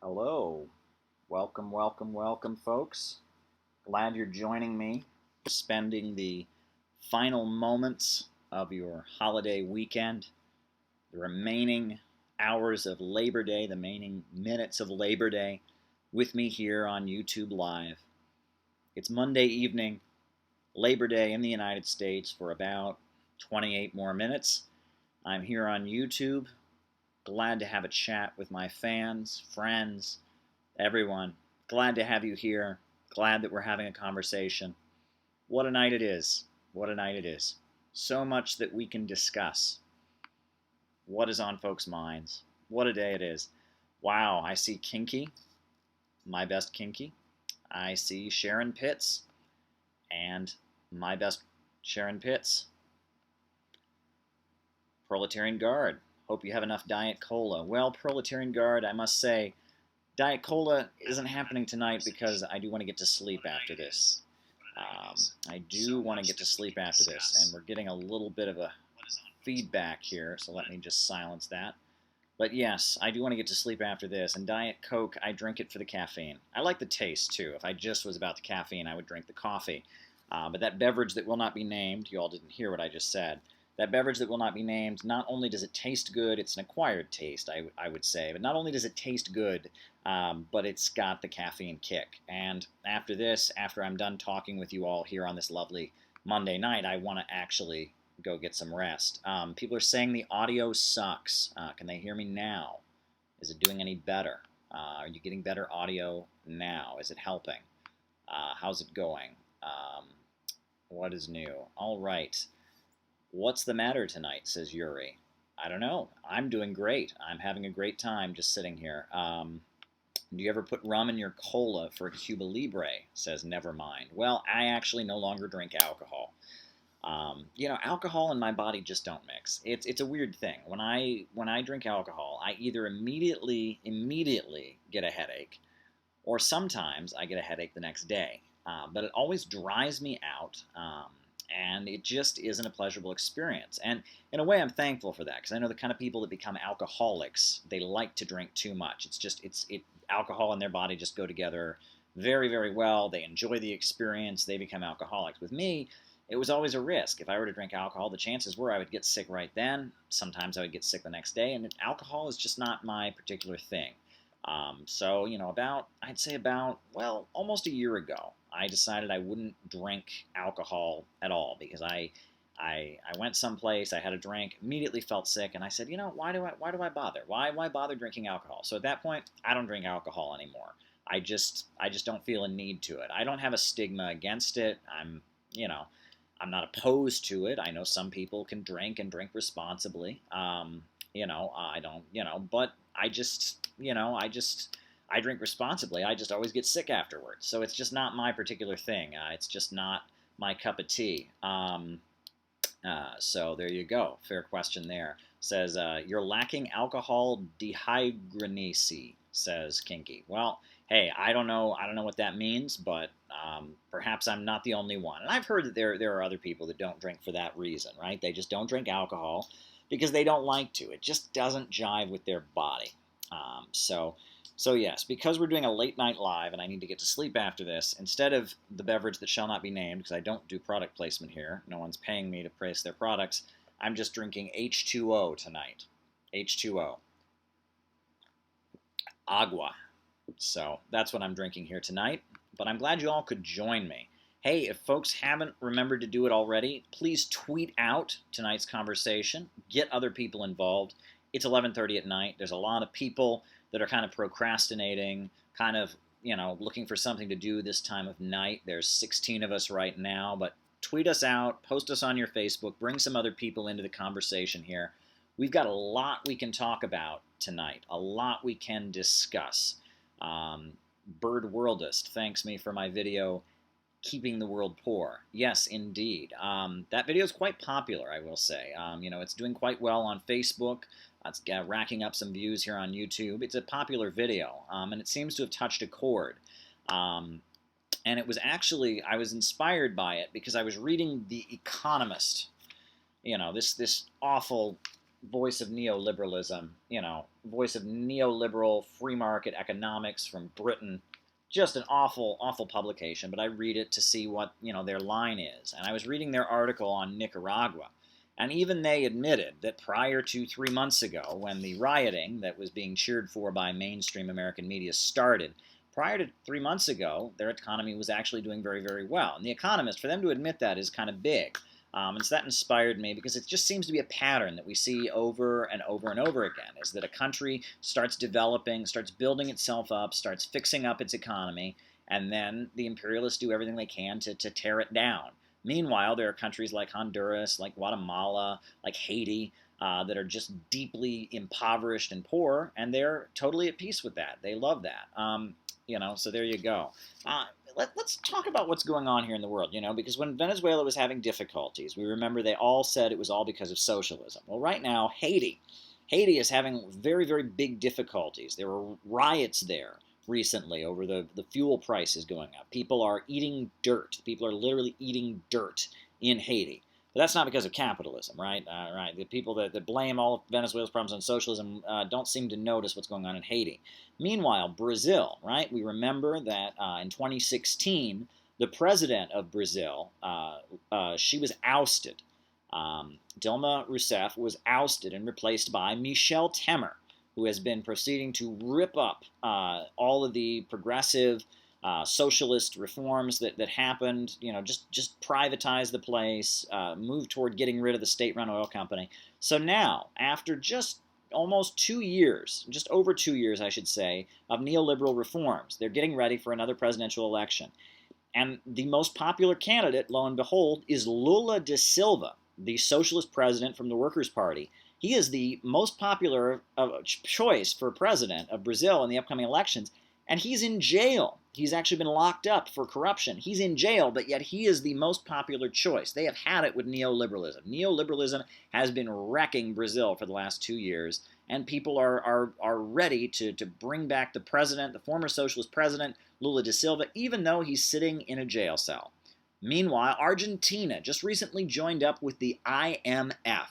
Hello. Welcome, welcome, welcome, folks. Glad you're joining me, spending the final moments of your holiday weekend, the remaining hours of Labor Day, the remaining minutes of Labor Day with me here on YouTube Live. It's Monday evening, Labor Day in the United States for about 28 more minutes. I'm here on YouTube, glad to have a chat with my fans, friends, everyone. Glad to have you here. Glad that we're having a conversation. What a night it is. What a night it is. So much that we can discuss. What is on folks' minds? What a day it is. Wow, I see Kinky, my best Kinky. I see Sharon Pitts, and my best Sharon Pitts. Proletarian Guard. Hope you have enough Diet Cola. Well, Proletarian Guard, I must say, Diet Cola isn't happening tonight because I do want to get to sleep after this. I do want to get to sleep after this, and we're getting a little bit of a feedback here, so let me just silence that. But yes, I do want to get to sleep after this, and Diet Coke, I drink it for the caffeine. I like the taste, too. If I just was about the caffeine, I would drink the coffee. But that beverage that will not be named, you all didn't hear what I just said, that beverage that will not be named, not only does it taste good, it's an acquired taste, I would say, but not only does it taste good, but it's got the caffeine kick. And after this, after I'm done talking with you all here on this lovely Monday night, I want to actually go get some rest. People are saying the audio sucks. Can they hear me now? Is it doing any better? Are you getting better audio now? Is it helping? How's it going? What is new? All right. What's the matter tonight, says Yuri. I don't know. I'm doing great. I'm having a great time just sitting here. Do you ever put rum in your cola for a Cuba Libre, says Nevermind. Well, I actually no longer drink alcohol. Alcohol and my body just don't mix. It's a weird thing. When I drink alcohol, I either immediately get a headache, or sometimes I get a headache the next day. But it always dries me out, and it just isn't a pleasurable experience. And in a way, I'm thankful for that, because I know the kind of people that become alcoholics, they like to drink too much. Alcohol and their body just go together very, very well. They enjoy the experience. They become alcoholics. With me, it was always a risk. If I were to drink alcohol, the chances were I would get sick right then. Sometimes I would get sick the next day, and alcohol is just not my particular thing. I'd say about almost a year ago, I decided I wouldn't drink alcohol at all because I went someplace, I had a drink, immediately felt sick, and I said, why do I bother? Why bother drinking alcohol? So at that point, I don't drink alcohol anymore. I just don't feel a need to it. I don't have a stigma against it. I'm not opposed to it. I know some people can drink and drink responsibly. I don't, but I drink responsibly. I just always get sick afterwards. So it's just not my particular thing. It's just not my cup of tea. So there you go. Fair question there. Says, you're lacking alcohol dehydrogenase, says Kinky. Well, hey, I don't know what that means, but perhaps I'm not the only one. And I've heard that there are other people that don't drink for that reason, right? They just don't drink alcohol because they don't like to. It just doesn't jive with their body. So yes, because we're doing a late night live and I need to get to sleep after this, instead of the beverage that shall not be named, because I don't do product placement here, no one's paying me to praise their products, I'm just drinking H2O tonight. H2O. Agua. So that's what I'm drinking here tonight, but I'm glad you all could join me. Hey, if folks haven't remembered to do it already, please tweet out tonight's conversation. Get other people involved. It's 11:30 at night. There's a lot of people that are kind of procrastinating, kind of, looking for something to do this time of night. There's 16 of us right now, but tweet us out, post us on your Facebook, bring some other people into the conversation here. We've got a lot we can talk about tonight, a lot we can discuss. Bird Worldist thanks me for my video, Keeping the World Poor. Yes, indeed. That video is quite popular, I will say. It's doing quite well on Facebook. It's racking up some views here on YouTube. It's a popular video, and it seems to have touched a chord. And it was actually, I was inspired by it because I was reading The Economist. This awful voice of neoliberalism, voice of neoliberal free market economics from Britain. Just an awful, awful publication, but I read it to see what, their line is. And I was reading their article on Nicaragua, and even they admitted that prior to 3 months ago, when the rioting that was being cheered for by mainstream American media started, prior to 3 months ago, their economy was actually doing very, very well. And The Economist, for them to admit that is kind of big. And so that inspired me because it just seems to be a pattern that we see over and over and over again, is that a country starts developing, starts building itself up, starts fixing up its economy, and then the imperialists do everything they can to tear it down. Meanwhile, there are countries like Honduras, like Guatemala, like Haiti, that are just deeply impoverished and poor, and they're totally at peace with that. They love that. So there you go. Let's talk about what's going on here in the world, because when Venezuela was having difficulties, we remember they all said it was all because of socialism. Well, right now, Haiti is having very, very big difficulties. There were riots there recently over the fuel prices going up. People are eating dirt. People are literally eating dirt in Haiti. But that's not because of capitalism, right? Right. The people that blame all of Venezuela's problems on socialism don't seem to notice what's going on in Haiti. Meanwhile, Brazil, right? We remember that in 2016, the president of Brazil, she was ousted. Dilma Rousseff was ousted and replaced by Michel Temer, who has been proceeding to rip up all of the progressive socialist reforms that happened, just privatize the place, move toward getting rid of the state-run oil company. So now, after just almost 2 years, just over 2 years, I should say, of neoliberal reforms, they're getting ready for another presidential election. And the most popular candidate, lo and behold, is Lula da Silva, the socialist president from the Workers' Party. He is the most popular choice for president of Brazil in the upcoming elections, and he's in jail. He's actually been locked up for corruption. He's in jail, but yet he is the most popular choice. They have had it with neoliberalism. Neoliberalism has been wrecking Brazil for the last 2 years, and people are ready to bring back the president, the former socialist president, Lula da Silva, even though he's sitting in a jail cell. Meanwhile, Argentina just recently joined up with the IMF,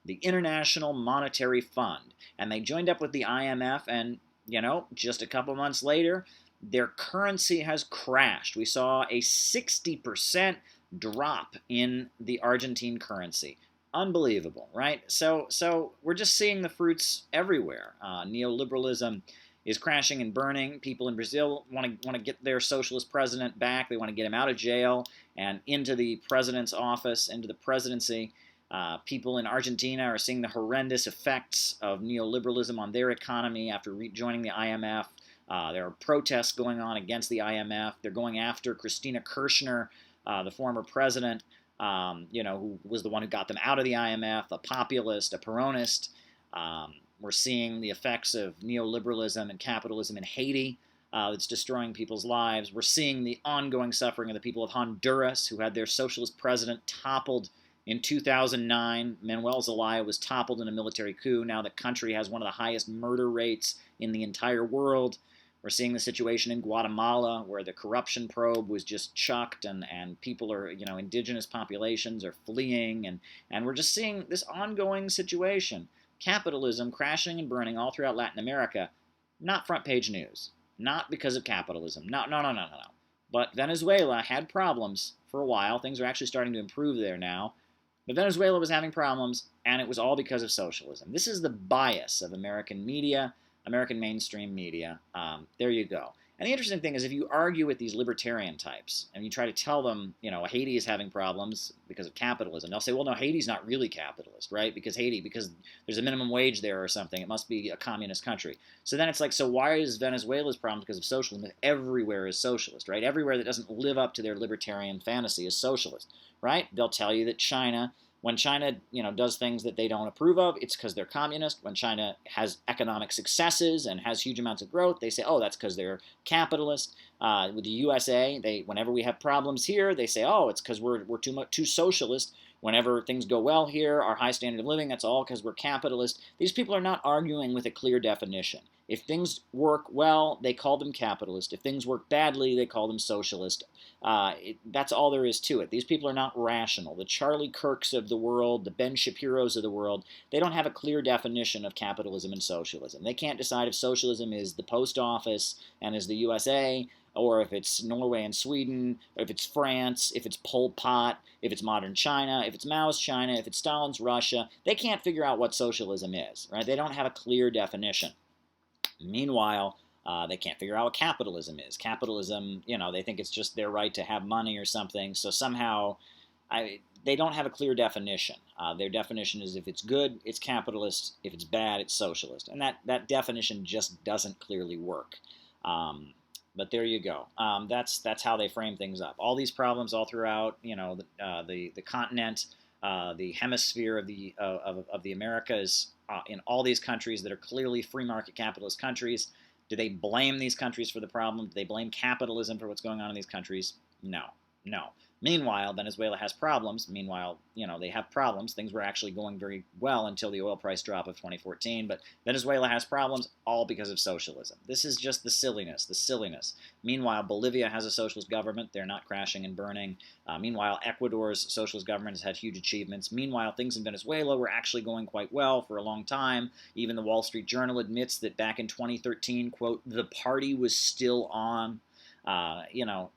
the International Monetary Fund, and they joined up with the IMF, and just a couple months later, their currency has crashed. We saw a 60% drop in the Argentine currency. Unbelievable, right? So we're just seeing the fruits everywhere. Neoliberalism is crashing and burning. People in Brazil want to get their socialist president back. They want to get him out of jail and into the president's office, into the presidency. People in Argentina are seeing the horrendous effects of neoliberalism on their economy after joining the IMF. There are protests going on against the IMF. They're going after Christina Kirchner, the former president, who was the one who got them out of the IMF, a populist, a Peronist. We're seeing the effects of neoliberalism and capitalism in Haiti. That's destroying people's lives. We're seeing the ongoing suffering of the people of Honduras, who had their socialist president toppled in 2009. Manuel Zelaya was toppled in a military coup. Now the country has one of the highest murder rates in the entire world. We're seeing the situation in Guatemala, where the corruption probe was just chucked, and people are, indigenous populations are fleeing, and we're just seeing this ongoing situation. Capitalism crashing and burning all throughout Latin America. Not front page news. Not because of capitalism. No. But Venezuela had problems for a while. Things are actually starting to improve there now. But Venezuela was having problems, and it was all because of socialism. This is the bias of American media, American mainstream media. There you go. And the interesting thing is, if you argue with these libertarian types and you try to tell them, Haiti is having problems because of capitalism, they'll say, well, no, Haiti's not really capitalist, right? Because there's a minimum wage there or something. It must be a communist country. So then it's like, so why is Venezuela's problem because of socialism? Everywhere is socialist, right? Everywhere that doesn't live up to their libertarian fantasy is socialist, right? They'll tell you that when China, does things that they don't approve of, it's because they're communist. When China has economic successes and has huge amounts of growth, they say, oh, that's because they're capitalist. With the USA, whenever we have problems here, they say, oh, it's because we're too socialist. Whenever things go well here, our high standard of living, that's all because we're capitalist. These people are not arguing with a clear definition. If things work well, they call them capitalist. If things work badly, they call them socialist. That's all there is to it. These people are not rational. The Charlie Kirks of the world, the Ben Shapiros of the world, they don't have a clear definition of capitalism and socialism. They can't decide if socialism is the post office and is the USA, or if it's Norway and Sweden, or if it's France, if it's Pol Pot, if it's modern China, if it's Mao's China, if it's Stalin's Russia. They can't figure out what socialism is, right? They don't have a clear definition. Meanwhile, they can't figure out what capitalism is. Capitalism, they think it's just their right to have money or something. So somehow, they don't have a clear definition. Their definition is if it's good, it's capitalist. If it's bad, it's socialist. And that definition just doesn't clearly work. But there you go. That's how they frame things up. All these problems all throughout, the continent, the hemisphere of the Americas, in all these countries that are clearly free market capitalist countries. Do they blame these countries for the problem? Do they blame capitalism for what's going on in these countries? No. Meanwhile, Venezuela has problems. Meanwhile, they have problems. Things were actually going very well until the oil price drop of 2014. But Venezuela has problems all because of socialism. This is just the silliness. Meanwhile, Bolivia has a socialist government. They're not crashing and burning. Meanwhile, Ecuador's socialist government has had huge achievements. Meanwhile, things in Venezuela were actually going quite well for a long time. Even the Wall Street Journal admits that back in 2013, quote, the party was still on.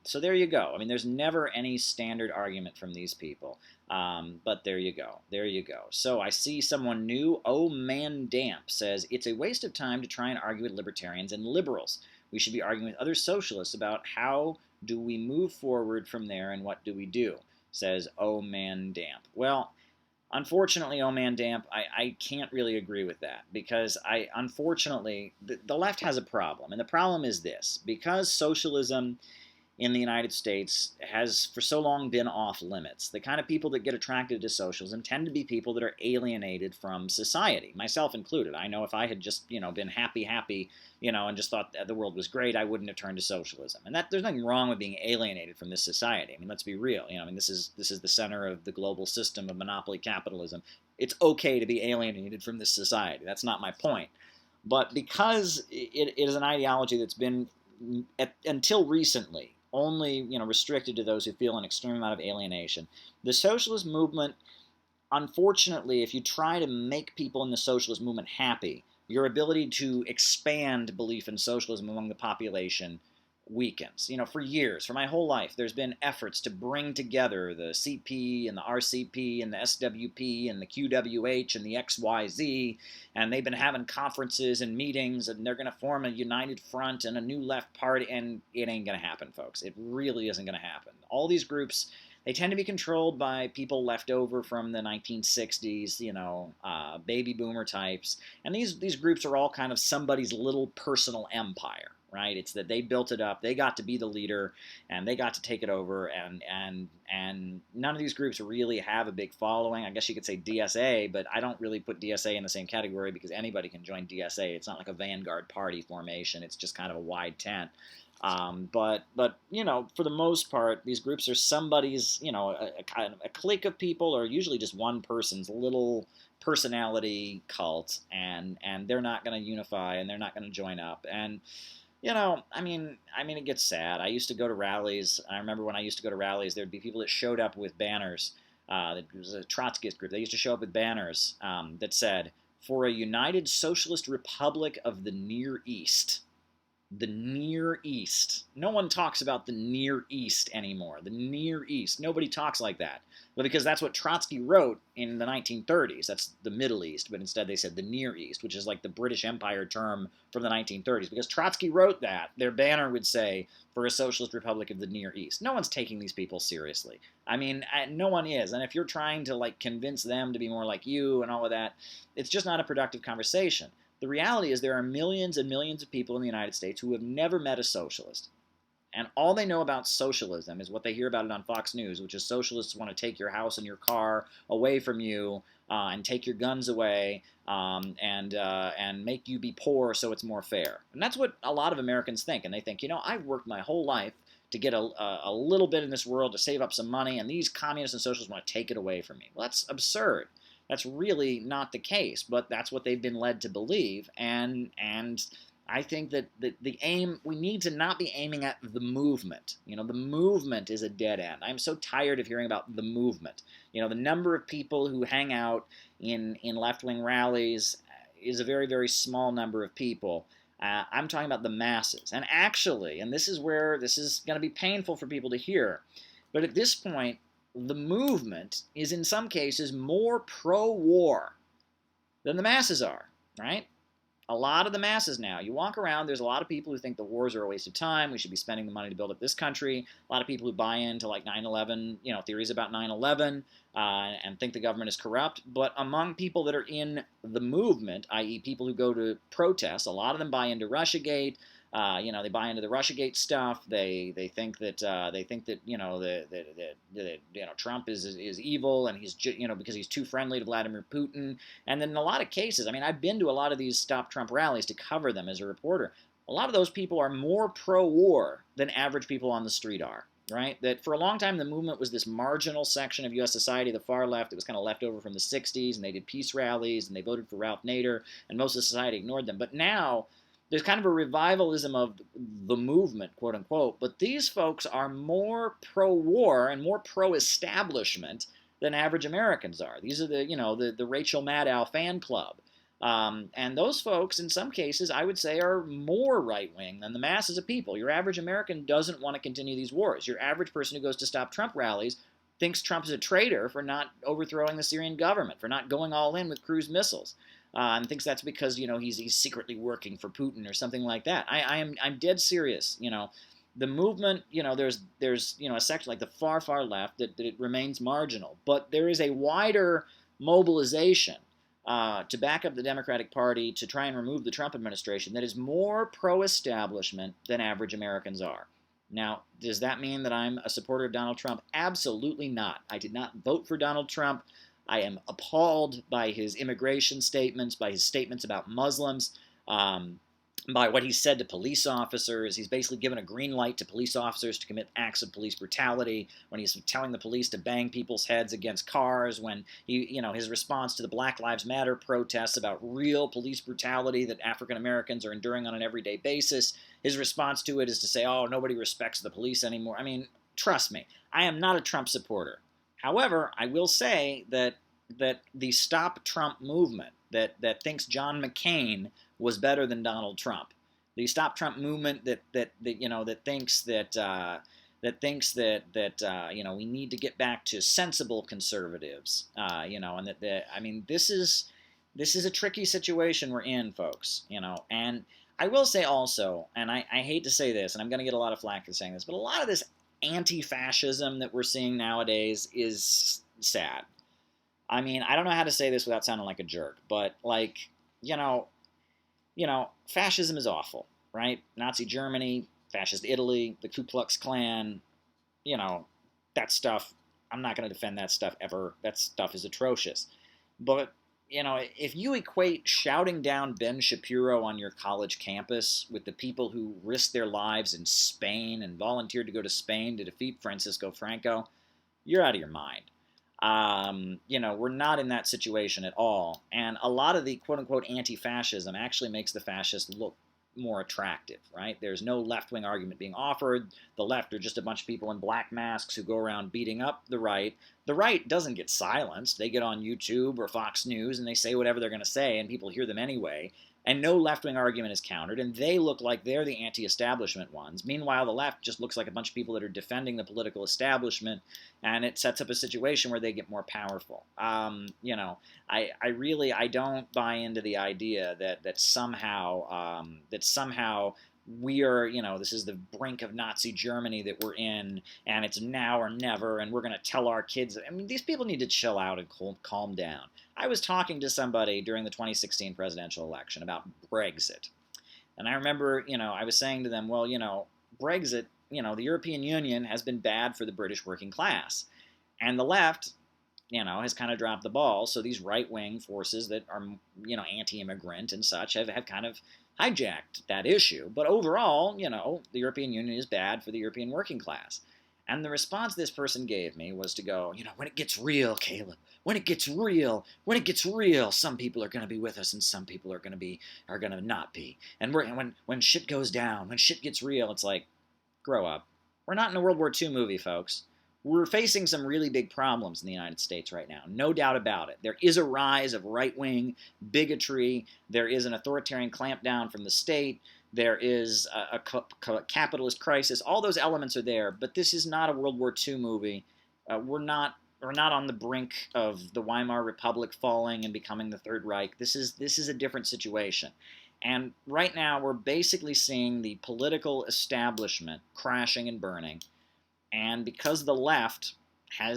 So there you go. I mean, there's never any standard argument from these people. But there you go. So I see someone new, Oh Man Damp, says, it's a waste of time to try and argue with libertarians and liberals. We should be arguing with other socialists about how do we move forward from there and what do we do, says Oh Man Damp. Well, unfortunately, Oh Man Damp, I can't really agree with that because unfortunately, the left has a problem. And the problem is this. Because socialism in the United States has for so long been off limits, the kind of people that get attracted to socialism tend to be people that are alienated from society, myself included. I know if I had just, been happy, and just thought that the world was great, I wouldn't have turned to socialism. And there's nothing wrong with being alienated from this society. I mean, let's be real. This is the center of the global system of monopoly capitalism. It's okay to be alienated from this society. That's not my point. But because it is an ideology that's been, until recently, only restricted to those who feel an extreme amount of alienation, the socialist movement, unfortunately, if you try to make people in the socialist movement happy, your ability to expand belief in socialism among the population weakens. For years, for my whole life, there's been efforts to bring together the CP and the RCP and the SWP and the QWH and the XYZ, and they've been having conferences and meetings, and they're going to form a united front and a new left party, and it ain't going to happen, folks. It really isn't going to happen. All these groups, they tend to be controlled by people left over from the 1960s, baby boomer types, and these groups are all kind of somebody's little personal empire. Right? It's that they built it up, they got to be the leader, and they got to take it over, and none of these groups really have a big following. I guess you could say DSA, but I don't really put DSA in the same category because anybody can join DSA. It's not like a vanguard party formation. It's just kind of a wide tent. But for the most part, these groups are somebody's, a kind of a clique of people, or usually just one person's little personality cult, and they're not going to unify, and they're not going to join up. And it gets sad. I used to go to rallies. I remember when I used to go to rallies, there'd be people that showed up with banners. It was a Trotskyist group. They used to show up with banners that said, "For a united socialist republic of the Near East." The Near East. No one talks about the Near East anymore. The Near East. Nobody talks like that. But because that's what Trotsky wrote in the 1930s. That's the Middle East. But instead they said the Near East, which is like the British Empire term from the 1930s. Because Trotsky wrote that, their banner would say, "For a socialist republic of the Near East." No one's taking these people seriously. No one is. And if you're trying to convince them to be more like you and all of that, it's just not a productive conversation. The reality is there are millions and millions of people in the United States who have never met a socialist. And all they know about socialism is what they hear about it on Fox News, which is socialists want to take your house and your car away from you and take your guns away and make you be poor so it's more fair. And that's what a lot of Americans think. And they think, I've worked my whole life to get a little bit in this world to save up some money, and these communists and socialists want to take it away from me. Well, that's absurd. That's really not the case, but that's what they've been led to believe, and I think that the aim, we need to not be aiming at the movement. The movement is a dead end. I'm so tired of hearing about the movement. The number of people who hang out in left-wing rallies is a very, very small number of people. I'm talking about the masses. And actually, and this is where this is going to be painful for people to hear, but at this point, the movement is in some cases more pro-war than the masses are, right? A lot of the masses now, you walk around, there's a lot of people who think the wars are a waste of time, we should be spending the money to build up this country, a lot of people who buy into like 9/11, theories about 9/11, and think the government is corrupt, but among people that are in the movement, i.e. people who go to protests, a lot of them buy into Russiagate. They buy into the Russiagate stuff. They think that Trump is evil, and he's because he's too friendly to Vladimir Putin. And then in a lot of cases, I mean, I've been to a lot of these Stop Trump rallies to cover them as a reporter. A lot of those people are more pro-war than average people on the street are. Right? That for a long time the movement was this marginal section of U.S. society, the far left, that was kind of left over from the 60s, and they did peace rallies, and they voted for Ralph Nader, and most of society ignored them. But now there's kind of a revivalism of the movement, quote unquote, but these folks are more pro-war and more pro-establishment than average Americans are. These are the Rachel Maddow fan club. And those folks, in some cases, I would say, are more right-wing than the masses of people. Your average American doesn't want to continue these wars. Your average person who goes to Stop Trump rallies thinks Trump is a traitor for not overthrowing the Syrian government, for not going all in with cruise missiles. And thinks that's because he's secretly working for Putin or something like that. I'm dead serious. The movement, there's a section like the far left that it remains marginal, but there is a wider mobilization to back up the Democratic Party to try and remove the Trump administration that is more pro-establishment than average Americans are. Now, does that mean that I'm a supporter of Donald Trump? Absolutely not. I did not vote for Donald Trump. I am appalled by his immigration statements, by his statements about Muslims, by what he said to police officers. He's basically given a green light to police officers to commit acts of police brutality, when he's telling the police to bang people's heads against cars, when his response to the Black Lives Matter protests about real police brutality that African Americans are enduring on an everyday basis. His response to it is to say, oh, nobody respects the police anymore. I mean, trust me, I am not a Trump supporter. However, I will say that the Stop Trump movement that thinks John McCain was better than Donald Trump, the Stop Trump movement that thinks that we need to get back to sensible conservatives, and this is a tricky situation we're in, folks, and I will say also, and I hate to say this, and I'm going to get a lot of flack for saying this, but a lot of this anti-fascism that we're seeing nowadays is sad. I mean, I don't know how to say this without sounding like a jerk, but fascism is awful, right? Nazi Germany, fascist Italy, the Ku Klux Klan, that stuff, I'm not going to defend that stuff ever. That stuff is atrocious. But, if you equate shouting down Ben Shapiro on your college campus with the people who risked their lives in Spain and volunteered to go to Spain to defeat Francisco Franco, you're out of your mind. We're not in that situation at all. And a lot of the quote-unquote anti-fascism actually makes the fascists look more attractive, right? There's no left-wing argument being offered. The left are just a bunch of people in black masks who go around beating up the right. The right doesn't get silenced. They get on YouTube or Fox News and they say whatever they're going to say, and people hear them anyway. And no left-wing argument is countered, and they look like they're the anti-establishment ones. Meanwhile, the left just looks like a bunch of people that are defending the political establishment, and it sets up a situation where they get more powerful. I don't buy into the idea that somehow we are, this is the brink of Nazi Germany that we're in, and it's now or never, and we're going to tell our kids. I mean, these people need to chill out and calm down. I was talking to somebody during the 2016 presidential election about Brexit. And I remember, I was saying to them, well, Brexit, the European Union has been bad for the British working class. And the left, has kind of dropped the ball. So these right-wing forces that are, anti-immigrant and such have kind of hijacked that issue. But overall, the European Union is bad for the European working class. And the response this person gave me was to go, when it gets real, Caleb, when it gets real, some people are going to be with us and some people are going to not be. And when shit goes down, when shit gets real, it's like, grow up. We're not in a World War II movie, folks. We're facing some really big problems in the United States right now. No doubt about it. There is a rise of right-wing bigotry. There is an authoritarian clampdown from the state. There is a capitalist crisis. All those elements are there, but this is not a World War II movie. We're not on the brink of the Weimar Republic falling and becoming the Third Reich. This is a different situation. And right now, we're basically seeing the political establishment crashing and burning. And because the left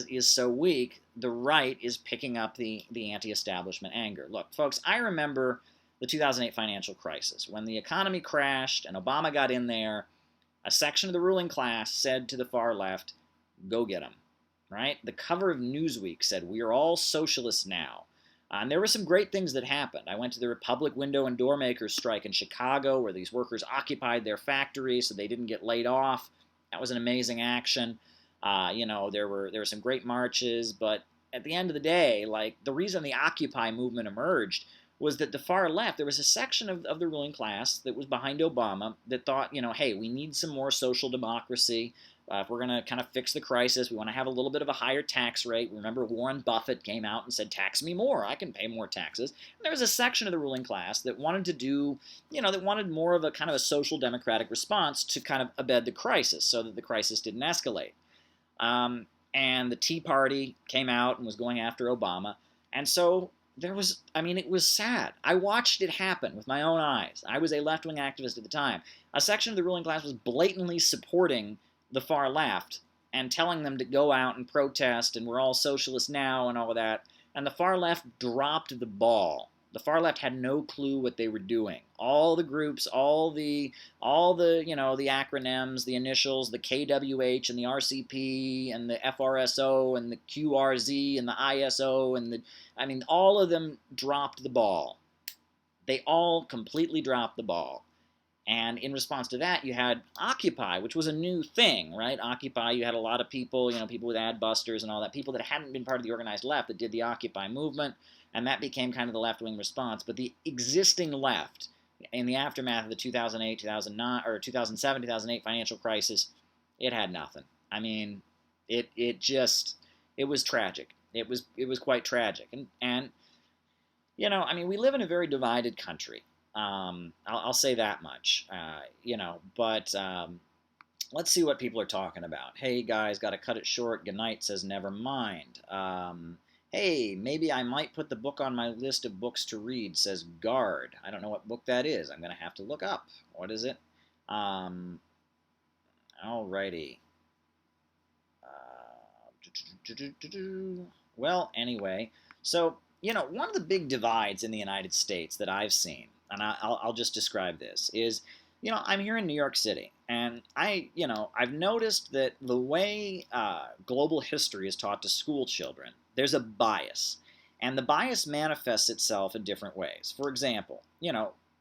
is so weak, the right is picking up the anti-establishment anger. Look, folks, I remember the 2008 financial crisis. When the economy crashed and Obama got in there, a section of the ruling class said to the far left, go get them, right? The cover of Newsweek said, we are all socialists now. And there were some great things that happened. I went to the Republic Window and Door Makers strike in Chicago, where these workers occupied their factories so they didn't get laid off. That was an amazing action. There were some great marches, but at the end of the day, like, the reason the Occupy movement emerged was that the far left, there was a section of the ruling class that was behind Obama that thought, hey, we need some more social democracy. If we're going to kind of fix the crisis, we want to have a little bit of a higher tax rate. Remember, Warren Buffett came out and said, tax me more. I can pay more taxes. And there was a section of the ruling class that wanted to do, that wanted more of a kind of a social democratic response to kind of abet the crisis so that the crisis didn't escalate. And the Tea Party came out and was going after Obama. And so it was sad. I watched it happen with my own eyes. I was a left-wing activist at the time. A section of the ruling class was blatantly supporting the far left and telling them to go out and protest and we're all socialists now and all of that. And the far left dropped the ball. The far left had no clue what they were doing. All the groups, all the the acronyms, the initials, the KWH and the RCP and the FRSO and the QRZ and the ISO and all of them dropped the ball. They all completely dropped the ball. And in response to that, you had Occupy, which was a new thing, right? Occupy, you had a lot of people, people with ad busters and all that, people that hadn't been part of the organized left that did the Occupy movement, and that became kind of the left-wing response. But the existing left, in the aftermath of the 2008, 2009, or 2007, 2008 financial crisis, it had nothing. It was tragic. It was quite tragic. And we live in a very divided country. I'll say that much, but let's see what people are talking about. Hey guys, gotta cut it short. Goodnight says never mind. Hey, maybe I might put the book on my list of books to read, says Guard. I don't know what book that is. I'm gonna have to look up. What is it? Alrighty. Well, anyway, so, one of the big divides in the United States that I've seen, and I'll just describe this, is, I'm here in New York City, and I've noticed that the way global history is taught to school children, there's a bias, and the bias manifests itself in different ways. For example,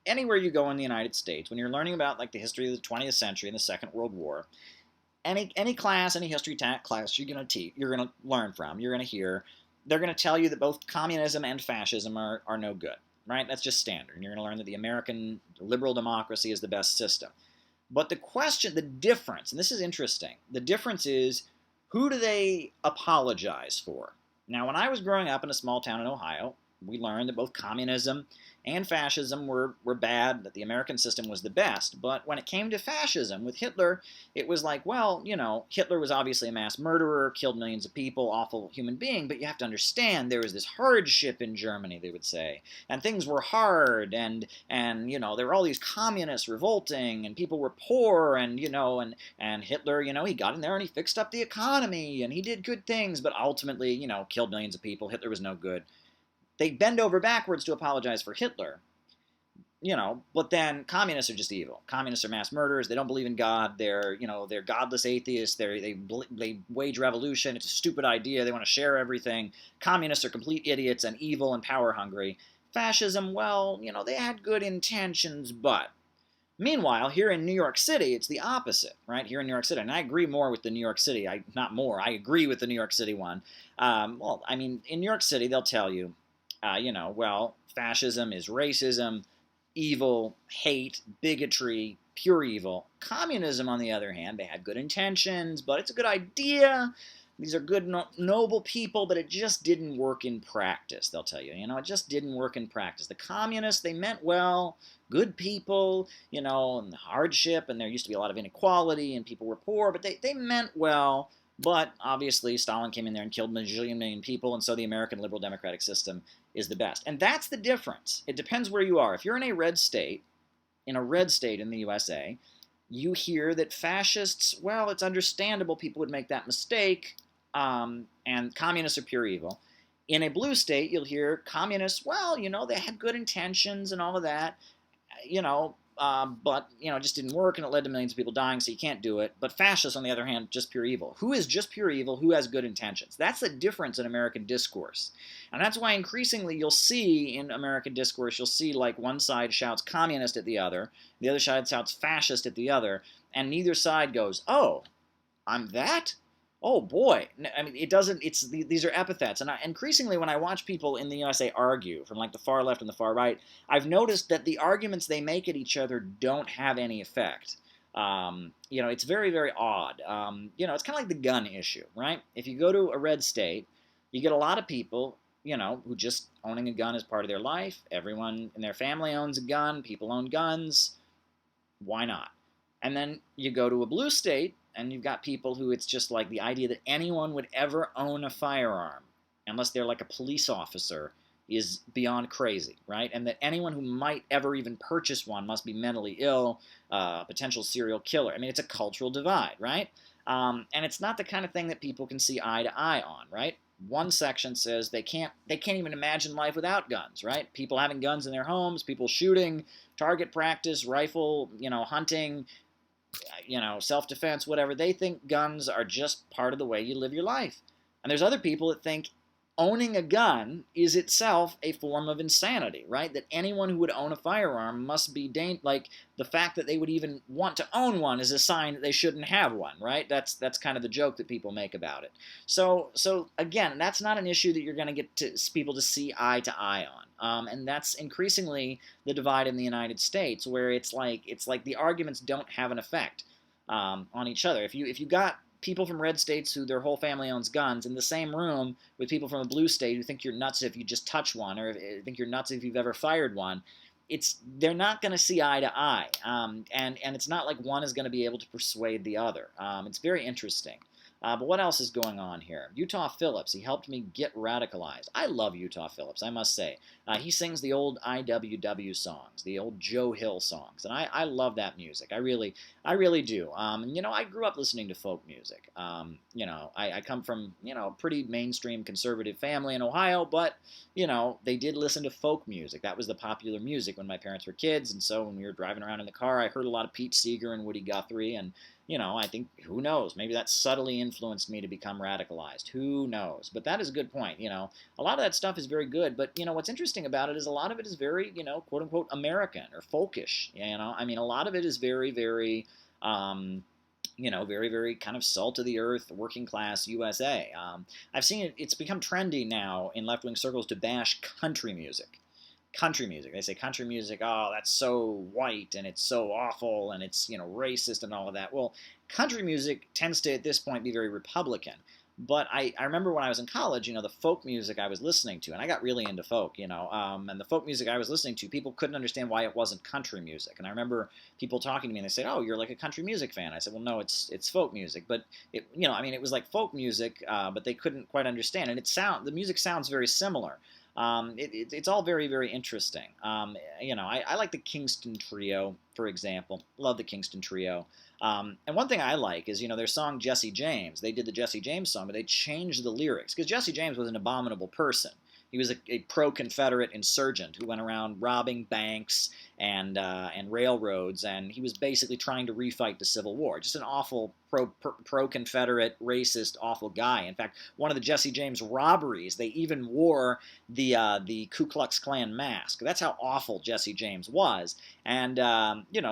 anywhere you go in the United States, when you're learning about, like, the history of the 20th century and the Second World War, any class, any history class you're going to learn from, you're going to hear, they're going to tell you that both communism and fascism are no good. Right? That's just standard. And you're going to learn that the American liberal democracy is the best system. But the difference, and this is interesting, the difference is, who do they apologize for? Now, when I was growing up in a small town in Ohio, we learned that both communism and fascism were bad, that the American system was the best. But when it came to fascism with Hitler, it was like, well, Hitler was obviously a mass murderer, killed millions of people, awful human being, but you have to understand there was this hardship in Germany, they would say, and things were hard, and there were all these communists revolting, and people were poor, and Hitler, he got in there and he fixed up the economy, and he did good things, but ultimately, killed millions of people. Hitler was no good. They bend over backwards to apologize for Hitler, but then communists are just evil. Communists are mass murderers. They don't believe in God. They're godless atheists. They wage revolution. It's a stupid idea. They want to share everything. Communists are complete idiots and evil and power hungry. Fascism, well, they had good intentions, but Meanwhile, here in New York City, it's the opposite, right? Here in New York City, and I agree more with the New York City. Not more. I agree with the New York City one. Well, I mean, in New York City, they'll tell you, well, fascism is racism, evil, hate, bigotry, pure evil. Communism, on the other hand, they had good intentions, but it's a good idea. These are good, noble people, but it just didn't work in practice, they'll tell you. It just didn't work in practice. The communists, they meant well, good people, and hardship, and there used to be a lot of inequality, and people were poor, but they meant well. But obviously, Stalin came in there and killed a million people, and so the American liberal democratic system is the best. And that's the difference. It depends where you are. If you're in a red state in the USA, you hear that fascists, well, it's understandable people would make that mistake, and communists are pure evil. In a blue state, you'll hear communists, well, they had good intentions and all of that, but it just didn't work, and it led to millions of people dying, so you can't do it. But fascists, on the other hand, just pure evil. Who is just pure evil? Who has good intentions? That's the difference in American discourse. And that's why increasingly you'll see in American discourse, you'll see like one side shouts communist at the other, the other side shouts fascist at the other, and neither side goes, oh, I'm that? Oh boy, I mean, it doesn't, these are epithets. And increasingly when I watch people in the USA argue, from like the far left and the far right, I've noticed that the arguments they make at each other don't have any effect. It's very, very odd. It's kind of like the gun issue, right? If you go to a red state, you get a lot of people, who just owning a gun is part of their life. Everyone in their family owns a gun. People own guns. Why not? And then you go to a blue state, and you've got people who it's just like the idea that anyone would ever own a firearm, unless they're like a police officer, is beyond crazy, right? And that anyone who might ever even purchase one must be mentally ill, potential serial killer. I mean, it's a cultural divide, right? And it's not the kind of thing that people can see eye to eye on, right? One section says they can't even imagine life without guns, right? People having guns in their homes, people shooting, target practice, rifle, hunting, self-defense, whatever. They think guns are just part of the way you live your life. And there's other people that think owning a gun is itself a form of insanity, right? That anyone who would own a firearm must be like the fact that they would even want to own one is a sign that they shouldn't have one, right? That's kind of the joke that people make about it. So again, that's not an issue that you're going to get people to see eye to eye on. And that's increasingly the divide in the United States, where it's like the arguments don't have an effect on each other. If you got people from red states who their whole family owns guns in the same room with people from a blue state who think you're nuts if you just touch one, or think you're nuts if you've ever fired one, they're not going to see eye to eye, and it's not like one is going to be able to persuade the other. It's very interesting. But what else is going on here? Utah Phillips, he helped me get radicalized. I love Utah Phillips, I must say. He sings the old IWW songs, the old Joe Hill songs, and I love that music. I really do. I grew up listening to folk music. I come from, a pretty mainstream conservative family in Ohio, but, they did listen to folk music. That was the popular music when my parents were kids, and so when we were driving around in the car, I heard a lot of Pete Seeger and Woody Guthrie, and I think, who knows, maybe that subtly influenced me to become radicalized. Who knows? But that is a good point. A lot of that stuff is very good, but, what's interesting about it is a lot of it is very, quote unquote, American or folkish. A lot of it is very, very, very, very kind of salt of the earth, working class USA. I've seen it's become trendy now in left-wing circles to bash country music. Country music. They say country music, oh, that's so white and it's so awful and it's, racist and all of that. Well, country music tends to, at this point, be very Republican. But I remember when I was in college, the folk music I was listening to, and I got really into folk, and the folk music I was listening to, people couldn't understand why it wasn't country music. And I remember people talking to me and they said, oh, you're like a country music fan. I said, well, no, it's folk music. But, it was like folk music, but they couldn't quite understand. And the music sounds very similar. It's all very, very interesting. I like the Kingston Trio, for example. Love the Kingston Trio. And one thing I like is, their song Jesse James. They did the Jesse James song, but they changed the lyrics. Because Jesse James was an abominable person. He was a pro-Confederate insurgent who went around robbing banks and railroads, and he was basically trying to refight the Civil War. Just an awful pro-Confederate, racist, awful guy. In fact, one of the Jesse James robberies, they even wore the Ku Klux Klan mask. That's how awful Jesse James was. And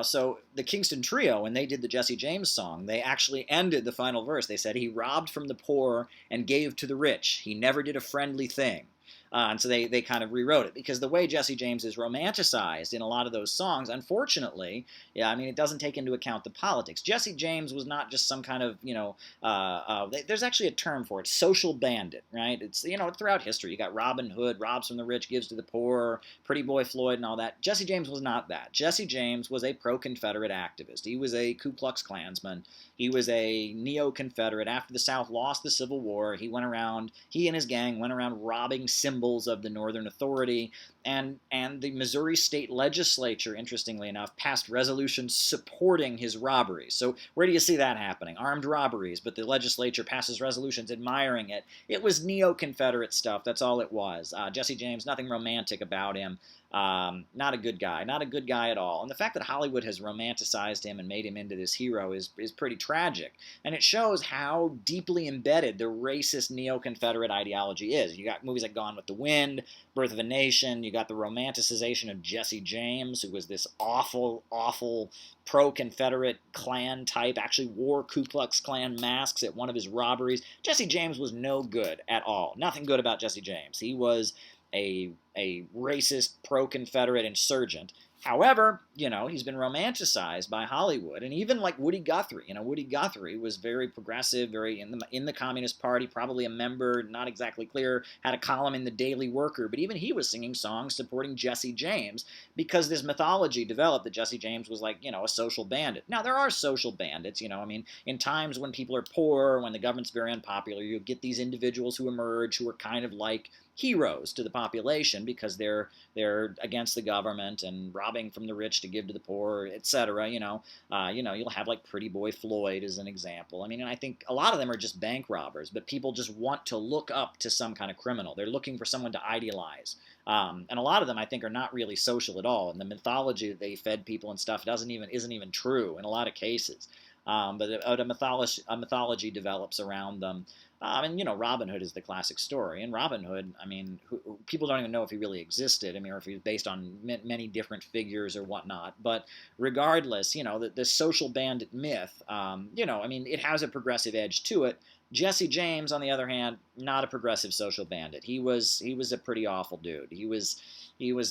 so the Kingston Trio, when they did the Jesse James song, they actually ended the final verse. They said, "He robbed from the poor and gave to the rich. He never did a friendly thing." And so they kind of rewrote it, because the way Jesse James is romanticized in a lot of those songs, unfortunately, yeah, I mean, it doesn't take into account the politics. Jesse James was not just some kind of, there's actually a term for it, social bandit, right? It's, throughout history. You got Robin Hood, robs from the rich, gives to the poor, Pretty Boy Floyd and all that. Jesse James was not that. Jesse James was a pro-Confederate activist. He was a Ku Klux Klansman. He was a neo-Confederate. After the South lost the Civil War, he and his gang went around robbing symbols of the Northern Authority, and the Missouri State Legislature, interestingly enough, passed resolutions supporting his robberies. So where do you see that happening? Armed robberies, but the legislature passes resolutions admiring it. It was neo-Confederate stuff. That's all it was. Jesse James, nothing romantic about him. Not a good guy. Not a good guy at all. And the fact that Hollywood has romanticized him and made him into this hero is pretty tragic. And it shows how deeply embedded the racist neo-Confederate ideology is. You got movies like Gone with the Wind, Birth of a Nation. You got the romanticization of Jesse James, who was this awful, awful pro-Confederate Klan type, actually wore Ku Klux Klan masks at one of his robberies. Jesse James was no good at all. Nothing good about Jesse James. He was a racist pro-Confederate insurgent. However, he's been romanticized by Hollywood, and even like Woody Guthrie. Woody Guthrie was very progressive, very in the Communist Party, probably a member, not exactly clear, had a column in the Daily Worker, but even he was singing songs supporting Jesse James, because this mythology developed that Jesse James was like, a social bandit. Now, there are social bandits, in times when people are poor, when the government's very unpopular, you get these individuals who emerge who are kind of like heroes to the population because they're against the government and robbing from the rich to give to the poor, etc. You'll have like Pretty Boy Floyd as an example. I mean, and I think a lot of them are just bank robbers, but people just want to look up to some kind of criminal. They're looking for someone to idealize. And a lot of them, I think, are not really social at all. And the mythology that they fed people and stuff isn't even true in a lot of cases. But a mythology develops around them. Robin Hood is the classic story. And Robin Hood, I mean, people don't even know if he really existed. I mean, or if he was based on many different figures or whatnot. But regardless, the social bandit myth, it has a progressive edge to it. Jesse James, on the other hand, not a progressive social bandit. He was a pretty awful dude. He was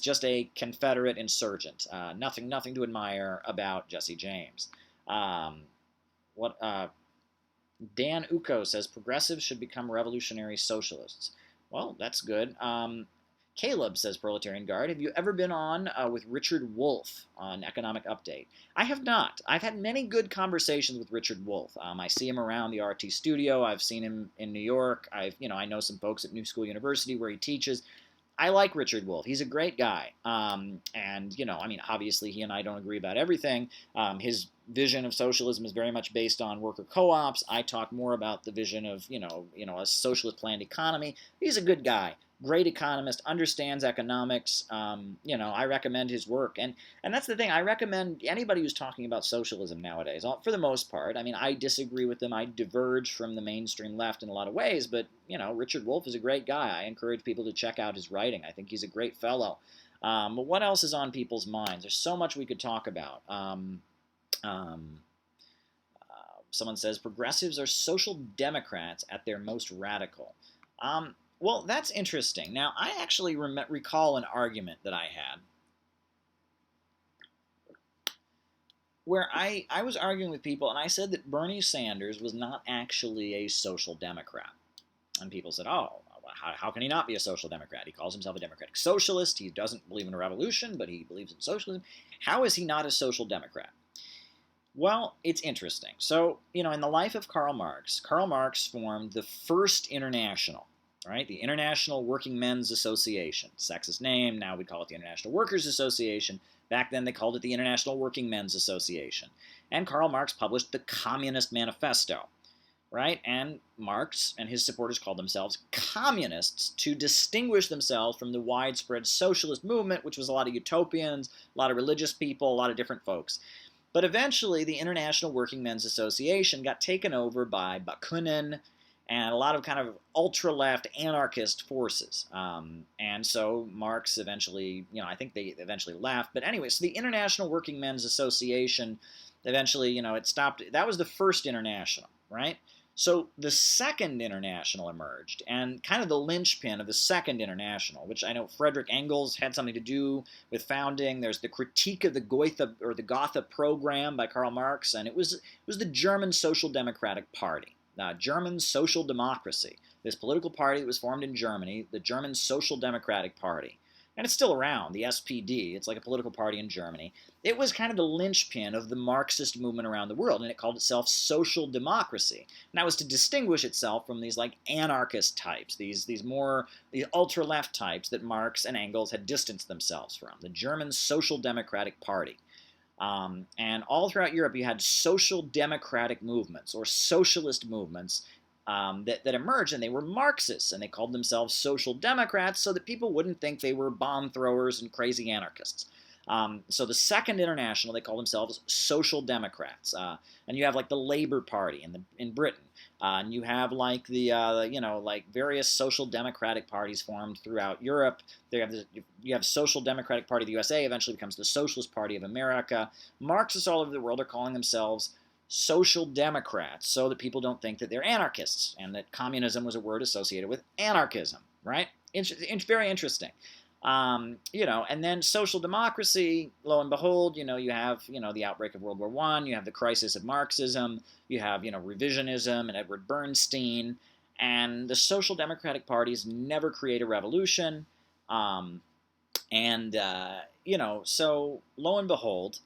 just a Confederate insurgent. Nothing to admire about Jesse James. Dan Uko says progressives should become revolutionary socialists. Well, that's good. Caleb says, Proletarian Guard, have you ever been on with Richard Wolff on Economic Update? I have not. I've had many good conversations with Richard Wolff. I see him around the RT studio. I've seen him in New York. I know some folks at New School University where he teaches. I like Richard Wolff. He's a great guy. Obviously he and I don't agree about everything. His vision of socialism is very much based on worker co-ops. I talk more about the vision of, a socialist planned economy. He's a good guy. Great economist, understands economics. I recommend his work. And that's the thing. I recommend anybody who's talking about socialism nowadays, for the most part. I mean, I disagree with them. I diverge from the mainstream left in a lot of ways. But, Richard Wolff is a great guy. I encourage people to check out his writing. I think he's a great fellow. But what else is on people's minds? There's so much we could talk about. Someone says, progressives are social democrats at their most radical. Well, that's interesting. Now, I actually recall an argument that I had where I was arguing with people, and I said that Bernie Sanders was not actually a social democrat. And people said, oh, how can he not be a social democrat? He calls himself a democratic socialist. He doesn't believe in a revolution, but he believes in socialism. How is he not a social democrat? Well, it's interesting. So, in the life of Karl Marx formed the first international. Right, the International Working Men's Association, sexist name, now we call it the International Workers Association. Back then they called it the International Working Men's Association. And Karl Marx published the Communist Manifesto. right? And Marx and his supporters called themselves communists to distinguish themselves from the widespread socialist movement, which was a lot of utopians, a lot of religious people, a lot of different folks. But eventually, the International Working Men's Association got taken over by Bakunin and a lot of kind of ultra-left anarchist forces. And so Marx eventually, I think they eventually left. But anyway, so the International Working Men's Association eventually, it stopped. That was the first international, right? So the Second International emerged, and kind of the linchpin of the Second International, which I know Frederick Engels had something to do with founding. There's the Critique of the Gotha Program by Karl Marx, and it was the German Social Democratic Party, German Social Democracy. This political party that was formed in Germany, the German Social Democratic Party. And it's still around, the SPD. It's like a political party in Germany. It was kind of the linchpin of the Marxist movement around the world, and it called itself social democracy. And that was to distinguish itself from these like anarchist types, these ultra-left types that Marx and Engels had distanced themselves from, the German Social Democratic Party. And all throughout Europe, you had social democratic movements or socialist movements that emerged, and they were Marxists, and they called themselves social democrats so that people wouldn't think they were bomb throwers and crazy anarchists. So the Second International, they call themselves social democrats. And you have like the Labour Party in Britain. And you have like the like various social democratic parties formed throughout Europe. You have Social Democratic Party of the USA, eventually becomes the Socialist Party of America. Marxists all over the world are calling themselves social democrats so that people don't think that they're anarchists and that communism was a word associated with anarchism, right? It's very interesting. And then social democracy, lo and behold, you have, the outbreak of World War I, you have the crisis of Marxism, you have, revisionism and Edward Bernstein, and the social democratic parties never create a revolution. So lo and behold,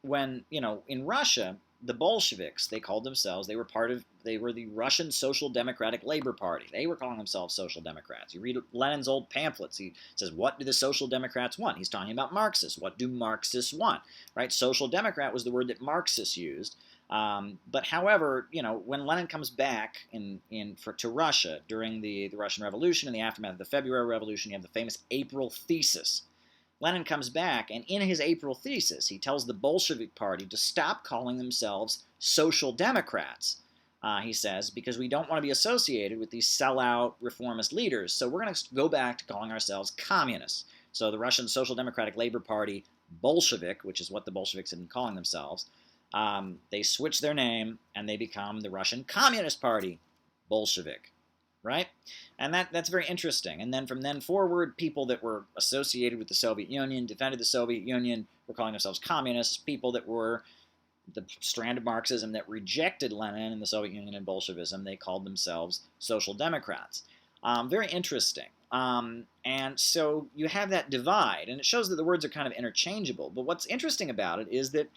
when, in Russia, the Bolsheviks, they called themselves, they were the Russian Social Democratic Labor Party. They were calling themselves social democrats. You read Lenin's old pamphlets. He says, what do the social democrats want? He's talking about Marxists. What do Marxists want? Right? Social democrat was the word that Marxists used. But however, when Lenin comes back to Russia during the Russian Revolution, in the aftermath of the February Revolution, you have the famous April Thesis. Lenin comes back, and in his April Thesis, he tells the Bolshevik Party to stop calling themselves social democrats, he says, because we don't want to be associated with these sellout reformist leaders, so we're going to go back to calling ourselves communists. So the Russian Social Democratic Labor Party, Bolshevik, which is what the Bolsheviks had been calling themselves, they switch their name, and they become the Russian Communist Party, Bolshevik. Right? And that's very interesting. And then from then forward, people that were associated with the Soviet Union, defended the Soviet Union, were calling themselves communists. People that were the strand of Marxism that rejected Lenin and the Soviet Union and Bolshevism, they called themselves social democrats. Very interesting. And so you have that divide, and it shows that the words are kind of interchangeable. But what's interesting about it is that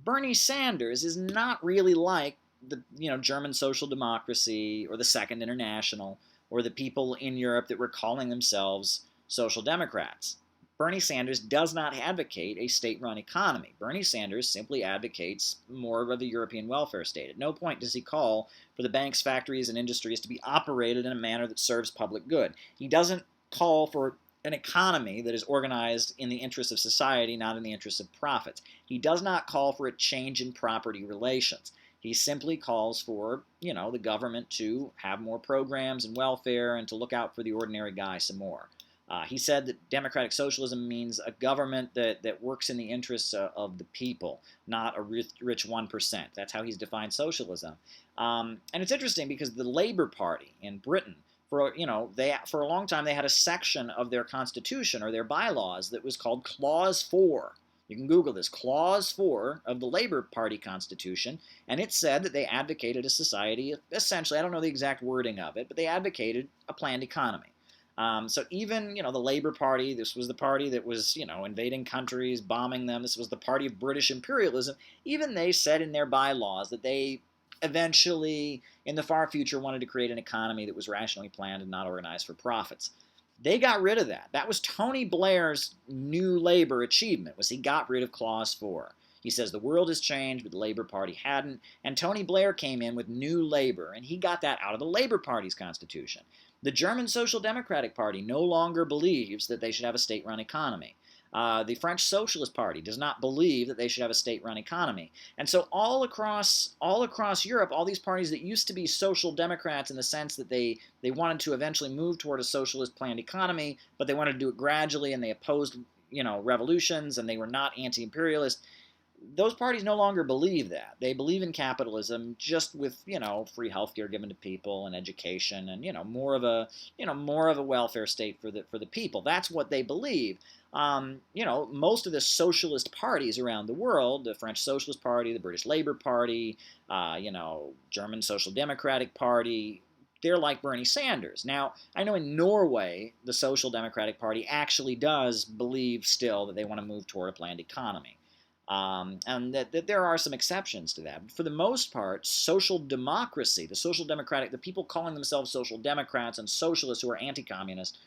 Bernie Sanders is not really like the German social democracy or the Second International or the people in Europe that were calling themselves social democrats. Bernie Sanders does not advocate a state-run economy. Bernie Sanders simply advocates more of the European welfare state. At no point does he call for the banks, factories, and industries to be operated in a manner that serves public good. He doesn't call for an economy that is organized in the interests of society, not in the interests of profits. He does not call for a change in property relations. He simply calls for, the government to have more programs and welfare and to look out for the ordinary guy some more. He said that democratic socialism means a government that works in the interests of the people, not a rich 1%. That's how he's defined socialism. And it's interesting because the Labour Party in Britain, for a long time they had a section of their constitution or their bylaws that was called Clause 4. You can Google this, Clause 4 of the Labour Party Constitution, and it said that they advocated a society, essentially, I don't know the exact wording of it, but they advocated a planned economy. So even, the Labour Party, this was the party that was, invading countries, bombing them, this was the party of British imperialism, even they said in their bylaws that they eventually, in the far future, wanted to create an economy that was rationally planned and not organized for profits. They got rid of that. That was Tony Blair's new labor achievement, was he got rid of Clause 4. He says the world has changed, but the Labor Party hadn't. And Tony Blair came in with New Labour, and he got that out of the Labor Party's constitution. The German Social Democratic Party no longer believes that they should have a state-run economy. The French Socialist Party does not believe that they should have a state-run economy. And so all across Europe, all these parties that used to be social democrats in the sense that they wanted to eventually move toward a socialist planned economy, but they wanted to do it gradually, and they opposed, revolutions, and they were not anti-imperialist. Those parties no longer believe that. They believe in capitalism, just with free healthcare given to people and education, and more of a welfare state for the people. That's what they believe. Most of the socialist parties around the world, the French Socialist Party, the British Labour Party, German Social Democratic Party, they're like Bernie Sanders. Now, I know in Norway, the Social Democratic Party actually does believe still that they want to move toward a planned economy. And that there are some exceptions to that. But for the most part, social democracy, the people calling themselves social democrats and socialists who are anti-communist,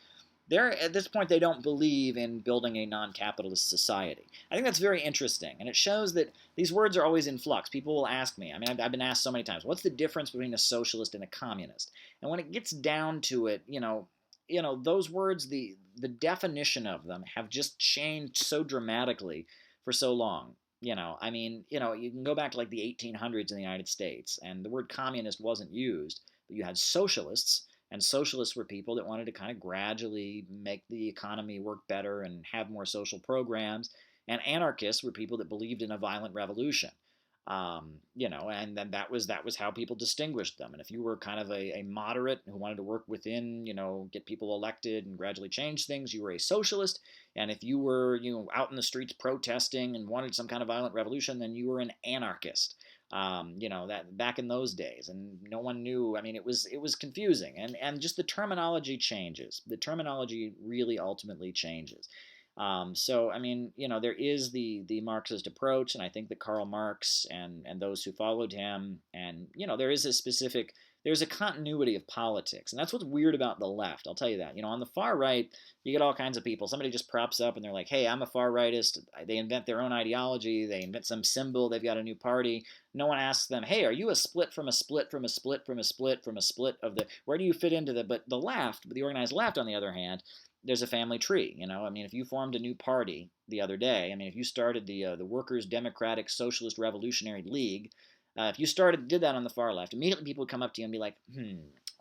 at this point, they don't believe in building a non-capitalist society. I think that's very interesting, and it shows that these words are always in flux. People will ask me, I've been asked so many times, what's the difference between a socialist and a communist? And when it gets down to it, those words, the definition of them have just changed so dramatically for so long. You can go back to like the 1800s in the United States, and the word communist wasn't used, but you had socialists. And socialists were people that wanted to kind of gradually make the economy work better and have more social programs. And anarchists were people that believed in a violent revolution. And then that was how people distinguished them. And if you were kind of a moderate who wanted to work within, get people elected and gradually change things, you were a socialist. And if you were, out in the streets protesting and wanted some kind of violent revolution, then you were an anarchist. That back in those days, and no one knew. It was confusing, and just the terminology changes. The terminology really ultimately changes. There is the Marxist approach, and I think that Karl Marx and those who followed him, and there's a continuity of politics, and that's what's weird about the left. I'll tell you that. On the far right, you get all kinds of people. Somebody just props up and they're like, "Hey, I'm a far rightist." They invent their own ideology. They invent some symbol. They've got a new party. No one asks them, "Hey, are you a split from a split from a split from a split from a split of the? Where do you fit into the?" But the organized left, on the other hand, there's a family tree. If you formed a new party the other day, if you started the Workers' Democratic Socialist Revolutionary League, if you did that on the far left, immediately people would come up to you and be like,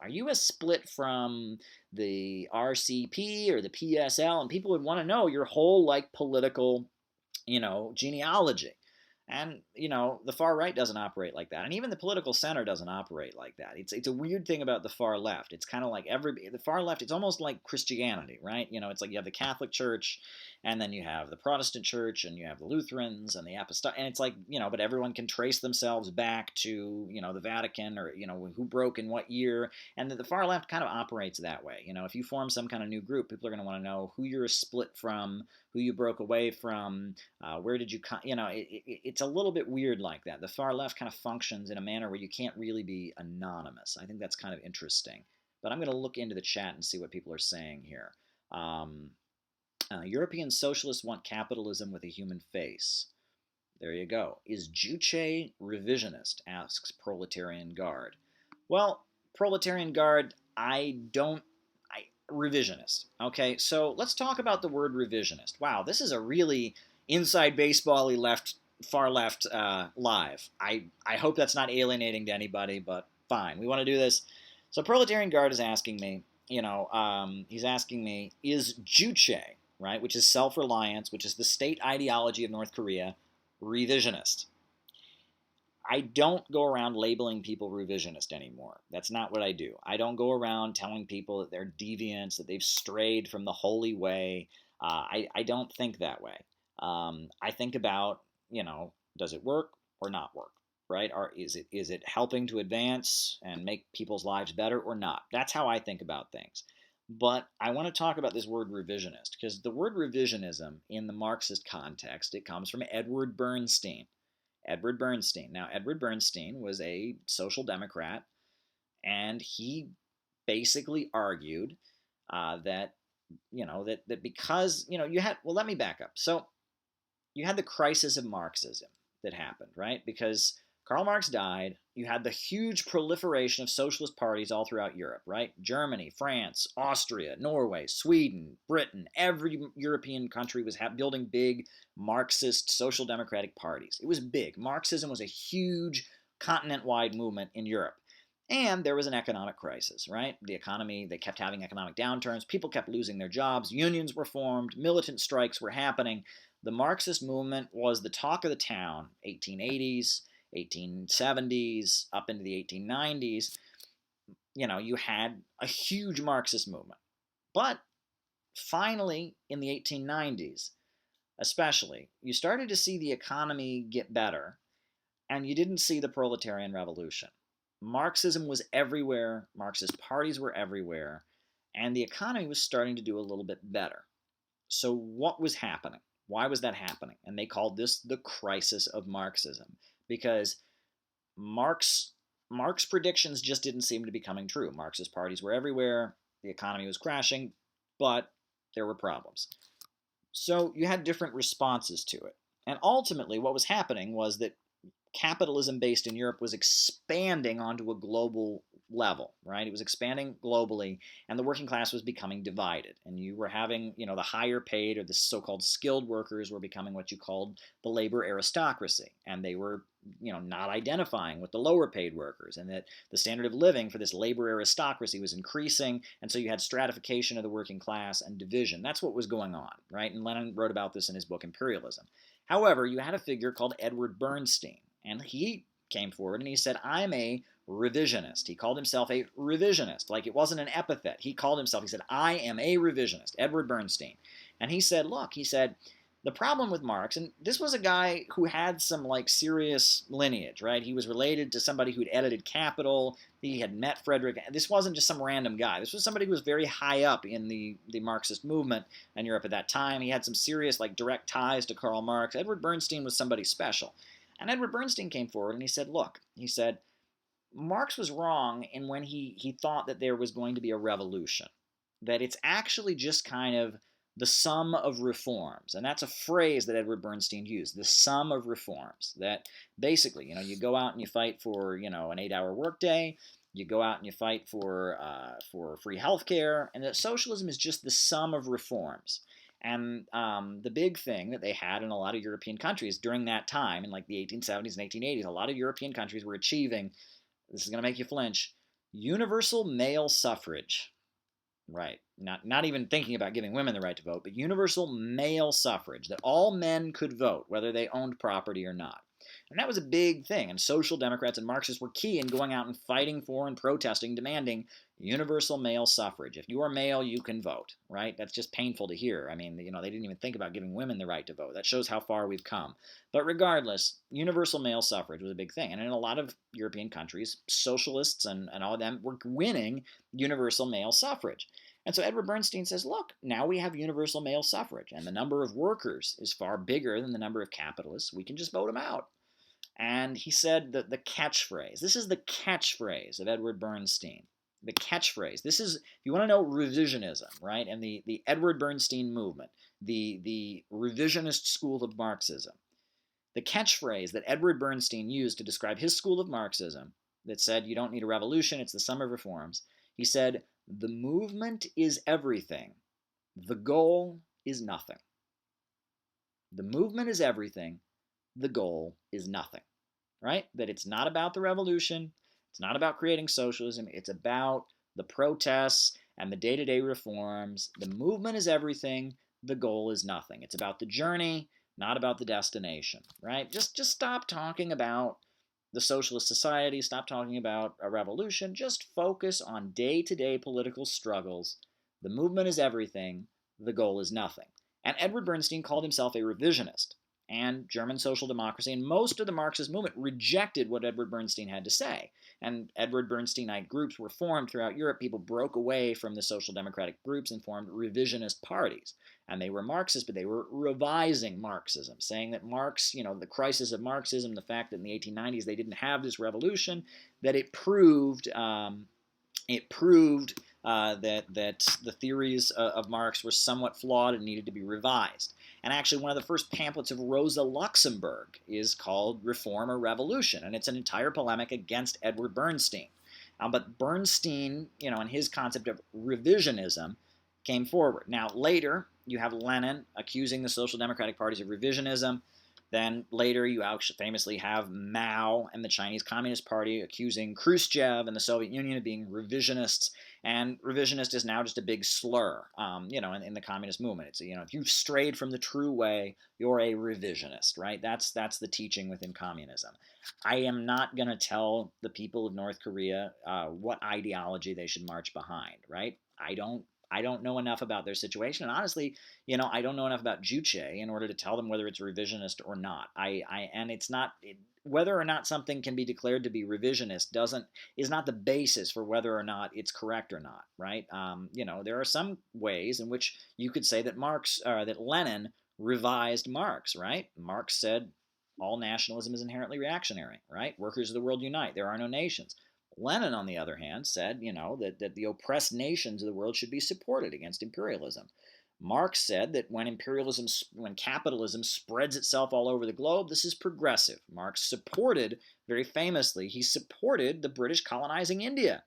are you a split from the RCP or the PSL? And people would want to know your whole political, genealogy. And, the far right doesn't operate like that. And even the political center doesn't operate like that. It's a weird thing about the far left. It's kind of like the far left, it's almost like Christianity, right? It's like you have the Catholic Church, and then you have the Protestant Church, and you have the Lutherans, and the Apostolic, and it's like, but everyone can trace themselves back to, the Vatican, or, who broke in what year. And the far left kind of operates that way. If you form some kind of new group, people are going to want to know who you're split from, who you broke away from, where did you come, it's a little bit weird like that. The far left kind of functions in a manner where you can't really be anonymous. I think that's kind of interesting. But I'm going to look into the chat and see what people are saying here. European socialists want capitalism with a human face. There you go. Is Juche revisionist? Asks Proletarian Guard. Well, Proletarian Guard, revisionist. Okay, so let's talk about the word revisionist. Wow, this is a really inside baseball-y far left live. I hope that's not alienating to anybody, but fine. We want to do this. So Proletarian Guard is asking me, he's asking me, is Juche, right, which is self-reliance, which is the state ideology of North Korea, revisionist? I don't go around labeling people revisionist anymore. That's not what I do. I don't go around telling people that they're deviants, that they've strayed from the holy way. I don't think that way. I think about, does it work or not work, right? Or is it helping to advance and make people's lives better or not? That's how I think about things. But I want to talk about this word revisionist, because the word revisionism in the Marxist context, it comes from Edward Bernstein. Edward Bernstein. Now, Edward Bernstein was a social democrat, and he basically argued that because you had, well, let me back up. So you had the crisis of Marxism, that happened, right? Because Karl Marx died, you had the huge proliferation of socialist parties all throughout Europe, right? Germany, France, Austria, Norway, Sweden, Britain, every European country was building big Marxist social democratic parties. It was big. Marxism was a huge continent-wide movement in Europe. And there was an economic crisis, right? The economy, they kept having economic downturns. People kept losing their jobs. Unions were formed. Militant strikes were happening. The Marxist movement was the talk of the town, 1880s, 1870s, up into the 1890s. You had a huge Marxist movement. But finally, in the 1890s, especially, you started to see the economy get better, and you didn't see the proletarian revolution. Marxism was everywhere, Marxist parties were everywhere, and the economy was starting to do a little bit better. So what was happening? Why was that happening? And they called this the crisis of Marxism, because Marx's predictions just didn't seem to be coming true. Marxist parties were everywhere, the economy was crashing, but there were problems. So you had different responses to it. And ultimately, what was happening was that capitalism based in Europe was expanding onto a global level, right? It was expanding globally, and the working class was becoming divided. And you were having, the higher paid or the so-called skilled workers were becoming what you called the labor aristocracy. And they were, not identifying with the lower paid workers, and that the standard of living for this labor aristocracy was increasing. And so you had stratification of the working class and division. That's what was going on, right? And Lenin wrote about this in his book Imperialism. However, you had a figure called Edward Bernstein, and he came forward and he said, I'm a revisionist. He called himself a revisionist. Like, it wasn't an epithet. He said, I am a revisionist, Edward Bernstein. And he said, look, the problem with Marx, and this was a guy who had some serious lineage, right? He was related to somebody who'd edited Capital. He had met Frederick. This wasn't just some random guy. This was somebody who was very high up in the Marxist movement in Europe at that time. He had some serious direct ties to Karl Marx. Edward Bernstein was somebody special. And Edward Bernstein came forward and he said, look, Marx was wrong in when he thought that there was going to be a revolution, that it's actually just kind of the sum of reforms. And that's a phrase that Edward Bernstein used, the sum of reforms. That basically, you go out and you fight for, an 8-hour workday, you go out and you fight for free healthcare, and that socialism is just the sum of reforms. And the big thing that they had in a lot of European countries during that time, in the 1870s and 1880s, a lot of European countries were achieving, this is going to make you flinch, universal male suffrage. Right. Not even thinking about giving women the right to vote, but universal male suffrage, that all men could vote, whether they owned property or not. And that was a big thing, and social democrats and Marxists were key in going out and fighting for and protesting, demanding universal male suffrage. If you are male, you can vote, right? That's just painful to hear. I mean, they didn't even think about giving women the right to vote. That shows how far we've come. But regardless, universal male suffrage was a big thing. And in a lot of European countries, socialists and all of them were winning universal male suffrage. And so Edward Bernstein says, look, now we have universal male suffrage, and the number of workers is far bigger than the number of capitalists. We can just vote them out. And he said that the catchphrase, this is the catchphrase of Edward Bernstein. The catchphrase, this is, if you want to know revisionism, right, and the Edward Bernstein movement, the revisionist school of Marxism, the catchphrase that Edward Bernstein used to describe his school of Marxism that said you don't need a revolution, it's the sum of reforms, he said, the movement is everything. The goal is nothing. The movement is everything. The goal is nothing. Right? That it's not about the revolution. It's not about creating socialism. It's about the protests and the day-to-day reforms. The movement is everything. The goal is nothing. It's about the journey, not about the destination. Right? Just stop talking about the socialist society, stop talking about a revolution, just focus on day-to-day political struggles. The movement is everything, the goal is nothing. And Edward Bernstein called himself a revisionist, and German social democracy and most of the Marxist movement rejected what Edward Bernstein had to say. And Edward Bernsteinite groups were formed throughout Europe. People broke away from the social democratic groups and formed revisionist parties. And they were Marxist, but they were revising Marxism, saying that Marx, the crisis of Marxism, the fact that in the 1890s they didn't have this revolution, that it proved that the theories of Marx were somewhat flawed and needed to be revised. And actually, one of the first pamphlets of Rosa Luxemburg is called Reform or Revolution, and it's an entire polemic against Edward Bernstein. But Bernstein, and his concept of revisionism came forward. Now, later, you have Lenin accusing the Social Democratic parties of revisionism. Then later, you actually famously have Mao and the Chinese Communist Party accusing Khrushchev and the Soviet Union of being revisionists. And revisionist is now just a big slur, in the communist movement. It's, if you've strayed from the true way, you're a revisionist, right? That's the teaching within communism. I am not going to tell the people of North Korea what ideology they should march behind, right? I don't know enough about their situation, and honestly, I don't know enough about Juche in order to tell them whether it's revisionist or not. Whether or not something can be declared to be revisionist is not the basis for whether or not it's correct or not, right? There are some ways in which you could say that that Lenin revised Marx, right? Marx said all nationalism is inherently reactionary, right? Workers of the world unite. There are no nations. Lenin, on the other hand, said, that the oppressed nations of the world should be supported against imperialism. Marx said that when capitalism spreads itself all over the globe, this is progressive. Marx supported, very famously, he supported the British colonizing India.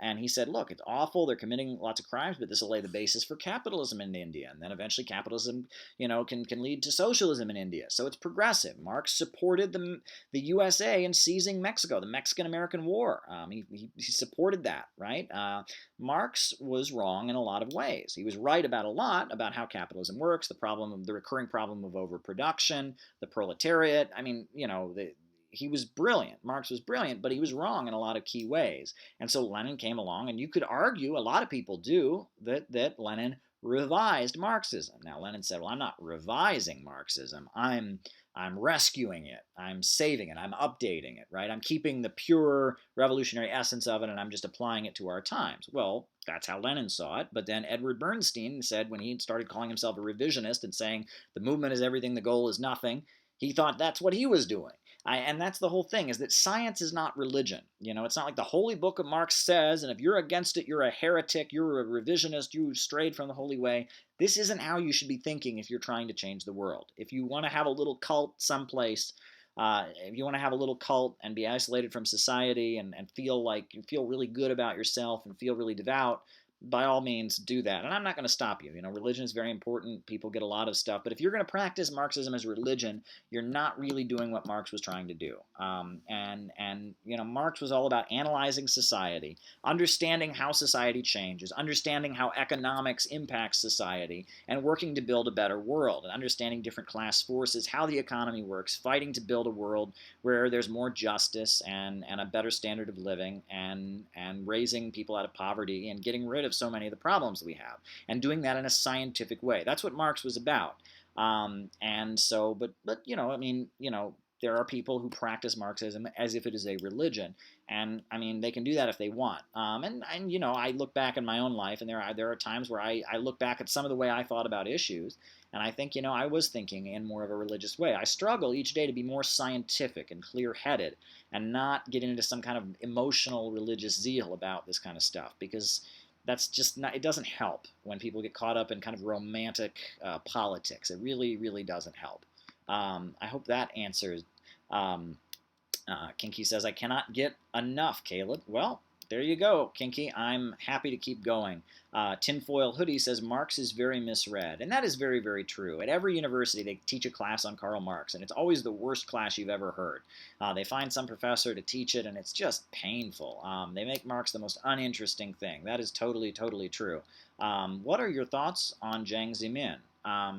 And he said, look, it's awful, they're committing lots of crimes, but this will lay the basis for capitalism in India. And then eventually capitalism, can lead to socialism in India. So it's progressive. Marx supported the USA in seizing Mexico, the Mexican-American War. He supported that, right? Marx was wrong in a lot of ways. He was right about a lot, about how capitalism works, the recurring problem of overproduction, the proletariat. He was brilliant. Marx was brilliant, but he was wrong in a lot of key ways. And so Lenin came along, and you could argue, a lot of people do, that Lenin revised Marxism. Now, Lenin said, well, I'm not revising Marxism. I'm rescuing it. I'm saving it. I'm updating it, right? I'm keeping the pure revolutionary essence of it, and I'm just applying it to our times. Well, that's how Lenin saw it. But then Edward Bernstein said, when he started calling himself a revisionist and saying the movement is everything, the goal is nothing, he thought that's what he was doing. And that's the whole thing, is that science is not religion. It's not like the holy book of Marx says, and if you're against it, you're a heretic, you're a revisionist, you strayed from the holy way. This isn't how you should be thinking if you're trying to change the world. If you want to have a little cult someplace, if you want to have a little cult and be isolated from society and feel really good about yourself and feel really devout, by all means do that. And I'm not going to stop you. Religion is very important. People get a lot of stuff. But if you're going to practice Marxism as religion, you're not really doing what Marx was trying to do. Marx was all about analyzing society, understanding how society changes, understanding how economics impacts society, and working to build a better world, and understanding different class forces, how the economy works, fighting to build a world where there's more justice and a better standard of living, and raising people out of poverty and getting rid of so many of the problems that we have, and doing that in a scientific way. That's what Marx was about. There are people who practice Marxism as if it is a religion, and they can do that if they want. I look back in my own life, and there are times where I look back at some of the way I thought about issues, and I think, I was thinking in more of a religious way. I struggle each day to be more scientific and clear-headed, and not get into some kind of emotional religious zeal about this kind of stuff, because that's just not, it doesn't help when people get caught up in kind of romantic politics. It really, really doesn't help. I hope that answers. Kinky says, I cannot get enough, Caleb. Well, there you go, Kinky. I'm happy to keep going. Tinfoil Hoodie says, Marx is very misread. And that is very, very true. At every university, they teach a class on Karl Marx, and it's always the worst class you've ever heard. They find some professor to teach it, and it's just painful. They make Marx the most uninteresting thing. That is totally, totally true. What are your thoughts on Jiang Zemin? I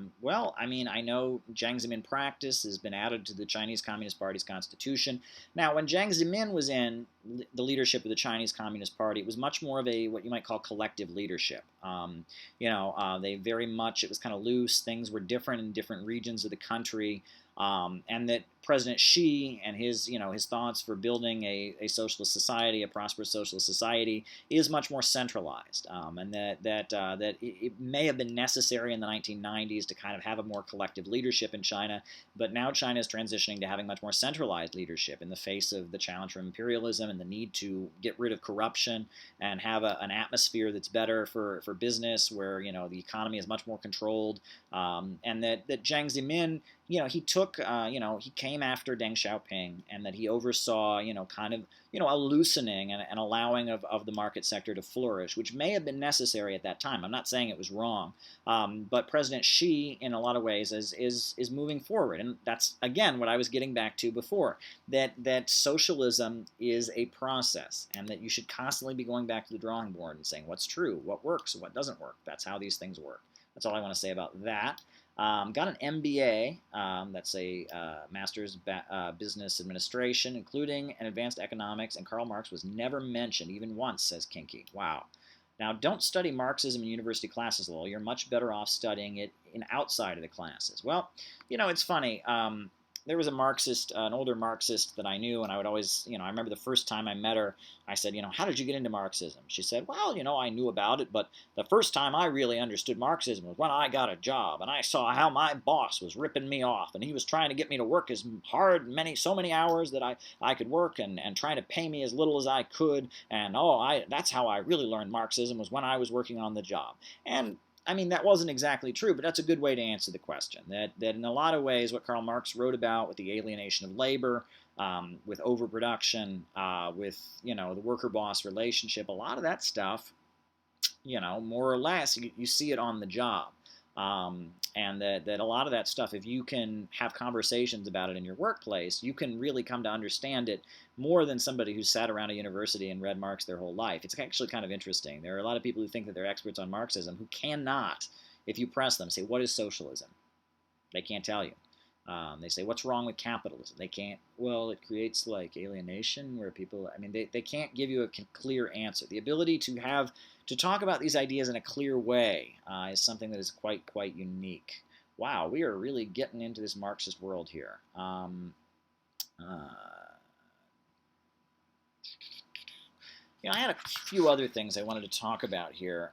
know Jiang Zemin practice has been added to the Chinese Communist Party's constitution. Now, when Jiang Zemin was in the leadership of the Chinese Communist Party, it was much more of what you might call collective leadership. They very much, it was kind of loose. Things were different in different regions of the country. And that President Xi and his, his thoughts for building a socialist society, a prosperous socialist society, is much more centralized, and that it may have been necessary in the 1990s to kind of have a more collective leadership in China, but now China is transitioning to having much more centralized leadership in the face of the challenge from imperialism and the need to get rid of corruption and have an atmosphere that's better for business, where the economy is much more controlled, and that Jiang Zemin, he took, he came after Deng Xiaoping, and that he oversaw, kind of, a loosening and allowing of the market sector to flourish, which may have been necessary at that time. I'm not saying it was wrong, but President Xi, in a lot of ways, is moving forward, and that's again what I was getting back to before. That socialism is a process, and that you should constantly be going back to the drawing board and saying what's true, what works, what doesn't work. That's how these things work. That's all I want to say about that. Got an MBA, that's a Master's Business Administration, including an Advanced Economics, and Karl Marx was never mentioned, even once, says Kinky. Wow. Now, don't study Marxism in university classes, lol. You're much better off studying it outside of the classes. Well, it's funny. There was a Marxist, an older Marxist that I knew, and I would always, I remember the first time I met her, I said, how did you get into Marxism? She said, well, I knew about it, but the first time I really understood Marxism was when I got a job, and I saw how my boss was ripping me off, and he was trying to get me to work as hard, so many hours that I could work, and trying to pay me as little as I could, and that's how I really learned Marxism, was when I was working on the job. And I mean, that wasn't exactly true, but that's a good way to answer the question. That in a lot of ways, what Karl Marx wrote about with the alienation of labor, with overproduction, with, the worker-boss relationship, a lot of that stuff, more or less, you see it on the job. And that a lot of that stuff, if you can have conversations about it in your workplace, you can really come to understand it more than somebody who's sat around a university and read Marx their whole life. It's actually kind of interesting. There are a lot of people who think that they're experts on Marxism who cannot, if you press them, say, what is socialism? They can't tell you. They say, what's wrong with capitalism? They can't, well, it creates like alienation where people, they can't give you a clear answer. The ability to talk about these ideas in a clear way is something that is quite unique. Wow, we are really getting into this Marxist world here. I had a few other things I wanted to talk about here.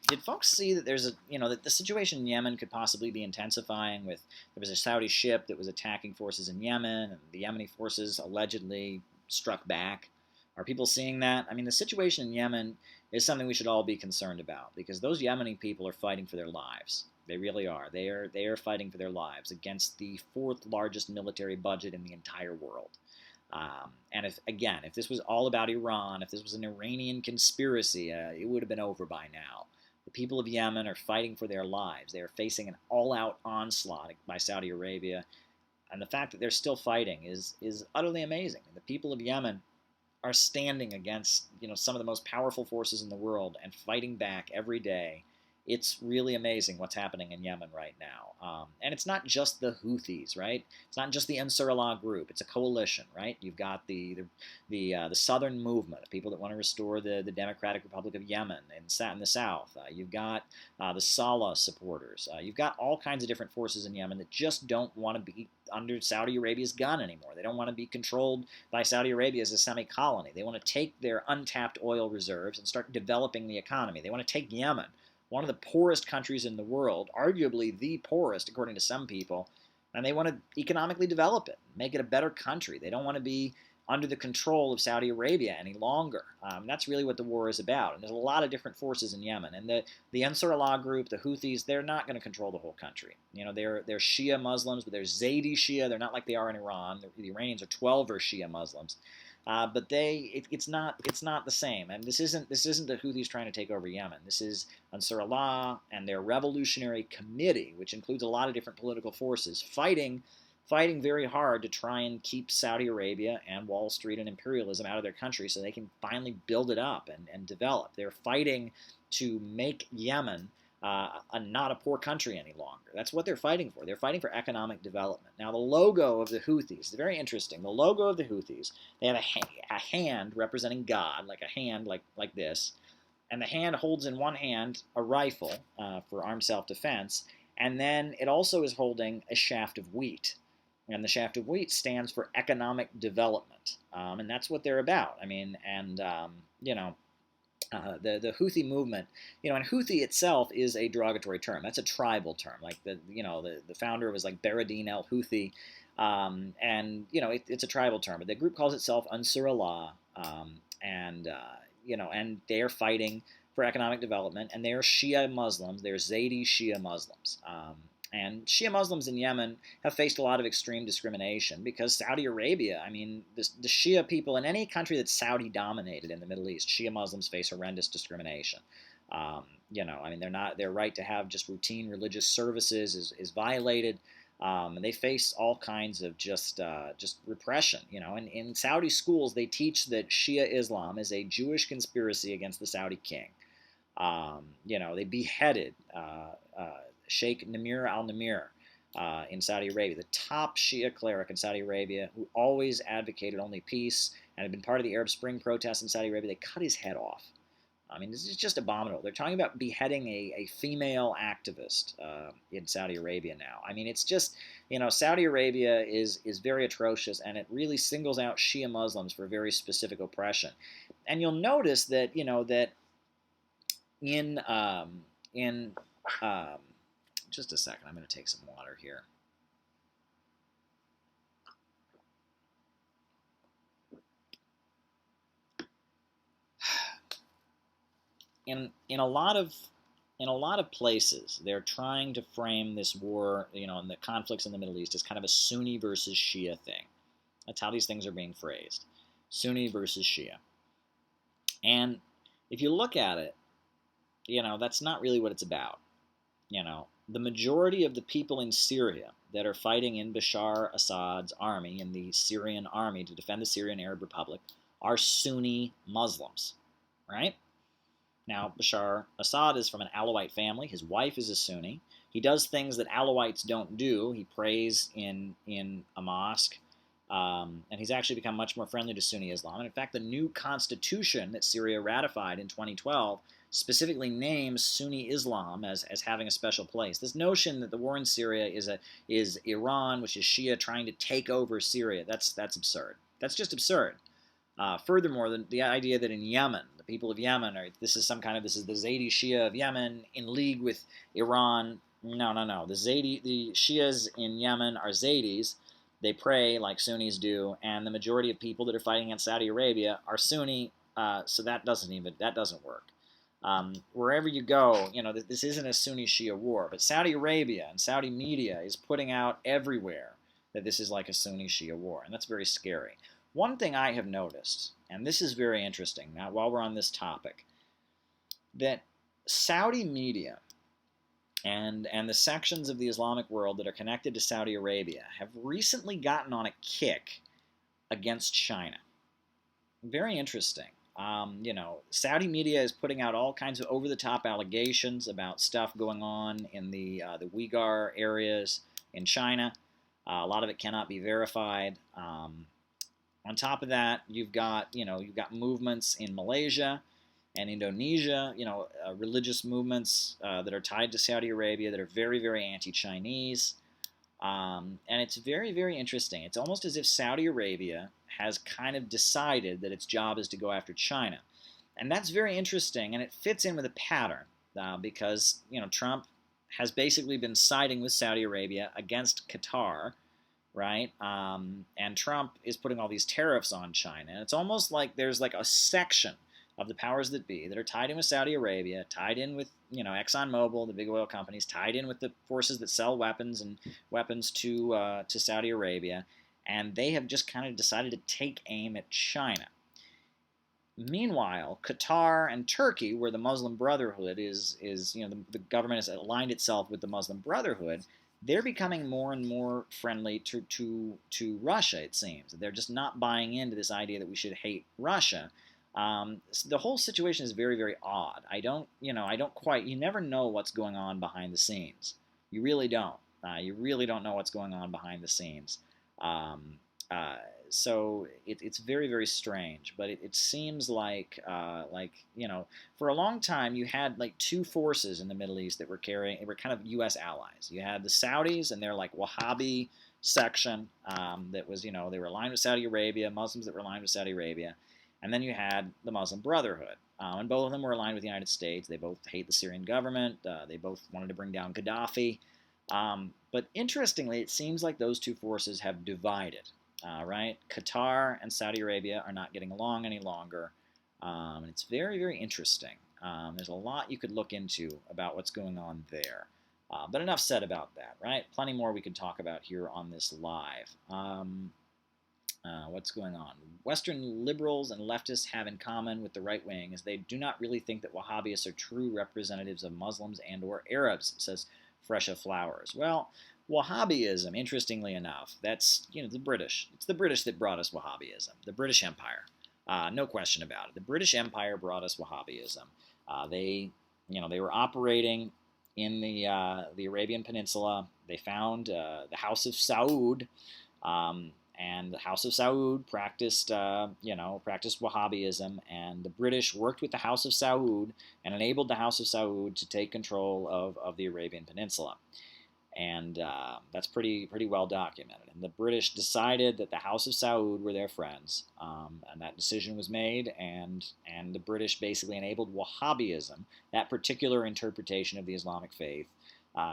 Did folks see that there's that the situation in Yemen could possibly be intensifying? There was a Saudi ship that was attacking forces in Yemen, and the Yemeni forces allegedly struck back. Are people seeing that? The situation in Yemen is something we should all be concerned about, because those Yemeni people are fighting for their lives. They really are. They are fighting for their lives against the fourth largest military budget in the entire world. And if this was all about Iran, if this was an Iranian conspiracy, it would have been over by now. The people of Yemen are fighting for their lives. They are facing an all-out onslaught by Saudi Arabia, and the fact that they're still fighting is utterly amazing. The people of Yemen are standing against some of the most powerful forces in the world and fighting back every day. It's really amazing what's happening in Yemen right now. And it's not just the Houthis, right? It's not just the Ansar Allah group. It's a coalition, right? You've got the Southern movement of people that want to restore the Democratic Republic of Yemen in the south. You've got the Salah supporters. You've got all kinds of different forces in Yemen that just don't want to be under Saudi Arabia's gun anymore. They don't want to be controlled by Saudi Arabia as a semi-colony. They want to take their untapped oil reserves and start developing the economy. They want to take Yemen, one of the poorest countries in the world, arguably the poorest according to some people, and they want to economically develop it, make it a better country. They don't want to be under the control of Saudi Arabia any longer. That's really what the war is about. And there's a lot of different forces in Yemen. And the Ansar Allah group, the Houthis, they're not going to control the whole country. They're Shia Muslims, but they're Zaydi Shia. They're not like they are in Iran. The Iranians are 12 Shia Muslims. But it's not the same. And this isn't the Houthis trying to take over Yemen. This is Ansar Allah and their revolutionary committee, which includes a lot of different political forces, fighting very hard to try and keep Saudi Arabia and Wall Street and imperialism out of their country so they can finally build it up and develop. They're fighting to make Yemen not a poor country any longer. That's what they're fighting for. They're fighting for economic development. Now, the logo of the Houthis is very interesting. The logo of the Houthis, they have a hand representing God, like a hand like this, and the hand holds in one hand a rifle for armed self-defense, and then it also is holding a shaft of wheat. And the shaft of wheat stands for economic development, and that's what they're about. I mean, and you know, the Houthi movement, you know, and Houthi itself is a derogatory term. That's a tribal term. Like the founder was like Baradin el Houthi, and you know, it's a tribal term. But the group calls itself Ansar Allah, and you know, and they are fighting for economic development, and they are Shia Muslims. They're Zaydi Shia Muslims. And Shia Muslims in Yemen have faced a lot of extreme discrimination because Saudi Arabia, I mean, the Shia people in any country that's Saudi dominated in the Middle East, Shia Muslims face horrendous discrimination. You know, I mean, their right to have just routine religious services is violated. And they face all kinds of just repression. You know, and in Saudi schools, they teach that Shia Islam is a Jewish conspiracy against the Saudi king. You know, they beheaded Sheikh Namir al-Namir in Saudi Arabia, the top Shia cleric in Saudi Arabia, who always advocated only peace and had been part of the Arab Spring protests in Saudi Arabia. They cut his head off. I mean, this is just abominable. They're talking about beheading a female activist in Saudi Arabia now. I mean, it's just, you know, Saudi Arabia is very atrocious, and it really singles out Shia Muslims for very specific oppression. And you'll notice that, you know, that in just a second, I'm going to take some water here. In a lot of places, they're trying to frame this war, you know, and the conflicts in the Middle East as kind of a Sunni versus Shia thing. That's how these things are being phrased. Sunni versus Shia. And if you look at it, you know, that's not really what it's about. You know, the majority of the people in Syria that are fighting in Bashar Assad's army, in the Syrian army to defend the Syrian Arab Republic, are Sunni Muslims, right? Now, Bashar Assad is from an Alawite family. His wife is a Sunni. He does things that Alawites don't do. He prays in a mosque, and he's actually become much more friendly to Sunni Islam. And in fact, the new constitution that Syria ratified in 2012 specifically names Sunni Islam as having a special place. This notion that the war in Syria is Iran, which is Shia, trying to take over Syria, that's absurd. That's just absurd. Furthermore, the idea that in Yemen, the people of Yemen this is the Zaydi Shia of Yemen in league with Iran. No. The Shias in Yemen are Zaydis. They pray like Sunnis do, and the majority of people that are fighting against Saudi Arabia are Sunni. So that doesn't work. Wherever you go, you know, this isn't a Sunni-Shia war, but Saudi Arabia and Saudi media is putting out everywhere that this is like a Sunni-Shia war, and that's very scary. One thing I have noticed, and this is very interesting, now while we're on this topic, that Saudi media and the sections of the Islamic world that are connected to Saudi Arabia have recently gotten on a kick against China. Very interesting. You know, Saudi media is putting out all kinds of over-the-top allegations about stuff going on in the Uyghur areas in China. A lot of it cannot be verified. On top of that, you've got movements in Malaysia and Indonesia, you know, religious movements that are tied to Saudi Arabia that are very, very anti-Chinese. And it's very, very interesting. It's almost as if Saudi Arabia has kind of decided that its job is to go after China. And that's very interesting, and it fits in with a pattern because, you know, Trump has basically been siding with Saudi Arabia against Qatar, right? And Trump is putting all these tariffs on China. And it's almost like there's like a section of the powers that be that are tied in with Saudi Arabia, tied in with, you know, ExxonMobil, the big oil companies, tied in with the forces that sell weapons to Saudi Arabia, and they have just kind of decided to take aim at China. Meanwhile, Qatar and Turkey, where the Muslim Brotherhood is you know, the government has aligned itself with the Muslim Brotherhood, they're becoming more and more friendly to Russia, it seems. They're just not buying into this idea that we should hate Russia. The whole situation is very, very odd. You never know what's going on behind the scenes. You really don't. You really don't know what's going on behind the scenes. So it's very, very strange. But it seems like you know, for a long time you had like two forces in the Middle East that were kind of U.S. allies. You had the Saudis, and they're like Wahhabi section that was, they were aligned with Saudi Arabia, Muslims that were aligned with Saudi Arabia, and then you had the Muslim Brotherhood. And both of them were aligned with the United States. They both hate the Syrian government. They both wanted to bring down Gaddafi. But interestingly, it seems like those two forces have divided, right? Qatar and Saudi Arabia are not getting along any longer. And it's very, very interesting. There's a lot you could look into about what's going on there. But enough said about that, right? Plenty more we could talk about here on this live. What's going on? Western liberals and leftists have in common with the right wing is they do not really think that Wahhabis are true representatives of Muslims and or Arabs, says Fresha Flowers. Well, Wahhabism, interestingly enough, that's, the British. It's the British that brought us Wahhabism, the British Empire. No question about it. The British Empire brought us Wahhabism. They were operating in the Arabian Peninsula. They found the House of Saud, and the House of Saud practiced Wahhabism, and the British worked with the House of Saud and enabled the House of Saud to take control of the Arabian Peninsula. And that's pretty well documented. And the British decided that the House of Saud were their friends, and that decision was made, and the British basically enabled Wahhabism, that particular interpretation of the Islamic faith,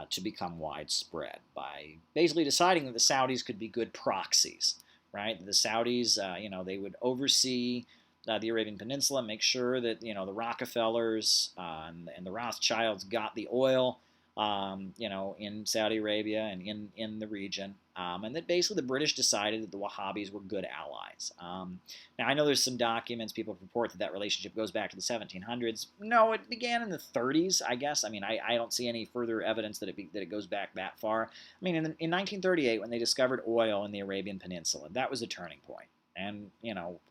to become widespread by basically deciding that the Saudis could be good proxies, right? The Saudis, they would oversee the Arabian Peninsula, make sure that, the Rockefellers and the Rothschilds got the oil, in Saudi Arabia and in the region, and that basically the British decided that the Wahhabis were good allies. Now, I know there's some documents, people report that relationship goes back to the 1700s. No, it began in the 30s, I guess. I mean, I don't see any further evidence that it goes back that far. I mean, in 1938, when they discovered oil in the Arabian Peninsula, that was a turning point. And,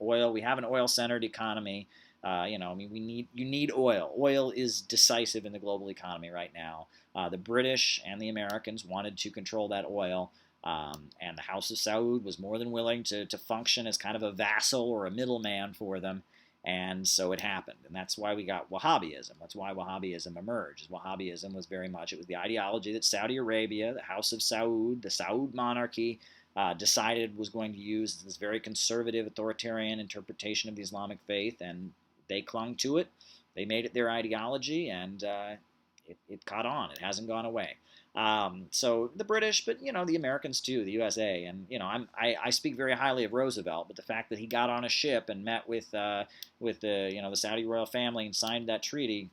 oil, we have an oil-centered economy. You need oil. Oil is decisive in the global economy right now. The British and the Americans wanted to control that oil, and the House of Saud was more than willing to function as kind of a vassal or a middleman for them, and so it happened. And that's why we got Wahhabism. That's why Wahhabism emerged. Wahhabism was very much, it was the ideology that Saudi Arabia, the House of Saud, the Saud monarchy, decided was going to use this very conservative, authoritarian interpretation of the Islamic faith, and they clung to it. They made it their ideology, and it caught on. It hasn't gone away. So the British, but the Americans too, the USA, and I speak very highly of Roosevelt, but the fact that he got on a ship and met with the Saudi royal family and signed that treaty,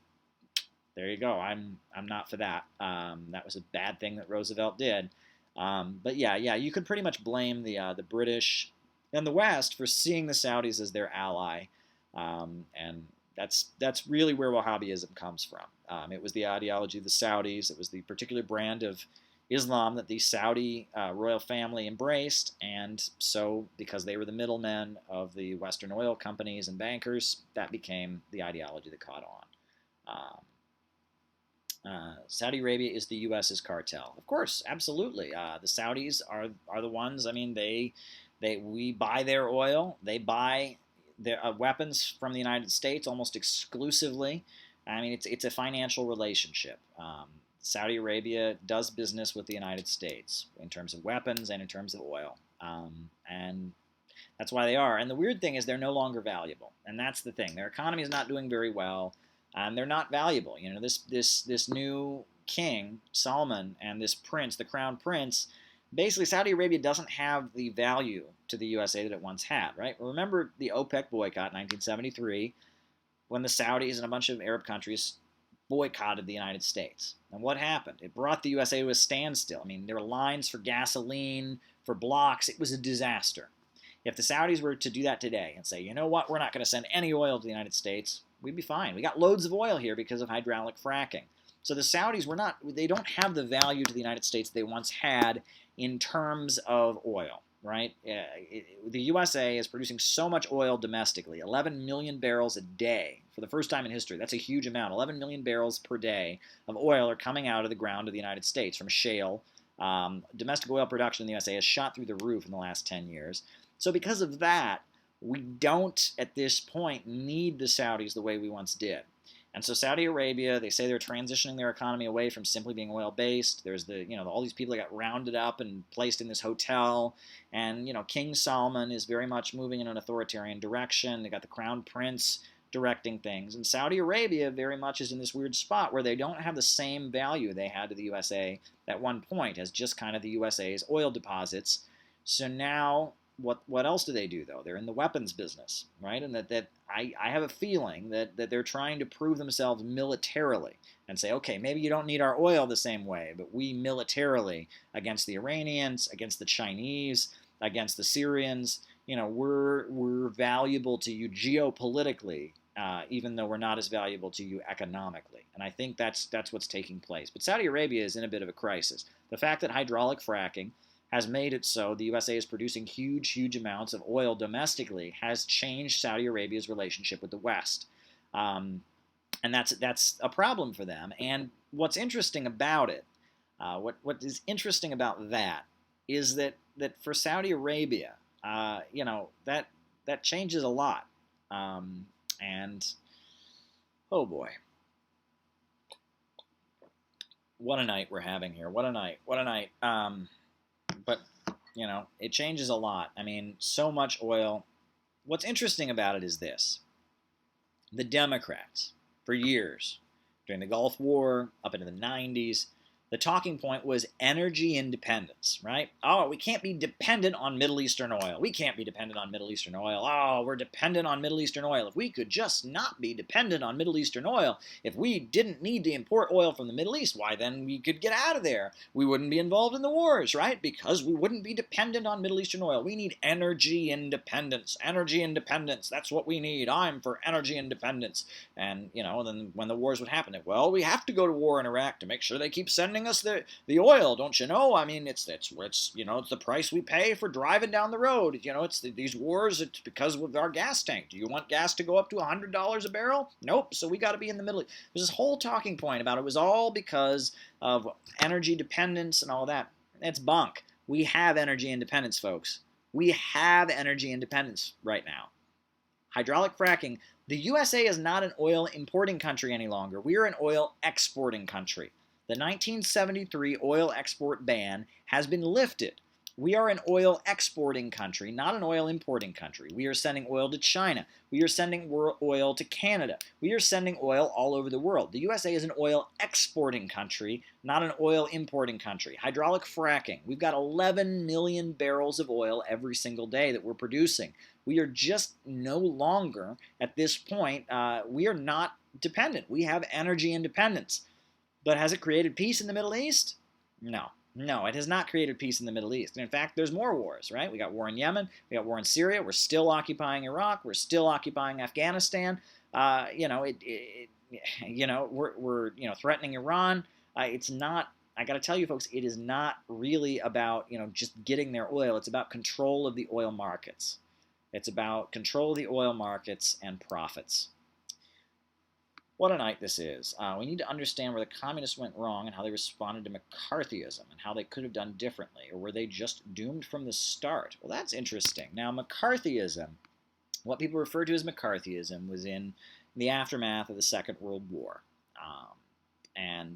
there you go. I'm not for that. That was a bad thing that Roosevelt did. But yeah, you could pretty much blame the British and the West for seeing the Saudis as their ally. And that's really where Wahhabism comes from. It was the ideology of the Saudis. It was the particular brand of Islam that the Saudi royal family embraced, and so because they were the middlemen of the Western oil companies and bankers, that became the ideology that caught on. Saudi Arabia is the U.S.'s cartel. Of course, absolutely. The Saudis are the ones. I mean, we buy their oil. They buy their weapons from the United States almost exclusively. I mean, it's a financial relationship. Saudi Arabia does business with the United States in terms of weapons and in terms of oil, and that's why they are. And the weird thing is they're no longer valuable, and that's the thing. Their economy is not doing very well, and they're not valuable. This new king Salman and this prince, the crown prince. Basically, Saudi Arabia doesn't have the value to the USA that it once had, right? Remember the OPEC boycott in 1973 when the Saudis and a bunch of Arab countries boycotted the United States. And what happened? It brought the USA to a standstill. I mean, there were lines for gasoline, for blocks. It was a disaster. If the Saudis were to do that today and say, you know what, we're not going to send any oil to the United States, we'd be fine. We got loads of oil here because of hydraulic fracking. So the Saudis they don't have the value to the United States they once had in terms of oil, right? The USA is producing so much oil domestically, 11 million barrels a day for the first time in history. That's a huge amount. 11 million barrels per day of oil are coming out of the ground of the United States from shale. Domestic oil production in the USA has shot through the roof in the last 10 years. So because of that, we don't, at this point, need the Saudis the way we once did. And so Saudi Arabia, they say they're transitioning their economy away from simply being oil-based. There's all these people that got rounded up and placed in this hotel. And, King Salman is very much moving in an authoritarian direction. They got the crown prince directing things. And Saudi Arabia very much is in this weird spot where they don't have the same value they had to the USA at one point as just kind of the USA's oil deposits. So now what else do they do, though? They're in the weapons business, right? And that I have a feeling that they're trying to prove themselves militarily and say, okay, maybe you don't need our oil the same way, but we militarily, against the Iranians, against the Chinese, against the Syrians, we're valuable to you geopolitically, even though we're not as valuable to you economically. And I think that's what's taking place. But Saudi Arabia is in a bit of a crisis. The fact that hydraulic fracking has made it so the USA is producing huge amounts of oil domestically has changed Saudi Arabia's relationship with the West. And that's a problem for them. And what's interesting about it, what is interesting about that is that for Saudi Arabia, that changes a lot. And oh boy, what a night we're having here. What a night. But, it changes a lot. I mean, so much oil. What's interesting about it is this. The Democrats, for years, during the Gulf War, up into the 90s, the talking point was energy independence, right? Oh, we can't be dependent on Middle Eastern oil. We can't be dependent on Middle Eastern oil. Oh, we're dependent on Middle Eastern oil. If we could just not be dependent on Middle Eastern oil, if we didn't need to import oil from the Middle East, why then we could get out of there. We wouldn't be involved in the wars, right? Because we wouldn't be dependent on Middle Eastern oil. We need energy independence. Energy independence. That's what we need. I'm for energy independence. And, then when the wars would happen, well, we have to go to war in Iraq to make sure they keep sending us the oil, don't you know? I mean, it's it's the price we pay for driving down the road. It's these wars. It's because of our gas tank. Do you want gas to go up to $100 a barrel? Nope. So we got to be in the middle. There's this whole talking point about it was all because of energy dependence and all that. It's bunk. We have energy independence, folks. We have energy independence right now. Hydraulic fracking. The USA is not an oil importing country any longer. We are an oil exporting country. The 1973 oil export ban has been lifted. We are an oil exporting country, not an oil importing country. We are sending oil to China. We are sending oil to Canada. We are sending oil all over the world. The USA is an oil exporting country, not an oil importing country. Hydraulic fracking. We've got 11 million barrels of oil every single day that we're producing. We are just no longer, at this point, we are not dependent. We have energy independence. But has it created peace in the Middle East? No, it has not created peace in the Middle East. And in fact, there's more wars, right? We got war in Yemen, we got war in Syria, we're still occupying Iraq, we're still occupying Afghanistan. We're threatening Iran. It's not. I got to tell you, folks, it is not really about just getting their oil. It's about control of the oil markets. It's about control of the oil markets and profits. What a night this is. We need to understand where the communists went wrong and how they responded to McCarthyism and how they could have done differently, or were they just doomed from the start? Well, that's interesting. Now, McCarthyism, what people refer to as McCarthyism, was in the aftermath of the Second World War. In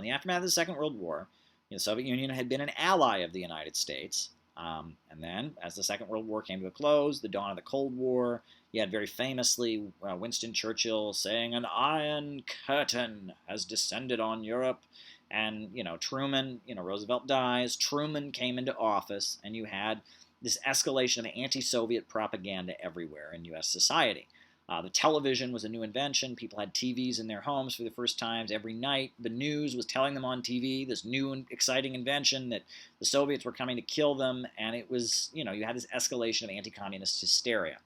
the aftermath of the Second World War, the Soviet Union had been an ally of the United States. And then, as the Second World War came to a close, the dawn of the Cold War, you had very famously Winston Churchill saying, "An iron curtain has descended on Europe." And, Truman, Roosevelt dies, Truman came into office, and you had this escalation of anti-Soviet propaganda everywhere in U.S. society. The television was a new invention. People had TVs in their homes for the first time. Every night, the news was telling them on TV this new and exciting invention that the Soviets were coming to kill them, and it was, you had this escalation of anti-communist hysteria.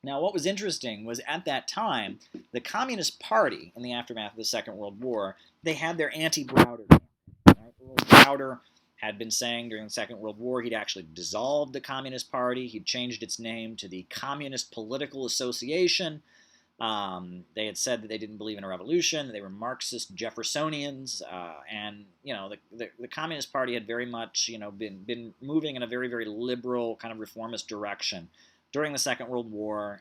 Now, what was interesting was at that time, the Communist Party, in the aftermath of the Second World War, they had their anti-Browder campaign. Right? Earl Browder had been saying during the Second World War he'd actually dissolved the Communist Party. He'd changed its name to the Communist Political Association. They had said that they didn't believe in a revolution, that they were Marxist Jeffersonians, and the Communist Party had very much been moving in a very, very liberal kind of reformist direction during the Second World War.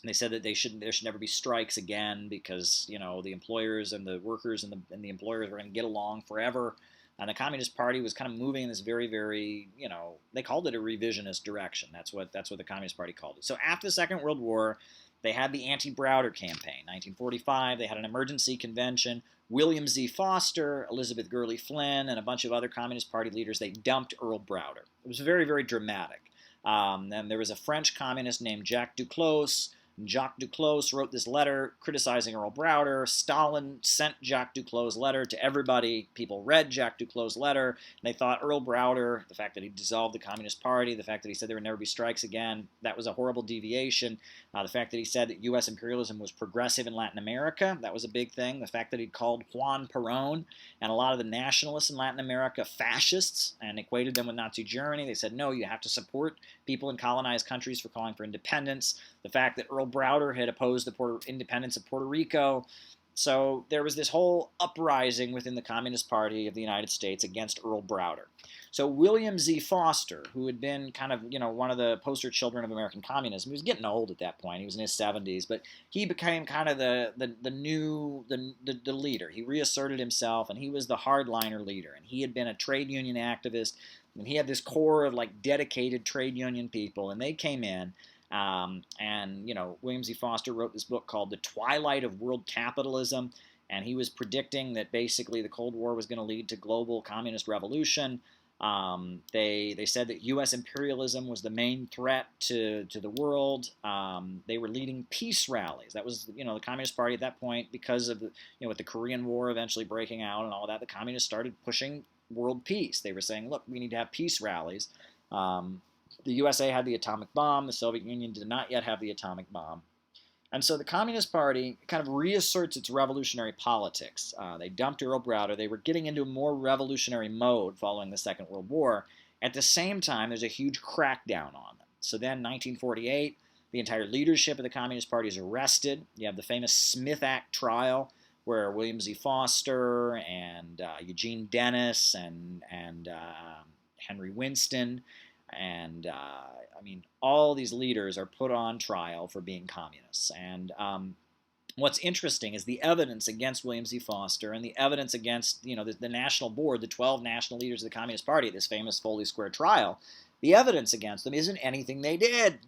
They said that there should never be strikes again because, you know, the employers and the workers and the employers were going to get along forever. And the Communist Party was kind of moving in this very, very, you know, they called it a revisionist direction. That's what the Communist Party called it. So after the Second World War, they had the anti-Browder campaign. 1945, they had an emergency convention. William Z. Foster, Elizabeth Gurley Flynn, and a bunch of other Communist Party leaders, they dumped Earl Browder. It was very, very dramatic. And there was a French communist named Jacques Duclos. Jacques Duclos wrote this letter criticizing Earl Browder. Stalin sent Jacques Duclos' letter to everybody. People read Jacques Duclos' letter, and they thought Earl Browder, the fact that he dissolved the Communist Party, the fact that he said there would never be strikes again, that was a horrible deviation. The fact that he said that U.S. imperialism was progressive in Latin America, that was a big thing. The fact that he called Juan Perón and a lot of the nationalists in Latin America fascists and equated them with Nazi Germany. They said, no, you have to support people in colonized countries for calling for independence. The fact that Earl Browder had opposed the independence of Puerto Rico. So there was this whole uprising within the Communist Party of the United States against Earl Browder. So William Z. Foster, who had been kind of, you know, one of the poster children of American communism, he was getting old at that point. He was in his 70s, but he became kind of the leader. He reasserted himself, and he was the hardliner leader. And he had been a trade union activist, and he had this core of like dedicated trade union people, and they came in. And, you know, William Z. Foster wrote this book called The Twilight of World Capitalism, and he was predicting that basically the Cold War was going to lead to global communist revolution. They said that U.S. imperialism was the main threat to the world. They were leading peace rallies. That was, you know, the Communist Party at that point, because of, you know, with the Korean War eventually breaking out and all that, the communists started pushing world peace. They were saying, look, we need to have peace rallies. The USA had the atomic bomb. The Soviet Union did not yet have the atomic bomb. And so the Communist Party kind of reasserts its revolutionary politics. They dumped Earl Browder. They were getting into a more revolutionary mode following the Second World War. At the same time, there's a huge crackdown on them. So then, 1948, the entire leadership of the Communist Party is arrested. You have the famous Smith Act trial, where William Z. Foster and Eugene Dennis and Henry Winston and I mean, all these leaders are put on trial for being communists. And what's interesting is the evidence against William Z. Foster and the evidence against, you know, the National Board, the 12 national leaders of the Communist Party at this famous Foley Square trial. The evidence against them isn't anything they did.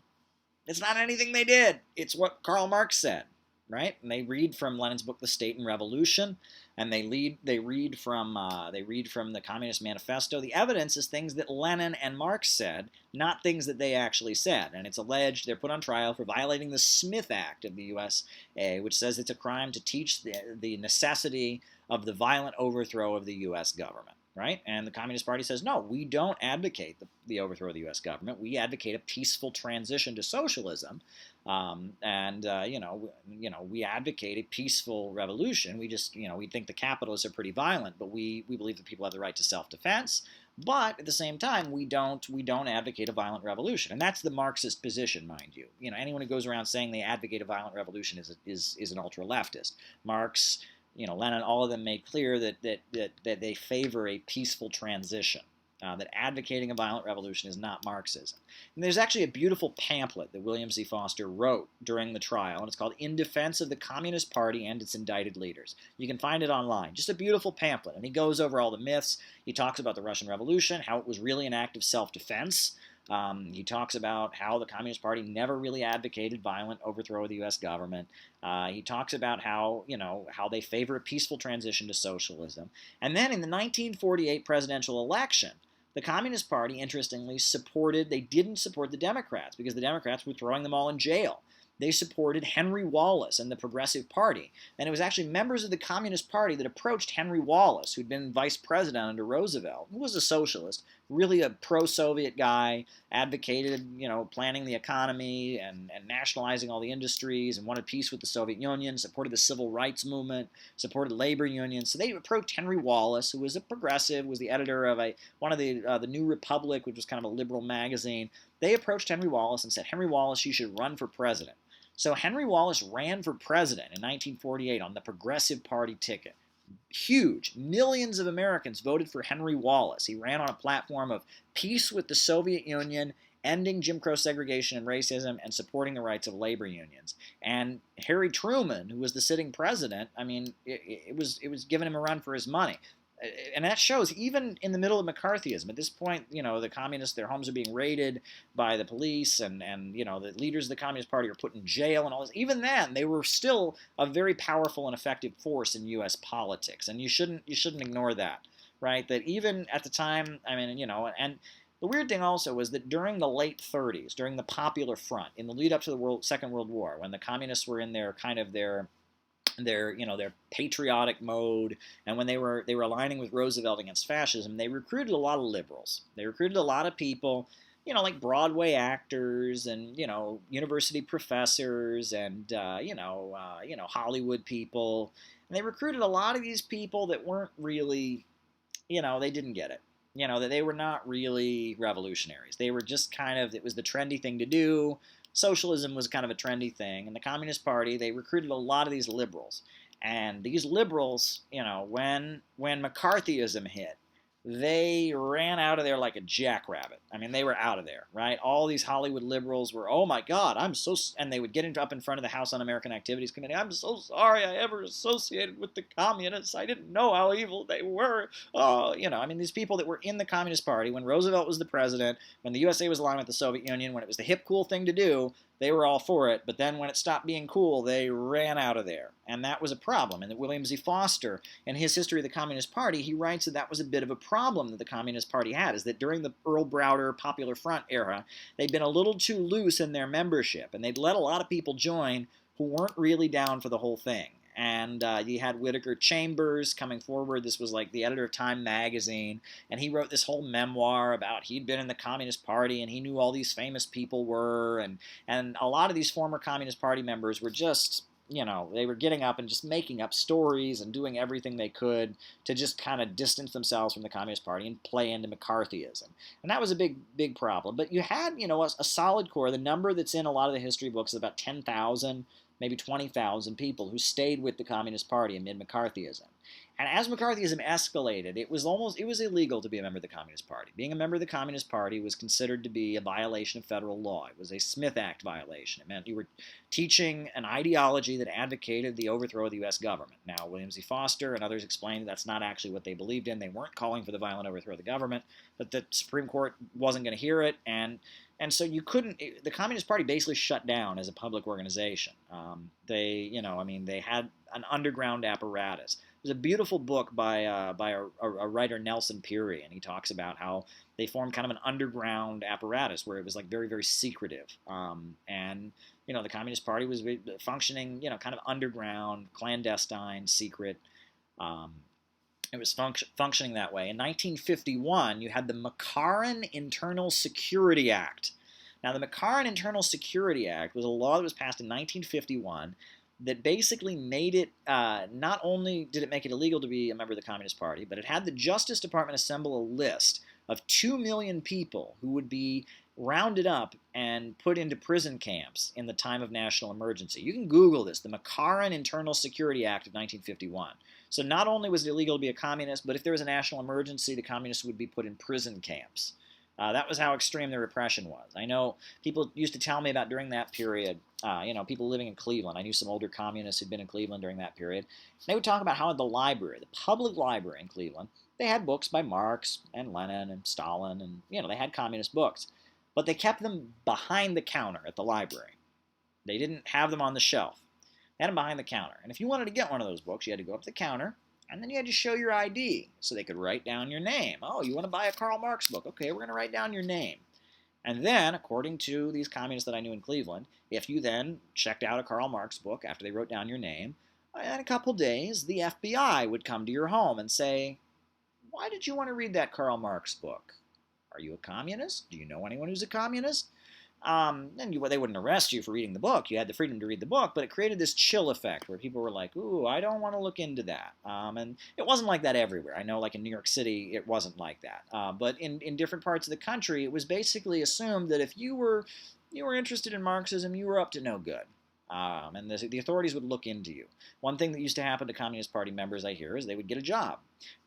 It's not anything they did. It's what Karl Marx said, right? And they read from Lenin's book, The State and Revolution, and they read from the Communist Manifesto. The evidence is things that Lenin and Marx said, not things that they actually said. And it's alleged they're put on trial for violating the Smith Act of the USA, which says it's a crime to teach the necessity of the violent overthrow of the U.S. government. Right? And the Communist Party says, no, we don't advocate the overthrow of the U.S. government. We advocate a peaceful transition to socialism, we advocate a peaceful revolution. We just, we think the capitalists are pretty violent, but we believe that people have the right to self-defense. But at the same time, we don't advocate a violent revolution, and that's the Marxist position, mind you. Anyone who goes around saying they advocate a violent revolution is an ultra-leftist. Marx, Lenin, all of them made clear that they favor a peaceful transition, that advocating a violent revolution is not Marxism. And there's actually a beautiful pamphlet that William Z. Foster wrote during the trial, and it's called In Defense of the Communist Party and Its Indicted Leaders. You can find it online. Just a beautiful pamphlet, and he goes over all the myths. He talks about the Russian Revolution, how it was really an act of self-defense. He talks about how the Communist Party never really advocated violent overthrow of the U.S. government. He talks about how they favor a peaceful transition to socialism. And then in the 1948 presidential election, the Communist Party, interestingly, didn't support the Democrats because the Democrats were throwing them all in jail. They supported Henry Wallace and the Progressive Party. And it was actually members of the Communist Party that approached Henry Wallace, who'd been vice president under Roosevelt, who was a socialist, really a pro-Soviet guy, advocated, planning the economy and nationalizing all the industries and wanted peace with the Soviet Union, supported the civil rights movement, supported labor unions. So they approached Henry Wallace, who was a progressive, was the editor of one of the New Republic, which was kind of a liberal magazine. They approached Henry Wallace and said, Henry Wallace, you should run for president. So Henry Wallace ran for president in 1948 on the Progressive Party ticket. Huge. Millions of Americans voted for Henry Wallace. He ran on a platform of peace with the Soviet Union ending Jim Crow segregation and racism, and supporting the rights of labor unions. And Harry Truman, who was the sitting president, I mean, it was giving him a run for his money. And that shows even in the middle of McCarthyism. At this point, the communists, their homes are being raided by the police, and the leaders of the Communist Party are put in jail and all this. Even then, they were still a very powerful and effective force in U.S. politics, and you shouldn't ignore that, right? That even at the time, I mean, and the weird thing also was that during the late 30s, during the Popular Front, in the lead up to the Second World War, when the communists were in their patriotic mode, and when they were aligning with Roosevelt against fascism, they recruited a lot of liberals. They recruited a lot of people, like Broadway actors and university professors and Hollywood people. And they recruited a lot of these people that weren't really, they didn't get it. That they were not really revolutionaries. They were just it was the trendy thing to do. Socialism was kind of a trendy thing, and the Communist Party, they recruited a lot of these liberals. And these liberals, when McCarthyism hit, they ran out of there like a jackrabbit. I mean, they were out of there, right? All these Hollywood liberals were, oh my God, and they would get up in front of the House Un-American Activities Committee. I'm so sorry I ever associated with the communists. I didn't know how evil they were. Oh, I mean, these people that were in the Communist Party, when Roosevelt was the president, when the USA was aligned with the Soviet Union, when it was the hip, cool thing to do, they were all for it, but then when it stopped being cool, they ran out of there. And that was a problem. And that William Z. Foster, in his History of the Communist Party, he writes that was a bit of a problem that the Communist Party had, is that during the Earl Browder Popular Front era, they'd been a little too loose in their membership, and they'd let a lot of people join who weren't really down for the whole thing. And you had Whittaker Chambers coming forward. This was like the editor of Time magazine, and he wrote this whole memoir about he'd been in the Communist Party and he knew all these famous people were, and a lot of these former Communist Party members were just, they were getting up and just making up stories and doing everything they could to just kind of distance themselves from the Communist Party and play into McCarthyism. And that was a big problem. But you had, a solid core. The number that's in a lot of the history books is about 10,000, maybe 20,000 people who stayed with the Communist Party amid McCarthyism. And as McCarthyism escalated, it was illegal to be a member of the Communist Party. Being a member of the Communist Party was considered to be a violation of federal law. It was a Smith Act violation. It meant you were teaching an ideology that advocated the overthrow of the U.S. government. Now, William Z. Foster and others explained that's not actually what they believed in. They weren't calling for the violent overthrow of the government, but the Supreme Court wasn't going to hear it, and so you couldn't. The Communist Party basically shut down as a public organization. They had an underground apparatus. There's a beautiful book by a writer, Nelson Peary, and he talks about how they formed kind of an underground apparatus where it was like very, very secretive. And the Communist Party was functioning, kind of underground, clandestine, secret. It was functioning that way. In 1951, you had the McCarran Internal Security Act. Now, the McCarran Internal Security Act was a law that was passed in 1951 that basically made it, not only did it make it illegal to be a member of the Communist Party, but it had the Justice Department assemble a list of 2 million people who would be rounded up and put into prison camps in the time of national emergency. You can Google this, the McCarran Internal Security Act of 1951. So not only was it illegal to be a communist, but if there was a national emergency, the communists would be put in prison camps. That was how extreme the repression was. I know people used to tell me about during that period, people living in Cleveland. I knew some older communists who'd been in Cleveland during that period. They would talk about how at the library, the public library in Cleveland, they had books by Marx and Lenin and Stalin, and they had communist books. But they kept them behind the counter at the library. They didn't have them on the shelf. They had them behind the counter. And if you wanted to get one of those books, you had to go up to the counter, and then you had to show your ID so they could write down your name. Oh, you want to buy a Karl Marx book? Okay, we're going to write down your name. And then, according to these communists that I knew in Cleveland, if you then checked out a Karl Marx book after they wrote down your name, in a couple days, the FBI would come to your home and say, why did you want to read that Karl Marx book? Are you a communist? Do you know anyone who's a communist? And they wouldn't arrest you for reading the book. You had the freedom to read the book, but it created this chill effect where people were like, ooh, I don't want to look into that. And it wasn't like that everywhere. I know like in New York City, it wasn't like that. But in different parts of the country, it was basically assumed that if you were interested in Marxism, you were up to no good. And the authorities would look into you. One thing that used to happen to Communist Party members, I hear, is they would get a job.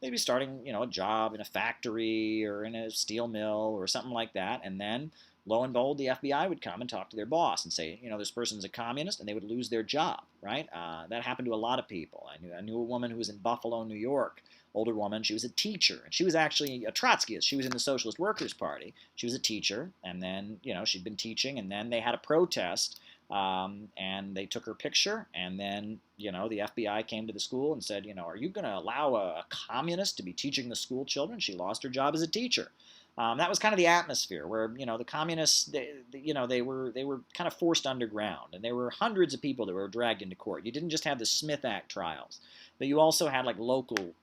They'd be starting, a job in a factory or in a steel mill or something like that, and then lo and behold, the FBI would come and talk to their boss and say, this person's a communist, and they would lose their job, right? That happened to a lot of people. I knew a woman who was in Buffalo, New York, older woman. She was a teacher, and she was actually a Trotskyist. She was in the Socialist Workers' Party. She was a teacher, and then, she'd been teaching, and then they had a protest, and they took her picture, and then, the FBI came to the school and said, are you going to allow a communist to be teaching the school children? She lost her job as a teacher. That was kind of the atmosphere where, the communists, they were kind of forced underground, and there were hundreds of people that were dragged into court. You didn't just have the Smith Act trials, but you also had like local,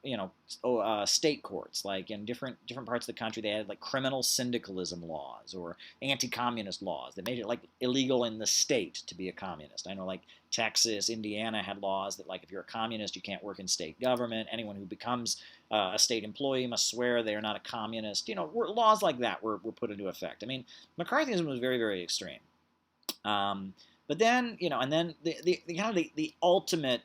state courts. Like in different parts of the country, they had like criminal syndicalism laws or anti-communist laws that made it like illegal in the state to be a communist. I know like Texas, Indiana had laws that like if you're a communist, you can't work in state government. Anyone who becomes a state employee must swear they are not a communist. Laws like that were put into effect. I mean, McCarthyism was very, very extreme. But then, and then the ultimate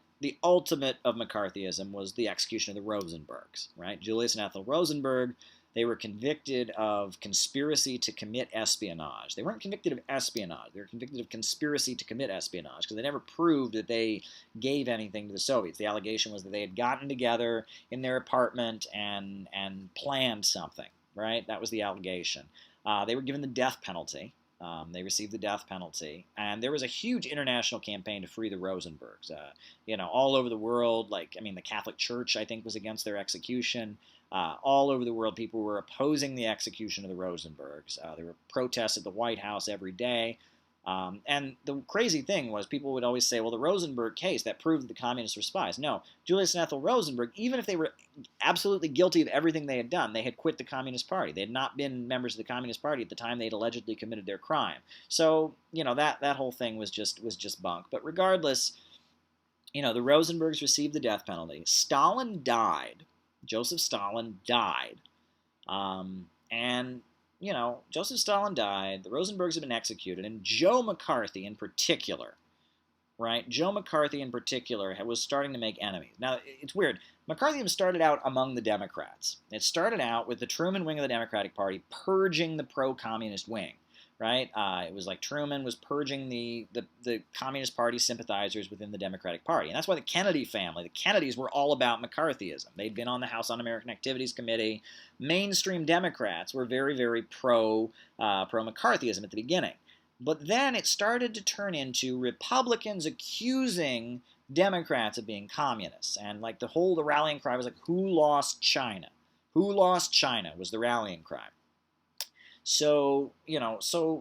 of McCarthyism was the execution of the Rosenbergs, right? Julius and Ethel Rosenberg. They were convicted of conspiracy to commit espionage. They weren't convicted of espionage. They were convicted of conspiracy to commit espionage because they never proved that they gave anything to the Soviets. The allegation was that they had gotten together in their apartment and planned something, right? That was the allegation. They were given the death penalty. They received the death penalty, and there was a huge international campaign to free the Rosenbergs. All over the world, the Catholic Church, I think, was against their execution. All over the world, people were opposing the execution of the Rosenbergs. There were protests at the White House every day. And the crazy thing was people would always say, well, the Rosenberg case, that proved that the communists were spies. No, Julius and Ethel Rosenberg, even if they were absolutely guilty of everything they had done, they had quit the Communist Party. They had not been members of the Communist Party at the time they had allegedly committed their crime. So, that whole thing was just bunk. But regardless, the Rosenbergs received the death penalty. Stalin died. Joseph Stalin died. Joseph Stalin died, the Rosenbergs have been executed, and Joe McCarthy in particular, right? Joe McCarthy in particular was starting to make enemies. Now, it's weird. McCarthyism started out among the Democrats. It started out with the Truman wing of the Democratic Party purging the pro-communist wing, right? It was like Truman was purging the Communist Party sympathizers within the Democratic Party. And that's why the Kennedy family, the Kennedys were all about McCarthyism. They'd been on the House Un-American Activities Committee. Mainstream Democrats were very, very pro-McCarthyism at the beginning. But then it started to turn into Republicans accusing Democrats of being communists. And like the rallying cry was like, who lost China? Who lost China was the rallying cry. So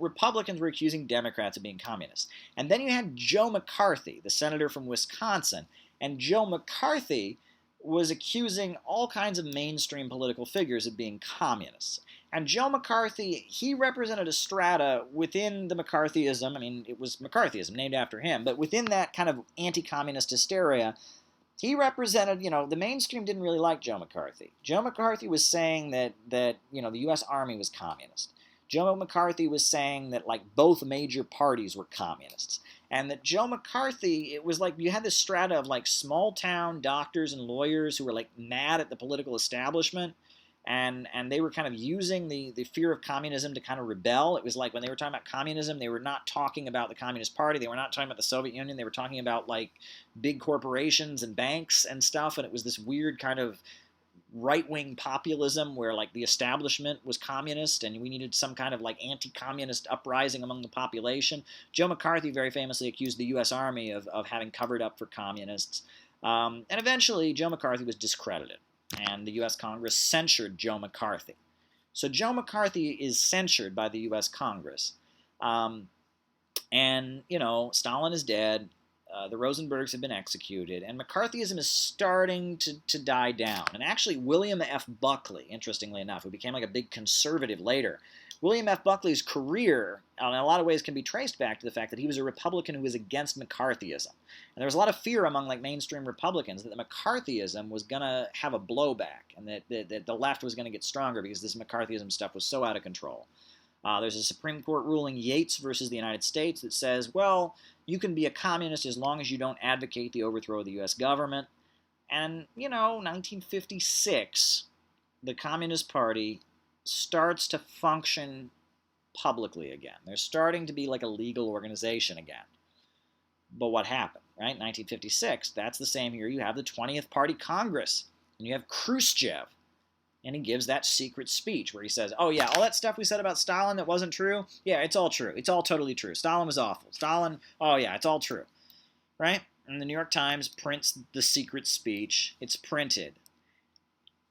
Republicans were accusing Democrats of being communists. And then you had Joe McCarthy, the senator from Wisconsin. And Joe McCarthy was accusing all kinds of mainstream political figures of being communists. And Joe McCarthy, he represented a strata within the McCarthyism. I mean, it was McCarthyism, named after him. But within that kind of anti-communist hysteria, he represented, the mainstream didn't really like Joe McCarthy. Joe McCarthy was saying that the U.S. Army was communist. Joe McCarthy was saying that, both major parties were communists. And that Joe McCarthy, it was like you had this strata of, small-town doctors and lawyers who were, mad at the political establishment. And they were kind of using the fear of communism to kind of rebel. It was like when they were talking about communism, they were not talking about the Communist Party. They were not talking about the Soviet Union. They were talking about, big corporations and banks and stuff. And it was this weird kind of right-wing populism where the establishment was communist and we needed some kind of anti-communist uprising among the population. Joe McCarthy very famously accused the U.S. Army of having covered up for communists. And eventually Joe McCarthy was discredited and the U.S. Congress censured Joe McCarthy. So Joe McCarthy is censured by the U.S. Congress. Stalin is dead. The Rosenbergs have been executed, and McCarthyism is starting to die down. And actually, William F. Buckley, interestingly enough, who became a big conservative later, William F. Buckley's career, in a lot of ways, can be traced back to the fact that he was a Republican who was against McCarthyism. And there was a lot of fear among mainstream Republicans that the McCarthyism was going to have a blowback, and that the left was going to get stronger because this McCarthyism stuff was so out of control. There's a Supreme Court ruling, Yates versus the United States, that says, well, you can be a communist as long as you don't advocate the overthrow of the U.S. government. And, 1956, the Communist Party starts to function publicly again. They're starting to be like a legal organization again. But what happened, right? 1956, that's the same year you have the 20th Party Congress, and you have Khrushchev, and he gives that secret speech where he says, oh yeah, all that stuff we said about Stalin that wasn't true, yeah, it's all true. It's all totally true. Stalin was awful. Stalin, oh yeah, it's all true, right? And the New York Times prints the secret speech. It's printed.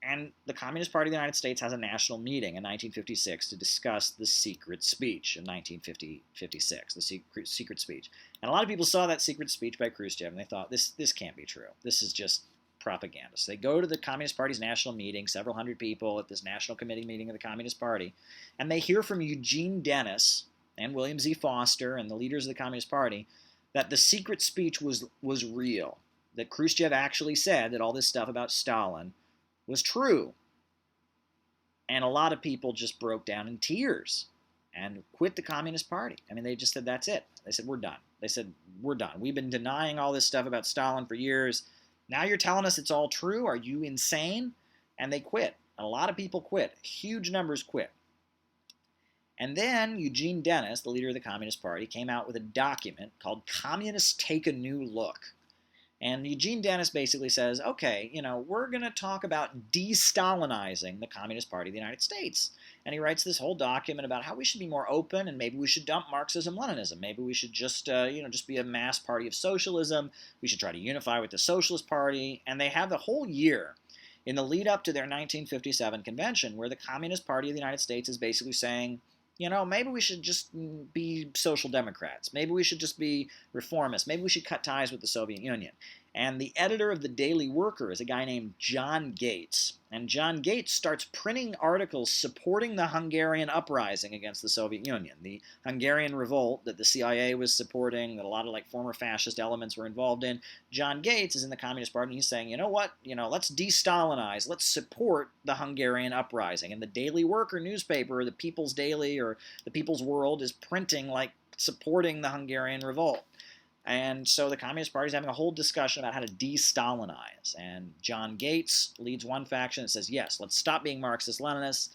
And the Communist Party of the United States has a national meeting in 1956 to discuss the secret speech in 1956, the secret speech. And a lot of people saw that secret speech by Khrushchev, and they thought, this can't be true. This is just propaganda. So they go to the Communist Party's national meeting, several hundred people at this national committee meeting of the Communist Party, and they hear from Eugene Dennis and William Z. Foster and the leaders of the Communist Party that the secret speech was real, that Khrushchev actually said that all this stuff about Stalin was true. And a lot of people just broke down in tears and quit the Communist Party. I mean, they just said, that's it. They said, we're done. They said, we're done. We've been denying all this stuff about Stalin for years. Now you're telling us it's all true? Are you insane? And they quit. A lot of people quit. Huge numbers quit. And then Eugene Dennis, the leader of the Communist Party, came out with a document called Communists Take a New Look. And Eugene Dennis basically says, okay, we're going to talk about de-Stalinizing the Communist Party of the United States. And he writes this whole document about how we should be more open, and maybe we should dump Marxism-Leninism. Maybe we should just be a mass party of socialism. We should try to unify with the Socialist Party. And they have the whole year in the lead up to their 1957 convention where the Communist Party of the United States is basically saying, maybe we should just be social democrats. Maybe we should just be reformists. Maybe we should cut ties with the Soviet Union. And the editor of the Daily Worker is a guy named John Gates. And John Gates starts printing articles supporting the Hungarian uprising against the Soviet Union, the Hungarian revolt that the CIA was supporting, that a lot of former fascist elements were involved in. John Gates is in the Communist Party, and he's saying, you know what, let's de-Stalinize, let's support the Hungarian uprising. And the Daily Worker newspaper, or the People's Daily, or the People's World, is printing, supporting the Hungarian revolt. And so the Communist Party is having a whole discussion about how to de-Stalinize. And John Gates leads one faction that says, yes, let's stop being Marxist-Leninists.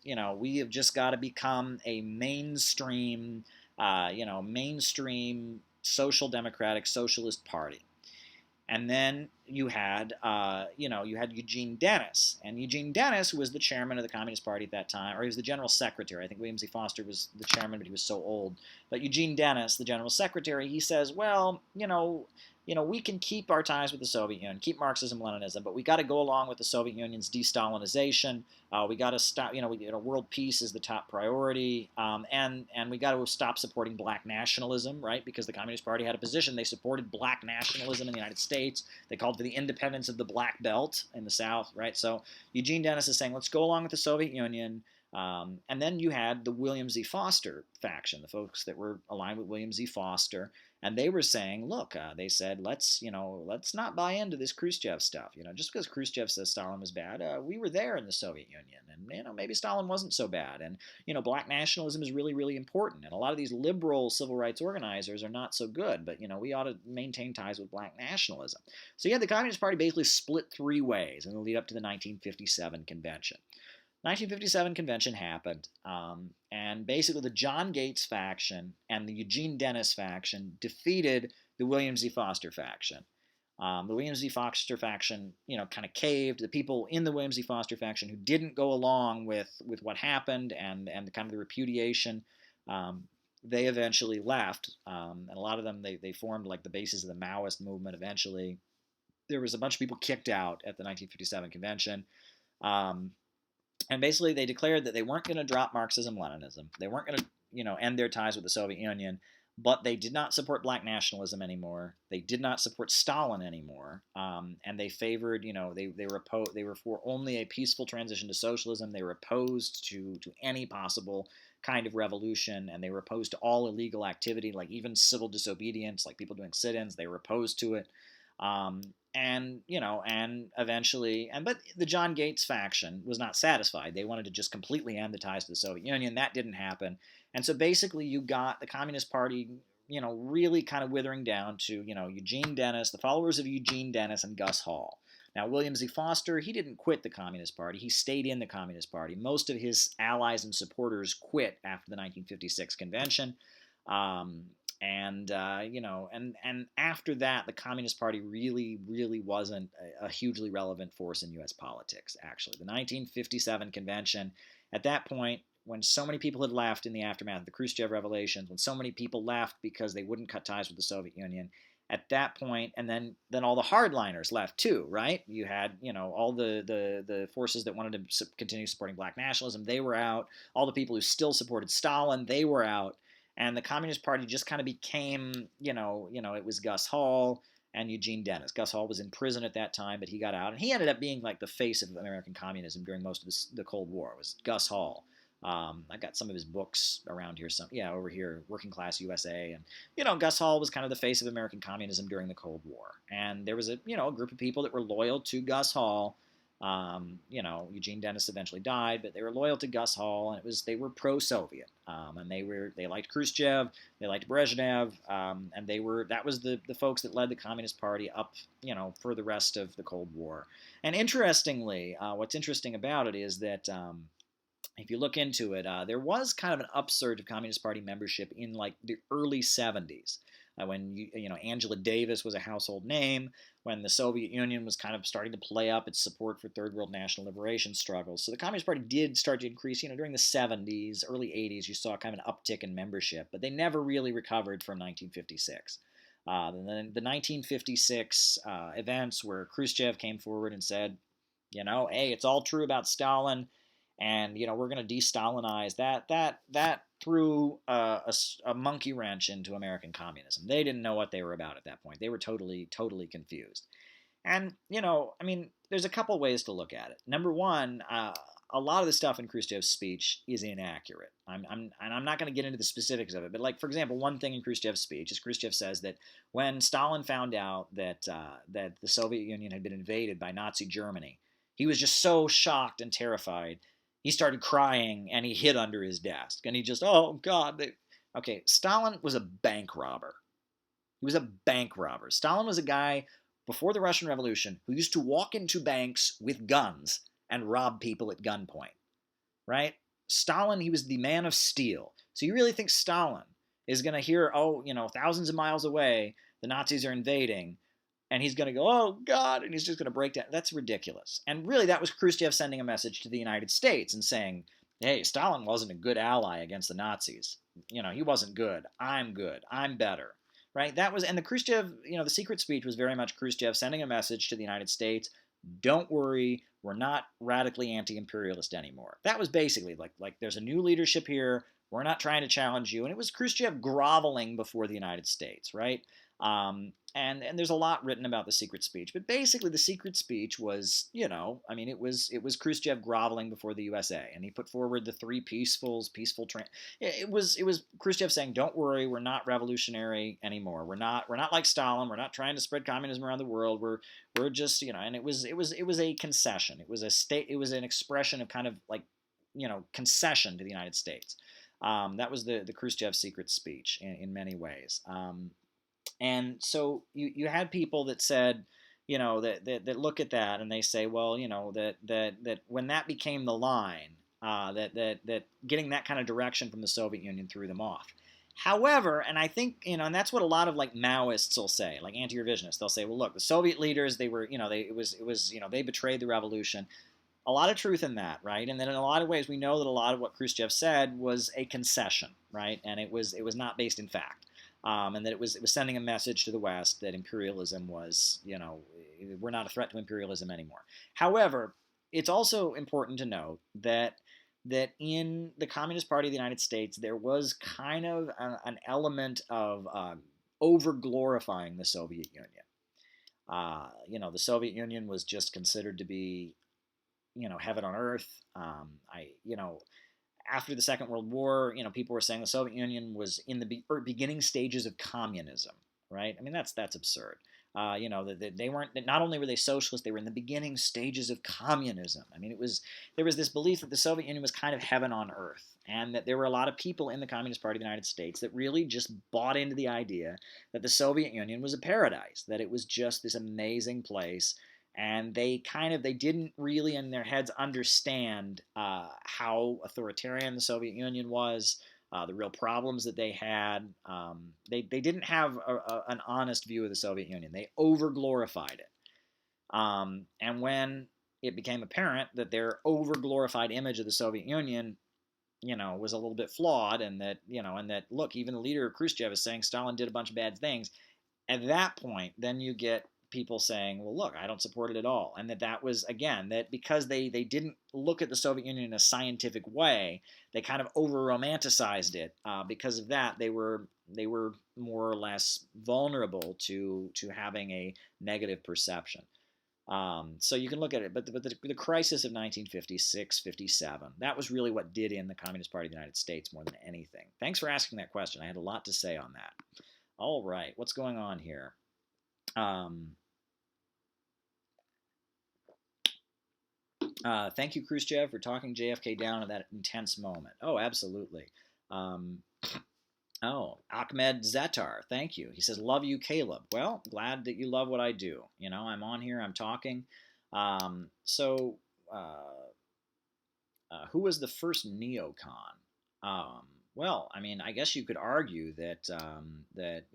We have just got to become a mainstream, mainstream social democratic socialist party. And then you had Eugene Dennis. And Eugene Dennis was the chairman of the Communist Party at that time, or he was the general secretary. I think William Z. Foster was the chairman, but he was so old. But Eugene Dennis, the general secretary, he says, well, we can keep our ties with the Soviet Union, keep Marxism-Leninism, but we got to go along with the Soviet Union's de-Stalinization. We got to stop, world peace is the top priority, and we got to stop supporting black nationalism, right? Because the Communist Party had a position. They supported black nationalism in the United States. They called for the independence of the Black Belt in the South, right? So Eugene Dennis is saying, let's go along with the Soviet Union. And then you had the William Z. Foster faction, the folks that were aligned with William Z. Foster, and they were saying, look, they said, let's not buy into this Khrushchev stuff. Just because Khrushchev says Stalin was bad, we were there in the Soviet Union, and maybe Stalin wasn't so bad, and black nationalism is really, really important, and a lot of these liberal civil rights organizers are not so good, but we ought to maintain ties with black nationalism. So the Communist Party basically split three ways in the lead up to the 1957 convention. 1957 convention happened, and basically the John Gates faction and the Eugene Dennis faction defeated the William Z. Foster faction. The William Z. Foster faction, kind of caved. The people in the William Z. Foster faction who didn't go along with what happened and the kind of the repudiation, they eventually left. And a lot of them, they formed the basis of the Maoist movement eventually. There was a bunch of people kicked out at the 1957 convention. And basically, they declared that they weren't going to drop Marxism-Leninism. They weren't going to, end their ties with the Soviet Union, but they did not support black nationalism anymore. They did not support Stalin anymore, and they favored, they were for only a peaceful transition to socialism. They were opposed to any possible kind of revolution, and they were opposed to all illegal activity, even civil disobedience, people doing sit-ins. They were opposed to it. And eventually, but the John Gates faction was not satisfied. They wanted to just completely end the ties to the Soviet Union. That didn't happen. And so basically you got the Communist Party, really kind of withering down to, Eugene Dennis, the followers of Eugene Dennis and Gus Hall. Now, William Z. Foster, he didn't quit the Communist Party. He stayed in the Communist Party. Most of his allies and supporters quit after the 1956 convention. Um, and after that, the Communist Party really wasn't a hugely relevant force in U.S. politics, actually. The 1957 convention, at that point, when so many people had left in the aftermath of the Khrushchev revelations, when so many people left because they wouldn't cut ties with the Soviet Union, at that point, and then all the hardliners left too, right? You had, all the forces that wanted to continue supporting black nationalism, they were out. All the people who still supported Stalin, they were out. And the Communist Party just kind of became, it was Gus Hall and Eugene Dennis. Gus Hall was in prison at that time, but he got out. And he ended up being like the face of American communism during most of the Cold War. It was Gus Hall. I got some of his books around here. Over here, Working Class USA. And, Gus Hall was kind of the face of American communism during the Cold War. And there was a group of people that were loyal to Gus Hall. Eugene Dennis eventually died, but they were loyal to Gus Hall, and they were pro-Soviet, and they liked Khrushchev, they liked Brezhnev, and that was the folks that led the Communist Party up, for the rest of the Cold War. And interestingly, what's interesting about it is that if you look into it, there was kind of an upsurge of Communist Party membership in like the early 70s. When Angela Davis was a household name, when the Soviet Union was kind of starting to play up its support for third world national liberation struggles. So the Communist Party did start to increase, during the 70s, early 80s, you saw kind of an uptick in membership, but they never really recovered from 1956. Then the 1956 events where Khrushchev came forward and said, hey, it's all true about Stalin, and we're going to de-Stalinize that threw a monkey wrench into American communism. They didn't know what they were about at that point. They were totally confused. And there's a couple ways to look at it. Number one, a lot of the stuff in Khrushchev's speech is inaccurate. I'm not going to get into the specifics of it, but like, for example, one thing in Khrushchev's speech is Khrushchev says that when Stalin found out that the Soviet Union had been invaded by Nazi Germany, he was just so shocked and terrified. He started crying and he hid under his desk. And he just, oh, God. Okay, Stalin was a bank robber. He was a bank robber. Stalin was a guy before the Russian Revolution who used to walk into banks with guns and rob people at gunpoint, right? Stalin, he was the man of steel. So you really think Stalin is going to hear, thousands of miles away, the Nazis are invading, and he's going to go, oh, God, and he's just going to break down. That's ridiculous. And really, that was Khrushchev sending a message to the United States and saying, hey, Stalin wasn't a good ally against the Nazis. He wasn't good. I'm better. Right? And the Khrushchev, the secret speech was very much Khrushchev sending a message to the United States, don't worry, we're not radically anti-imperialist anymore. That was basically like there's a new leadership here, we're not trying to challenge you. And it was Khrushchev groveling before the United States, right? And there's a lot written about the secret speech, but basically the secret speech was, it was Khrushchev groveling before the USA, and he put forward the three it was Khrushchev saying, don't worry, we're not revolutionary anymore. We're not like Stalin. We're not trying to spread communism around the world. We're just, and it was a concession. It was an expression of kind of like, concession to the United States. That was the Khrushchev secret speech in many ways. And so you had people that said, that look at that and they say, well, that when that became the line, that getting that kind of direction from the Soviet Union threw them off. However, and I think, and that's what a lot of like Maoists will say, like anti-revisionists, they'll say, well, look, the Soviet leaders, they were, they betrayed the revolution. A lot of truth in that, right? And then in a lot of ways, we know that a lot of what Khrushchev said was a concession, right? And it was not based in fact. And that it was sending a message to the West that imperialism was, we're not a threat to imperialism anymore. However, it's also important to note that in the Communist Party of the United States, there was kind of an element of over-glorifying the Soviet Union. The Soviet Union was just considered to be, heaven on earth. After the Second World War, people were saying the Soviet Union was in the beginning stages of communism, right? I mean, that's absurd. They weren't. Not only were they socialist, they were in the beginning stages of communism. I mean, there was this belief that the Soviet Union was kind of heaven on earth, and that there were a lot of people in the Communist Party of the United States that really just bought into the idea that the Soviet Union was a paradise, that it was just this amazing place. and they didn't really in their heads understand how authoritarian the Soviet Union was, the real problems that they had. They didn't have an honest view of the Soviet Union. They over glorified it. And when it became apparent that their over glorified image of the Soviet Union, was a little bit flawed, and that look, even the leader Khrushchev is saying Stalin did a bunch of bad things. At that point, then you get people saying, well, look, I don't support it at all. And that was, again, that because they didn't look at the Soviet Union in a scientific way, they kind of over-romanticized it. Because of that, they were more or less vulnerable to having a negative perception. So you can look at it, but the crisis of 1956, 57, that was really what did in the Communist Party of the United States more than anything. Thanks for asking that question. I had a lot to say on that. All right, what's going on here? Thank you, Khrushchev, for talking JFK down at that intense moment. Oh, absolutely. Ahmed Zatar, thank you. He says, love you, Caleb. Well, glad that you love what I do. I'm on here, I'm talking. Who was the first neocon? Well, I mean, I guess you could argue that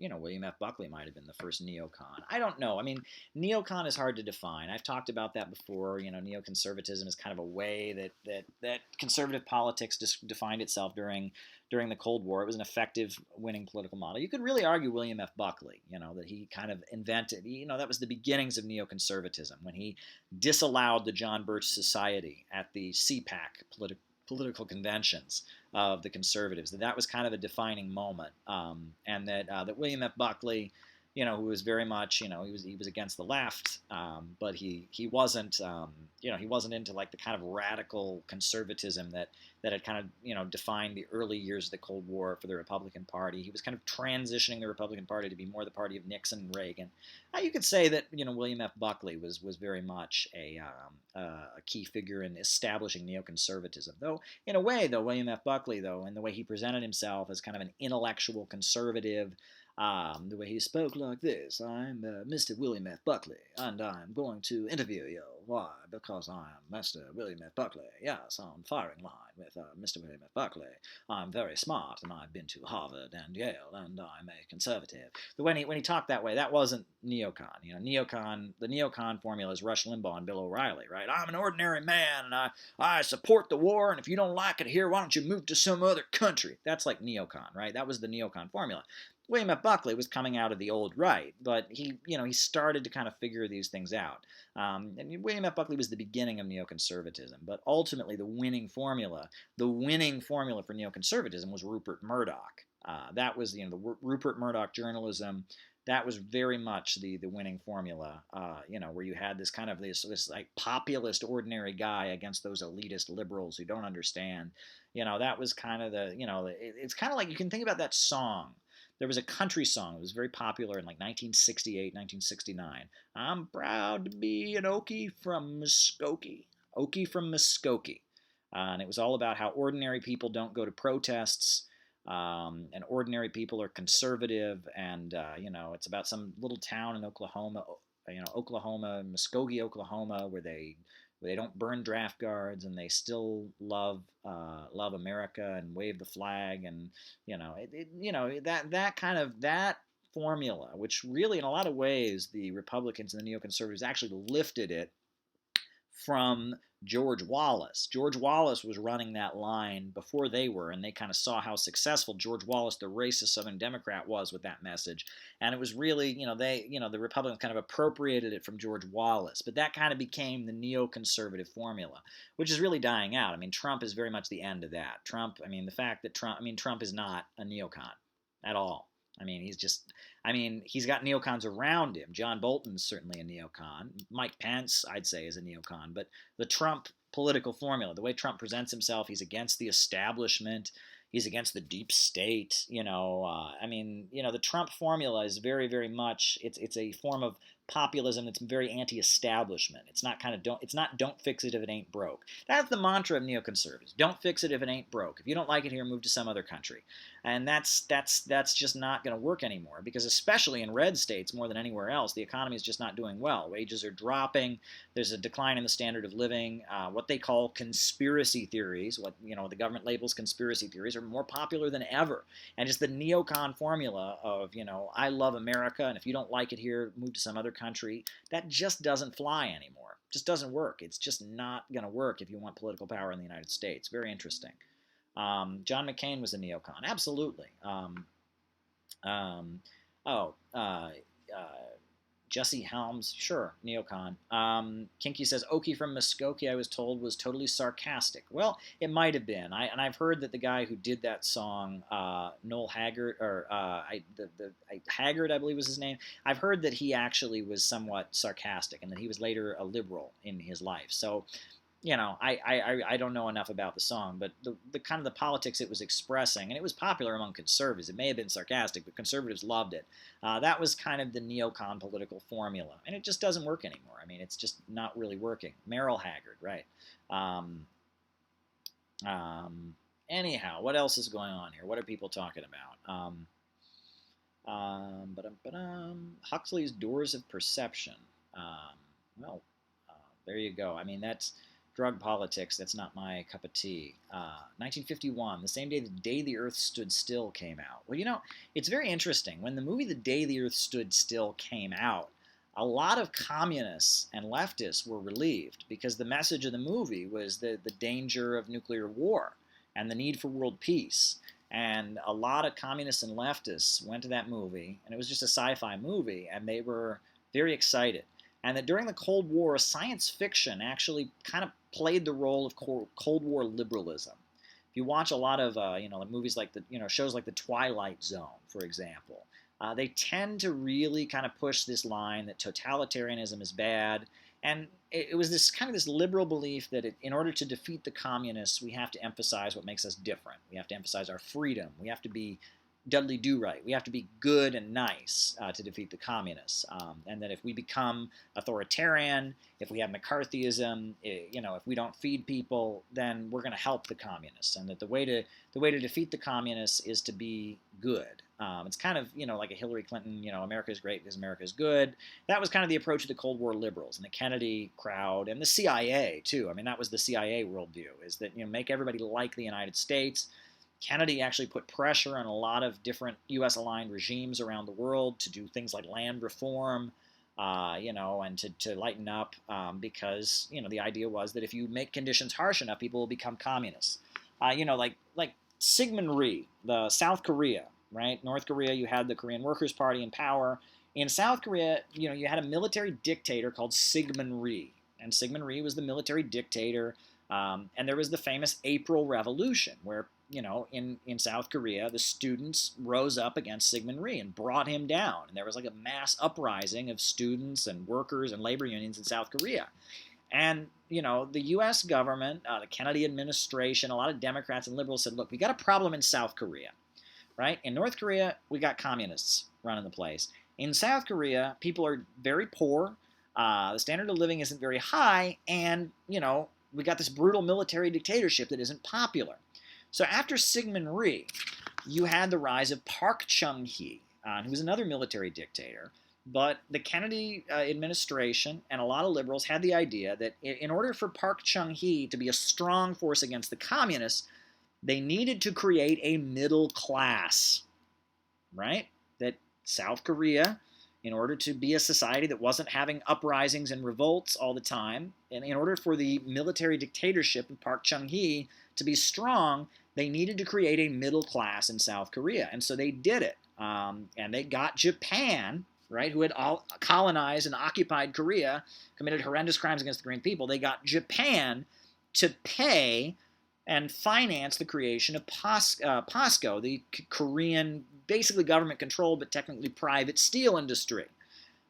William F. Buckley might have been the first neocon. I don't know. I mean, neocon is hard to define. I've talked about that before. Neoconservatism is kind of a way that conservative politics defined itself during the Cold War. It was an effective winning political model. You could really argue William F. Buckley, that he kind of invented, that was the beginnings of neoconservatism when he disallowed the John Birch Society at the CPAC political conventions of the conservatives. That was kind of a defining moment, and that William F. Buckley, who was very much, he was against the left, but he wasn't, he wasn't into like the kind of radical conservatism that had kind of, defined the early years of the Cold War for the Republican Party. He was kind of transitioning the Republican Party to be more the party of Nixon and Reagan. You could say that, William F. Buckley was very much a key figure in establishing neoconservatism. Though, in a way, William F. Buckley, in the way he presented himself as kind of an intellectual conservative, the way he spoke like this, I'm Mr. William F. Buckley, and I'm going to interview you. Why? Because I'm Mr. William F. Buckley. Yes, on firing line with Mr. William F. Buckley. I'm very smart, and I've been to Harvard and Yale, and I'm a conservative. But when he talked that way, that wasn't neocon. The neocon formula is Rush Limbaugh and Bill O'Reilly, right? I'm an ordinary man, and I support the war, and if you don't like it here, why don't you move to some other country? That's like neocon, right? That was the neocon formula. William F. Buckley was coming out of the old right, but he started to kind of figure these things out. And William F. Buckley was the beginning of neoconservatism, but ultimately the winning formula for neoconservatism was Rupert Murdoch. That was the Rupert Murdoch journalism. That was very much the winning formula. Where you had this kind of this like populist ordinary guy against those elitist liberals who don't understand. That was kind of it's kind of like you can think about that song. There was a country song that was very popular in like 1968, 1969. I'm proud to be an Okie from Muskogee. Okie from Muskogee. And it was all about how ordinary people don't go to protests, and ordinary people are conservative, and it's about some little town in Oklahoma, Muskogee, Oklahoma, where they don't burn draft guards, and they still love America and wave the flag, and that formula, which really in a lot of ways the Republicans and the neoconservatives actually lifted it from George Wallace. George Wallace was running that line before they were, and they kind of saw how successful George Wallace, the racist Southern Democrat, was with that message. And it was really, the Republicans kind of appropriated it from George Wallace. But that kind of became the neoconservative formula, which is really dying out. I mean, Trump is very much the end of that. Trump is not a neocon at all. He's got neocons around him. John Bolton's certainly a neocon. Mike Pence, I'd say, is a neocon. But the Trump political formula, the way Trump presents himself, he's against the establishment. He's against the deep state. The Trump formula is very, very much, it's a form of populism that's very anti-establishment. It's not don't fix it if it ain't broke. That's the mantra of neoconservatives. Don't fix it if it ain't broke. If you don't like it here, move to some other country. And that's just not going to work anymore, because especially in red states more than anywhere else, the economy is just not doing well. Wages are dropping. There's a decline in the standard of living. What they call conspiracy theories, what the government labels conspiracy theories, are more popular than ever. And just the neocon formula of I love America, and if you don't like it here, move to some other country. That just doesn't fly anymore. It just doesn't work. It's just not going to work if you want political power in the United States. Very interesting. John McCain was a neocon. Absolutely. Jesse Helms, sure, neocon. Kinky says, Okie from Muskogee, I was told, was totally sarcastic. Well, it might have been. I've heard that the guy who did that song, Noel Haggard, or Haggard, I believe was his name, I've heard that he actually was somewhat sarcastic, and that he was later a liberal in his life. So, I don't know enough about the song, but the kind of the politics it was expressing, and it was popular among conservatives. It may have been sarcastic, but conservatives loved it. That was kind of the neocon political formula, and it just doesn't work anymore. I mean, it's just not really working. Merrill Haggard, right? Anyhow, what else is going on here? What are people talking about? Huxley's Doors of Perception. There you go. I mean, that's drug politics. That's not my cup of tea. 1951, the same day The Day the Earth Stood Still came out. Well, it's very interesting. When the movie The Day the Earth Stood Still came out, a lot of communists and leftists were relieved, because the message of the movie was the danger of nuclear war and the need for world peace. And a lot of communists and leftists went to that movie, and it was just a sci-fi movie, and they were very excited. And that during the Cold War, science fiction actually kind of played the role of Cold War liberalism. If you watch a lot of movies like shows like The Twilight Zone, for example, they tend to really kind of push this line that totalitarianism is bad. And it was this kind of this liberal belief that in order to defeat the communists, we have to emphasize what makes us different. We have to emphasize our freedom. We have to be Dudley Do-Right. We have to be good and nice to defeat the communists. And that if we become authoritarian, if we have McCarthyism, if we don't feed people, then we're going to help the communists. And that the way to defeat the communists is to be good. It's kind of like a Hillary Clinton. America is great because America is good. That was kind of the approach of the Cold War liberals and the Kennedy crowd and the CIA too. I mean, that was the CIA worldview: is that make everybody like the United States. Kennedy actually put pressure on a lot of different U.S.-aligned regimes around the world to do things like land reform, and to lighten up, because the idea was that if you make conditions harsh enough, people will become communists. Like Syngman Rhee, the South Korea, right? North Korea, you had the Korean Workers' Party in power. In South Korea, you had a military dictator called Syngman Rhee, and Syngman Rhee was the military dictator. And there was the famous April Revolution, where in South Korea, the students rose up against Syngman Rhee and brought him down. And there was like a mass uprising of students and workers and labor unions in South Korea. And, the U.S. government, the Kennedy administration, a lot of Democrats and liberals said, look, we got a problem in South Korea, right? In North Korea, we got communists running the place. In South Korea, people are very poor. The standard of living isn't very high. And, we got this brutal military dictatorship that isn't popular. So after Syngman Rhee, you had the rise of Park Chung-hee, who was another military dictator. But the Kennedy administration and a lot of liberals had the idea that in order for Park Chung-hee to be a strong force against the communists, they needed to create a middle class, right? That South Korea, in order to be a society that wasn't having uprisings and revolts all the time, and in order for the military dictatorship of Park Chung-hee to be strong, they needed to create a middle class in South Korea. And so they did it. And they got Japan, right, who had all colonized and occupied Korea, committed horrendous crimes against the Korean people. They got Japan to pay and finance the creation of POSCO, the Korean, basically government-controlled but technically private steel industry.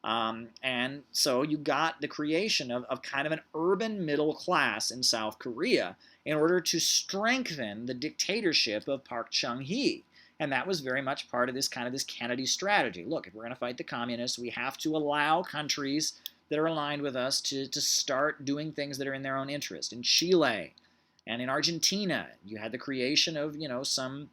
And so you got the creation of kind of an urban middle class in South Korea in order to strengthen the dictatorship of Park Chung-hee. And that was very much part of this this Kennedy strategy. Look, if we're going to fight the communists, we have to allow countries that are aligned with us to start doing things that are in their own interest. In Chile and in Argentina, you had the creation of, some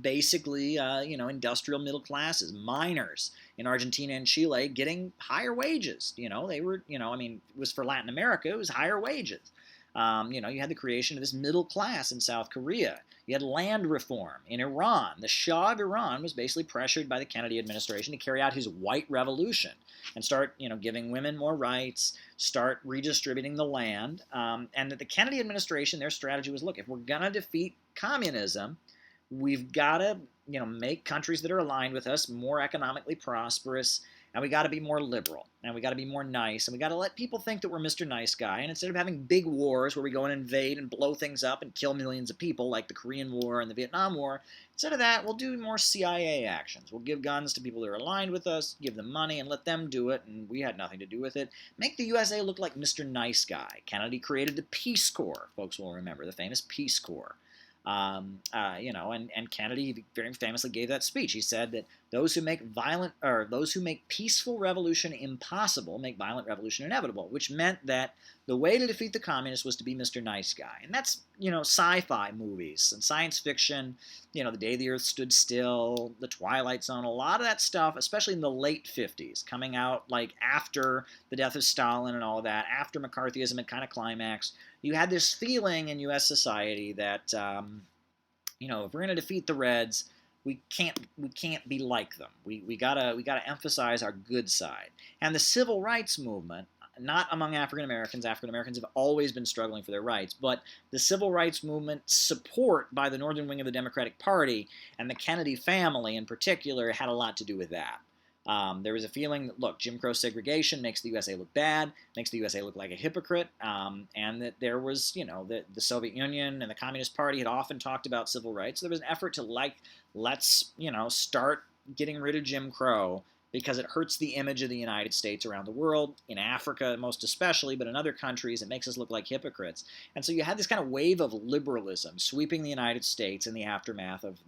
basically, industrial middle classes, miners in Argentina and Chile getting higher wages. They were, it was for Latin America, it was higher wages. You had the creation of this middle class in South Korea. You had land reform in Iran. The Shah of Iran was basically pressured by the Kennedy administration to carry out his white revolution and start, giving women more rights, start redistributing the land. And that the Kennedy administration, their strategy was, look, if we're going to defeat communism, we've got to, make countries that are aligned with us more economically prosperous, and we got to be more liberal, and we got to be more nice, and we got to let people think that we're Mr. Nice Guy. And instead of having big wars where we go and invade and blow things up and kill millions of people like the Korean War and the Vietnam War, instead of that, we'll do more CIA actions. We'll give guns to people that are aligned with us, give them money, and let them do it, and we had nothing to do with it. Make the USA look like Mr. Nice Guy. Kennedy created the Peace Corps. Folks will remember the famous Peace Corps. And Kennedy very famously gave that speech. He said that those who make peaceful revolution impossible make violent revolution inevitable, which meant that the way to defeat the communists was to be Mr. Nice Guy. And that's, sci-fi movies and science fiction, The Day the Earth Stood Still, The Twilight Zone, a lot of that stuff, especially in the late 50s, coming out like after the death of Stalin and all of that, after McCarthyism had kind of climaxed. You had this feeling in U.S. society that, if we're going to defeat the Reds, we can't be like them. We gotta emphasize our good side. And the civil rights movement, not among African Americans. African Americans have always been struggling for their rights, but the civil rights movement support by the northern wing of the Democratic Party and the Kennedy family in particular had a lot to do with that. There was a feeling that, look, Jim Crow segregation makes the USA look bad, makes the USA look like a hypocrite, and that there was, the Soviet Union and the Communist Party had often talked about civil rights. So there was an effort to, let's, start getting rid of Jim Crow because it hurts the image of the United States around the world, in Africa most especially, but in other countries it makes us look like hypocrites. And so you had this kind of wave of liberalism sweeping the United States in the aftermath of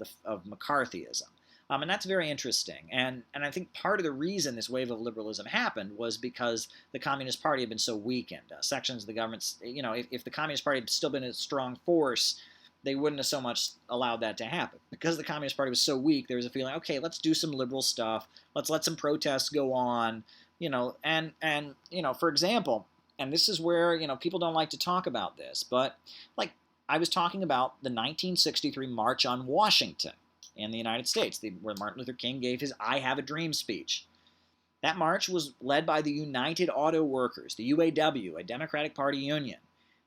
McCarthyism. And that's very interesting. And I think part of the reason this wave of liberalism happened was because the Communist Party had been so weakened. Sections of the government, if the Communist Party had still been a strong force, they wouldn't have so much allowed that to happen. Because the Communist Party was so weak, there was a feeling, okay, let's do some liberal stuff. Let's let some protests go on. For example, and this is where, people don't like to talk about this, but I was talking about the 1963 March on Washington in the United States, where Martin Luther King gave his I Have a Dream speech. That march was led by the United Auto Workers, the UAW, a Democratic Party union.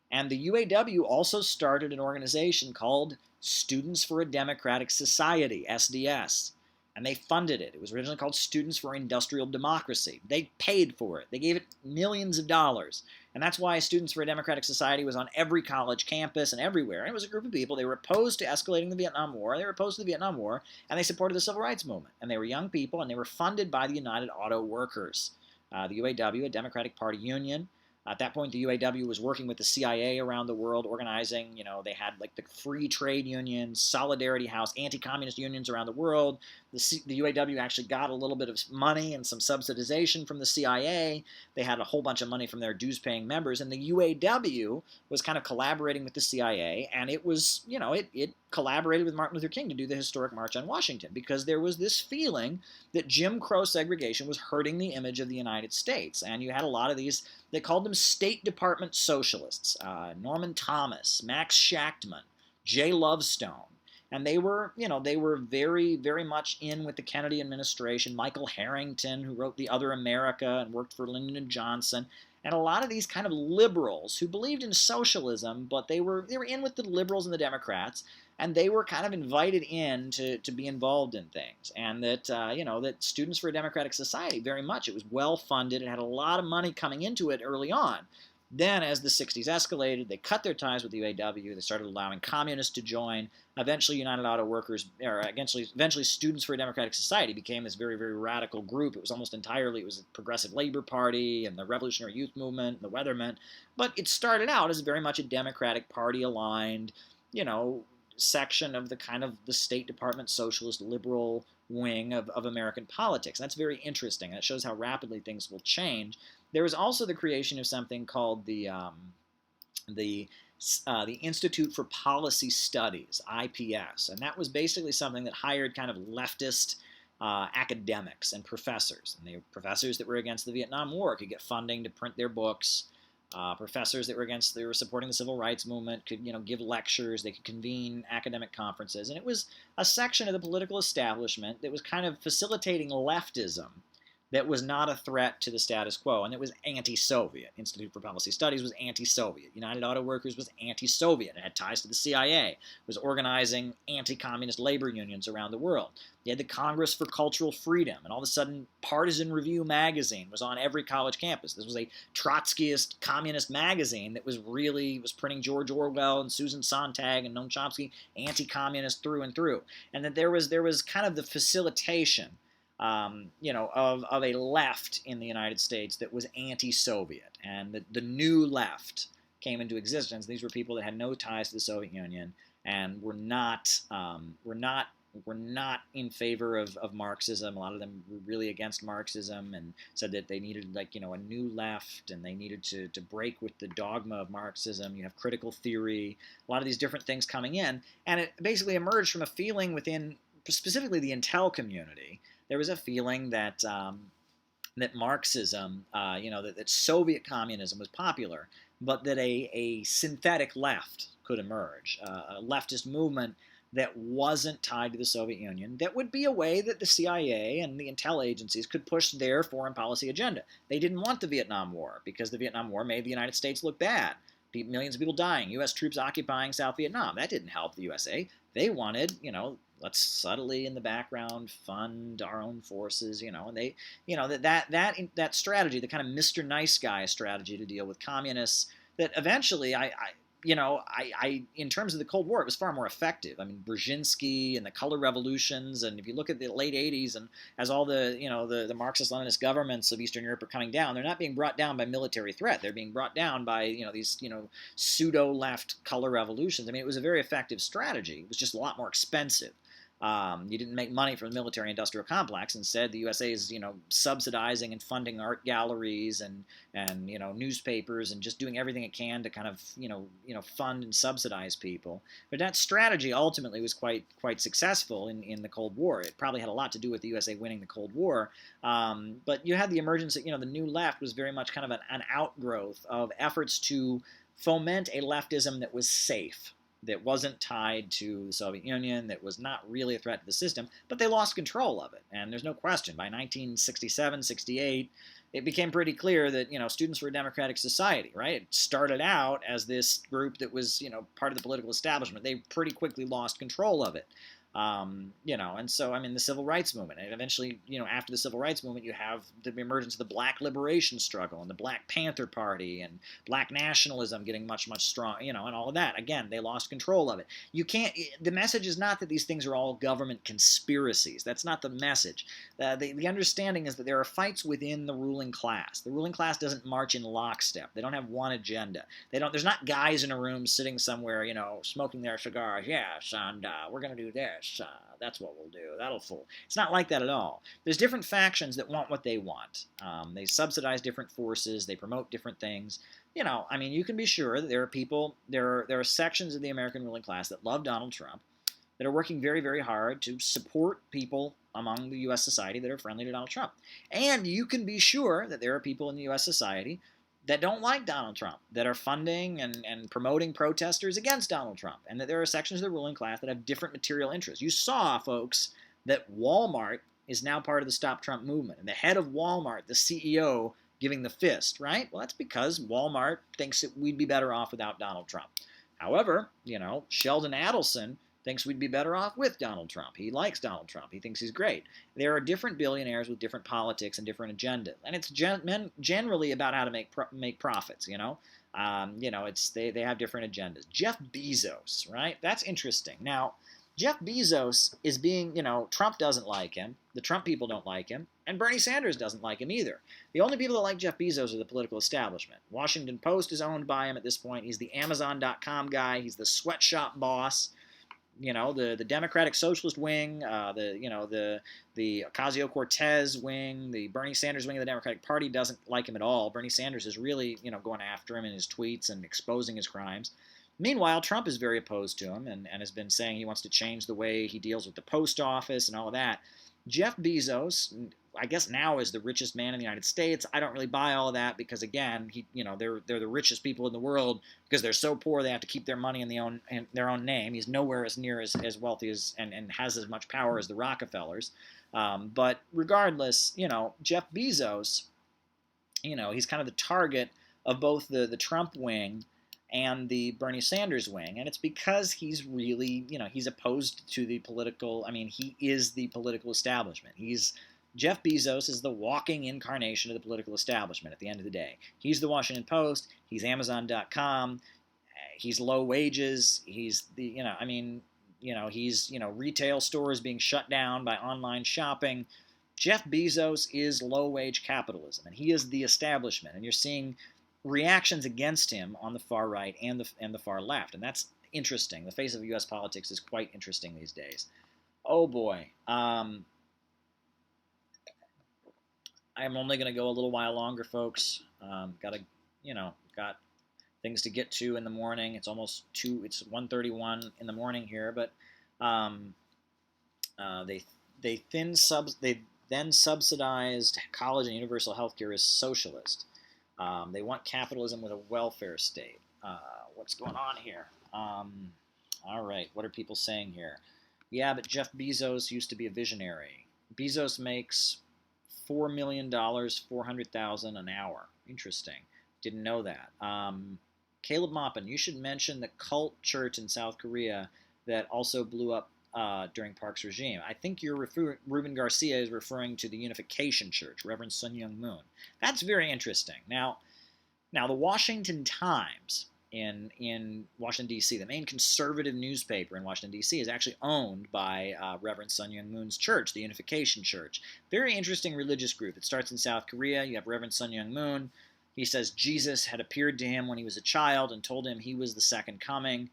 And the UAW also started an organization called Students for a Democratic Society, SDS. And they funded it. It was originally called Students for Industrial Democracy. They paid for it. They gave it millions of dollars. And that's why Students for a Democratic Society was on every college campus and everywhere. And it was a group of people. They were opposed to escalating the Vietnam War. They were opposed to the Vietnam War. And they supported the Civil Rights Movement. And they were young people, and they were funded by the United Auto Workers. The UAW, a Democratic Party union. At that point, the UAW was working with the CIA around the world, organizing, they had the Free Trade Union, Solidarity House, anti-communist unions around the world. The UAW actually got a little bit of money and some subsidization from the CIA. They had a whole bunch of money from their dues-paying members, and the UAW was kind of collaborating with the CIA, and it was, it collaborated with Martin Luther King to do the historic March on Washington, because there was this feeling that Jim Crow segregation was hurting the image of the United States, and you had a lot of these. They called them State Department socialists, Norman Thomas, Max Shachtman, Jay Lovestone. And they were, very, very much in with the Kennedy administration. Michael Harrington, who wrote The Other America and worked for Lyndon Johnson. And a lot of these kind of liberals who believed in socialism, but they were in with the liberals and the Democrats. And they were kind of invited in to be involved in things. And that, that Students for a Democratic Society, very much, it was well-funded. It had a lot of money coming into it early on. Then, as the 60s escalated, they cut their ties with the UAW. They started allowing communists to join. Eventually, United Auto Workers, or eventually Students for a Democratic Society became this very, very radical group. It was almost entirely, it was the Progressive Labor Party and the Revolutionary Youth Movement, and the Weathermen. But it started out as very much a Democratic Party-aligned, section of the kind of the State Department socialist liberal wing of American politics. That's very interesting. That shows how rapidly things will change. There was also the creation of something called the Institute for Policy Studies, IPS, and that was basically something that hired kind of leftist academics and professors. And they were professors that were against the Vietnam War could get funding to print their books. Professors that were supporting the civil rights movement could, give lectures. They could convene academic conferences, and it was a section of the political establishment that was kind of facilitating leftism that was not a threat to the status quo, and it was anti-Soviet. Institute for Policy Studies was anti-Soviet. United Auto Workers was anti-Soviet. It had ties to the CIA. It was organizing anti-communist labor unions around the world. You had the Congress for Cultural Freedom, and all of a sudden, Partisan Review magazine was on every college campus. This was a Trotskyist communist magazine that was printing George Orwell and Susan Sontag and Noam Chomsky, anti-communist through and through. And that there was kind of the facilitation of a left in the United States that was anti-Soviet, and the new left came into existence. These were people that had no ties to the Soviet Union and were not in favor of Marxism. A lot of them were really against Marxism and said that they needed a new left, and they needed to break with the dogma of Marxism. You have critical theory, a lot of these different things coming in, and it basically emerged from a feeling within specifically the intel community. There was a feeling that that Marxism, that Soviet communism was popular, but that a synthetic left could emerge, a leftist movement that wasn't tied to the Soviet Union, that would be a way that the CIA and the intel agencies could push their foreign policy agenda. They didn't want the Vietnam War because the Vietnam War made the United States look bad. Millions of people dying, U.S. troops occupying South Vietnam. That didn't help the USA. They wanted, let's subtly in the background fund our own forces, and they, that strategy, the kind of Mr. Nice Guy strategy to deal with communists, that eventually in terms of the Cold War, it was far more effective. I mean, Brzezinski and the color revolutions, and if you look at the late 80s, and as all the, the Marxist-Leninist governments of Eastern Europe are coming down, they're not being brought down by military threat. They're being brought down by, these, pseudo-left color revolutions. I mean, it was a very effective strategy. It was just a lot more expensive. You didn't make money from the military-industrial complex. Instead, the USA is, subsidizing and funding art galleries and newspapers and just doing everything it can to kind of, fund and subsidize people. But that strategy ultimately was quite successful in the Cold War. It probably had a lot to do with the USA winning the Cold War. But you had the emergence that, the new left was very much kind of an outgrowth of efforts to foment a leftism that was safe, that wasn't tied to the Soviet Union, that was not really a threat to the system, but they lost control of it. And there's no question, by 1967, 68, it became pretty clear that, Students for a Democratic Society, right? It started out as this group that was, part of the political establishment. They pretty quickly lost control of it. And so, the civil rights movement, and eventually, after the civil rights movement, you have the emergence of the Black liberation struggle and the Black Panther Party and Black nationalism getting much, much strong, and all of that. Again, they lost control of it. The message is not that these things are all government conspiracies. That's not the message. The understanding is that there are fights within the ruling class. The ruling class doesn't march in lockstep. They don't have one agenda. There's not guys in a room sitting somewhere, smoking their cigars. Yes, and we're going to do this. That's what we'll do. That'll fool. It's not like that at all. There's different factions that want what they want. They subsidize different forces. They promote different things. You can be sure that there are people, there are sections of the American ruling class that love Donald Trump, that are working very, very hard to support people among the U.S. society that are friendly to Donald Trump. And you can be sure that there are people in the U.S. society that don't like Donald Trump, that are funding and promoting protesters against Donald Trump, and that there are sections of the ruling class that have different material interests. You saw, folks, that Walmart is now part of the Stop Trump movement, and the head of Walmart, the CEO, giving the fist, right? Well, that's because Walmart thinks that we'd be better off without Donald Trump. However, Sheldon Adelson thinks we'd be better off with Donald Trump. He likes Donald Trump. He thinks he's great. There are different billionaires with different politics and different agendas, and it's generally about how to make profits. They have different agendas. Jeff Bezos, right? That's interesting. Now, Jeff Bezos is being, Trump doesn't like him. The Trump people don't like him, and Bernie Sanders doesn't like him either. The only people that like Jeff Bezos are the political establishment. Washington Post is owned by him at this point. He's the Amazon.com guy. He's the sweatshop boss. the Democratic Socialist wing, the Ocasio-Cortez wing, the Bernie Sanders wing of the Democratic Party doesn't like him at all. Bernie Sanders is really, going after him in his tweets and exposing his crimes. Meanwhile, Trump is very opposed to him and has been saying he wants to change the way he deals with the post office and all of that. Jeff Bezos, I guess now is the richest man in the United States. I don't really buy all of that because, again, they're the richest people in the world because they're so poor they have to keep their money in their own name. He's nowhere as near as wealthy as and has as much power as the Rockefellers. But regardless, Jeff Bezos, he's kind of the target of both the Trump wing and the Bernie Sanders wing, and it's because he's really, he's opposed to the political, he is the political establishment. Jeff Bezos is the walking incarnation of the political establishment at the end of the day. He's the Washington Post, he's Amazon.com, he's low wages, he's he's, retail stores being shut down by online shopping. Jeff Bezos is low-wage capitalism, and he is the establishment, and you're seeing reactions against him on the far right and the far left, and that's interesting. The face of U.S. politics is quite interesting these days. Oh boy, I'm only going to go a little while longer, folks. Got things to get to in the morning. It's almost 1:31 in the morning here, but they then subsidized college and universal health care as socialist. They want capitalism with a welfare state. What's going on here? All right, what are people saying here? Yeah, but Jeff Bezos used to be a visionary. Bezos makes $4 million, $400,000 an hour. Interesting. Didn't know that. Caleb Maupin, you should mention the cult church in South Korea that also blew up during Park's regime. I think Ruben Garcia is referring to the Unification Church, Reverend Sun Myung Moon. That's very interesting. Now the Washington Times in Washington, D.C., the main conservative newspaper in Washington, D.C., is actually owned by Reverend Sun Myung Moon's church, the Unification Church. Very interesting religious group. It starts in South Korea. You have Reverend Sun Myung Moon. He says Jesus had appeared to him when he was a child and told him he was the second coming.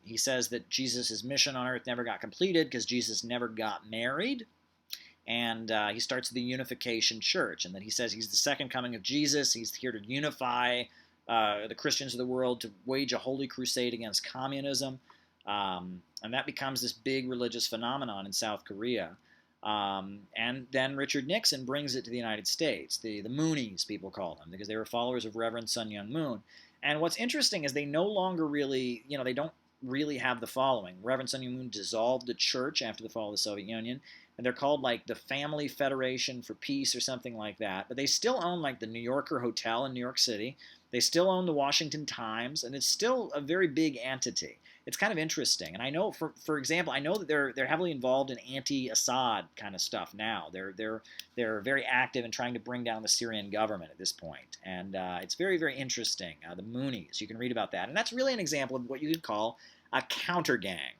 He says that Jesus' mission on earth never got completed because Jesus never got married. And he starts the Unification Church, and that he says he's the second coming of Jesus. He's here to unify the Christians of the world, to wage a holy crusade against communism. And that becomes this big religious phenomenon in South Korea. And then Richard Nixon brings it to the United States. The Moonies, people call them, because they were followers of Reverend Sun Myung Moon. And what's interesting is they no longer really, they don't really have the following. Reverend Sun Myung Moon dissolved the church after the fall of the Soviet Union, and they're called like the Family Federation for Peace or something like that. But they still own like the New Yorker Hotel in New York City. They still own the Washington Times, and it's still a very big entity. It's kind of interesting. And I know, for example, I know that they're heavily involved in anti-Assad kind of stuff now. They're very active in trying to bring down the Syrian government at this point. And it's very, very interesting. The Moonies, you can read about that. And that's really an example of what you could call a counter gang,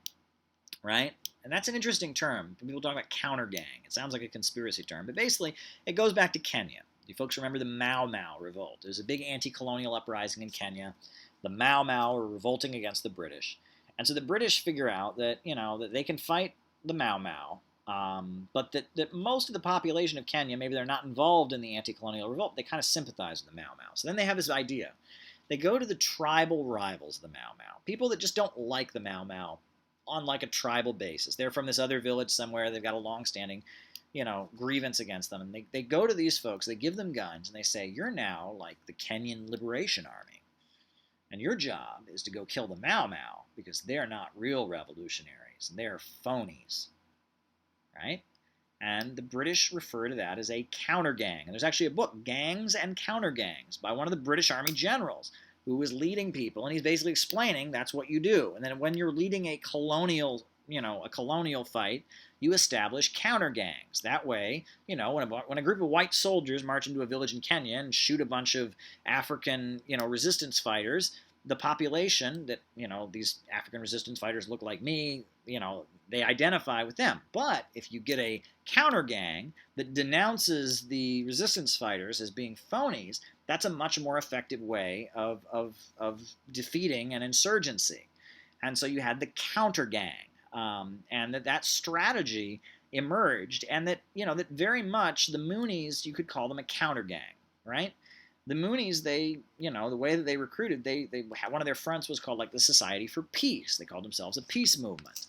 right? And that's an interesting term. People talk about counter gang. It sounds like a conspiracy term. But basically, it goes back to Kenya. You folks remember the Mau Mau revolt. There's a big anti-colonial uprising in Kenya. The Mau Mau are revolting against the British. And so the British figure out that, that they can fight the Mau Mau, but that most of the population of Kenya, maybe they're not involved in the anti-colonial revolt. They kind of sympathize with the Mau Mau. So then they have this idea. They go to the tribal rivals of the Mau Mau, people that just don't like the Mau Mau on like a tribal basis. They're from this other village somewhere. They've got a long-standing, grievance against them. And they go to these folks, they give them guns, and they say, you're now like the Kenyan Liberation Army. And your job is to go kill the Mau Mau because they're not real revolutionaries. They're phonies, right? And the British refer to that as a counter gang. And there's actually a book, Gangs and Counter Gangs, by one of the British Army generals who was leading people. And he's basically explaining that's what you do. And then when you're leading a colonial fight, you establish counter gangs. That way, when a group of white soldiers march into a village in Kenya and shoot a bunch of African, resistance fighters, the population that, these African resistance fighters look like me, they identify with them. But if you get a counter gang that denounces the resistance fighters as being phonies, that's a much more effective way of defeating an insurgency. And so you had the counter gang, and that strategy emerged, and that that very much the Moonies, you could call them a counter gang, right? The Moonies, they, the way that they recruited, they had one of their fronts was called like the Society for Peace. They called themselves a peace movement.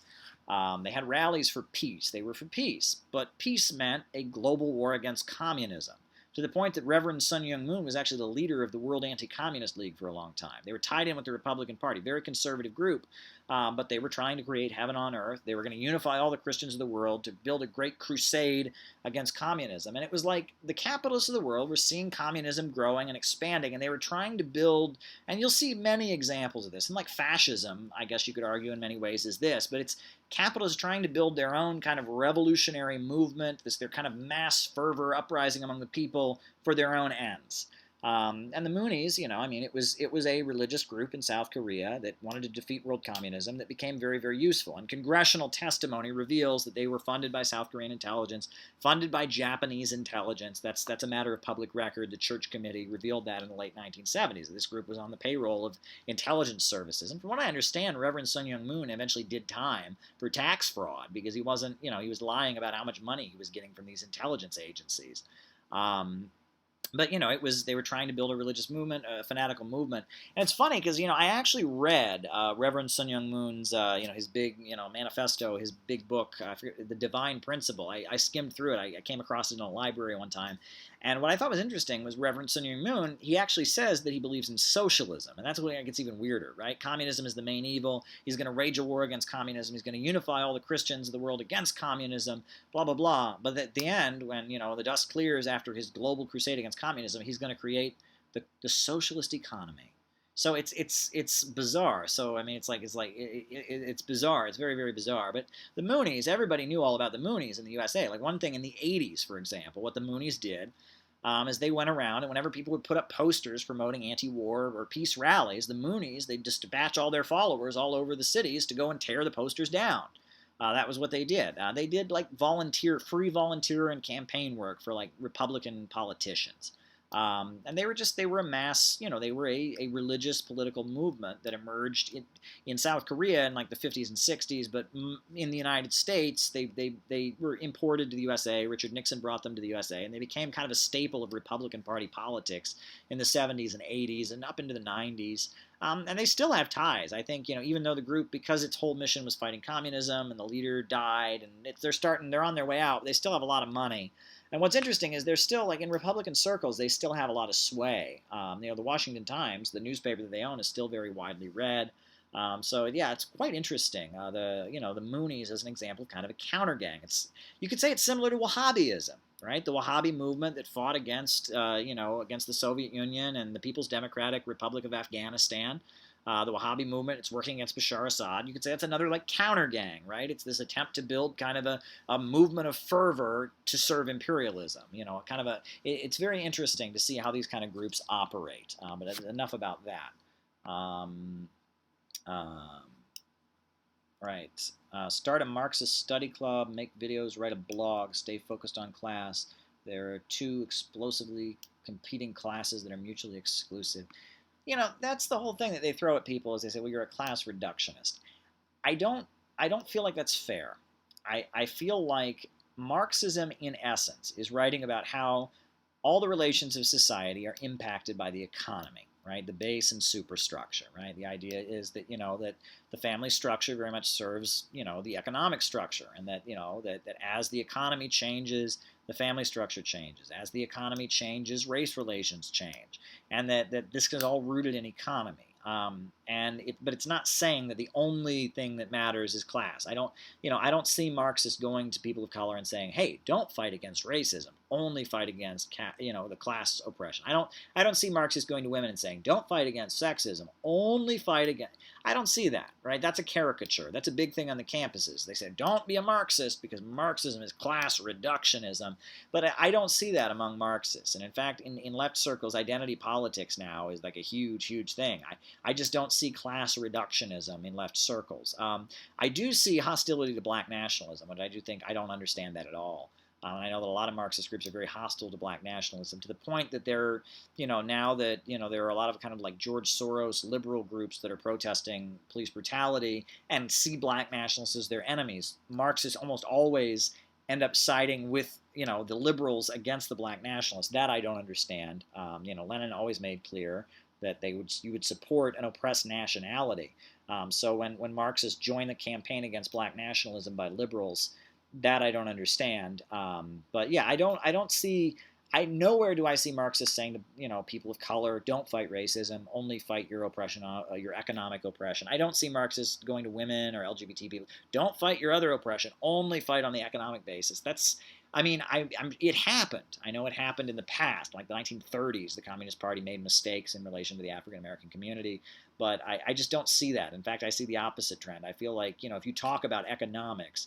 They had rallies for peace. They were for peace, but peace meant a global war against communism, to the point that Reverend Sun Myung Moon was actually the leader of the World Anti-Communist League for a long time. They were tied in with the Republican Party, very conservative group, but they were trying to create heaven on earth. They were going to unify all the Christians of the world to build a great crusade against communism. And it was like the capitalists of the world were seeing communism growing and expanding, and they were trying to build, and you'll see many examples of this. And like fascism, I guess you could argue in many ways, is this, but it's capitalists trying to build their own kind of revolutionary movement, their kind of mass fervor uprising among the people for their own ends. And the Moonies, it was a religious group in South Korea that wanted to defeat world communism that became very, very useful. And congressional testimony reveals that they were funded by South Korean intelligence, funded by Japanese intelligence. That's a matter of public record. The Church Committee revealed that in the late 1970s. This group was on the payroll of intelligence services. And from what I understand, Reverend Sun Myung Moon eventually did time for tax fraud because he wasn't, he was lying about how much money he was getting from these intelligence agencies. But they were trying to build a religious movement, a fanatical movement, and it's funny because I actually read Reverend Sun Myung Moon's his big manifesto, his big book, The Divine Principle. I skimmed through it. I came across it in a library one time, and what I thought was interesting was Reverend Sun Myung Moon. He actually says that he believes in socialism, and that's what gets even weirder, right? Communism is the main evil. He's going to wage a war against communism. He's going to unify all the Christians of the world against communism. Blah blah blah. But at the end, when the dust clears after his global crusade against communism, he's going to create the socialist economy. So it's bizarre. So I mean, it's bizarre. It's very, very bizarre. But the Moonies, everybody knew all about the Moonies in the USA. Like one thing in the 80s, for example, what the Moonies did is they went around, and whenever people would put up posters promoting anti-war or peace rallies, the Moonies, they'd dispatch all their followers all over the cities to go and tear the posters down. That was what they did. They did like free volunteer and campaign work for like Republican politicians. And they were a mass, they were a religious political movement that emerged in South Korea in like the 50s and 60s, but in the United States, they were imported to the USA. Richard Nixon brought them to the USA, and they became kind of a staple of Republican Party politics in the 70s and 80s and up into the 90s. And they still have ties. I think, even though the group, because its whole mission was fighting communism and the leader died and they're on their way out, they still have a lot of money. And what's interesting is they're still, like in Republican circles, they still have a lot of sway. The Washington Times, the newspaper that they own, is still very widely read. So yeah, it's quite interesting. The Moonies as an example, kind of a counter gang. You could say it's similar to Wahhabism, right? The Wahhabi movement that fought against against the Soviet Union and the People's Democratic Republic of Afghanistan. The Wahhabi movement, it's working against Bashar Assad. You could say it's another like counter gang, right? It's this attempt to build kind of a movement of fervor to serve imperialism. It's very interesting to see how these kind of groups operate. But enough about that. Right. Start a Marxist study club, make videos, write a blog, stay focused on class. There are two explosively competing classes that are mutually exclusive. That's the whole thing that they throw at people is they say, well, you're a class reductionist. I don't feel like that's fair. I feel like Marxism, in essence, is writing about how all the relations of society are impacted by the economy, right? The base and superstructure, right? The idea is that, that the family structure very much serves, the economic structure, and that, that as the economy changes, the family structure changes. As the economy changes, race relations change. And that this is all rooted in economy. But it's not saying that the only thing that matters is class. I don't see Marxists going to people of color and saying, "Hey, don't fight against racism. Only fight against, the class oppression." I don't see Marxists going to women and saying, "Don't fight against sexism. Only fight against." I don't see that, right? That's a caricature. That's a big thing on the campuses. They say, "Don't be a Marxist because Marxism is class reductionism." But I don't see that among Marxists. And in fact, in left circles, identity politics now is like a huge, huge thing. I just don't see class reductionism in left circles. I do see hostility to black nationalism, but I don't understand that at all. I know that a lot of Marxist groups are very hostile to black nationalism, to the point that they're, now that, there are a lot of kind of like George Soros liberal groups that are protesting police brutality and see black nationalists as their enemies. Marxists almost always end up siding with, the liberals against the black nationalists. That I don't understand. Lenin always made clear that you would support an oppressed nationality. So when Marxists join the campaign against black nationalism by liberals, that I don't understand. But yeah, I don't see. Nowhere do I see Marxists saying to people of color, don't fight racism, only fight your oppression, your economic oppression. I don't see Marxists going to women or LGBT people, don't fight your other oppression, only fight on the economic basis. It happened. I know it happened in the past, like the 1930s. The Communist Party made mistakes in relation to the African American community, but I just don't see that. In fact, I see the opposite trend. I feel like if you talk about economics,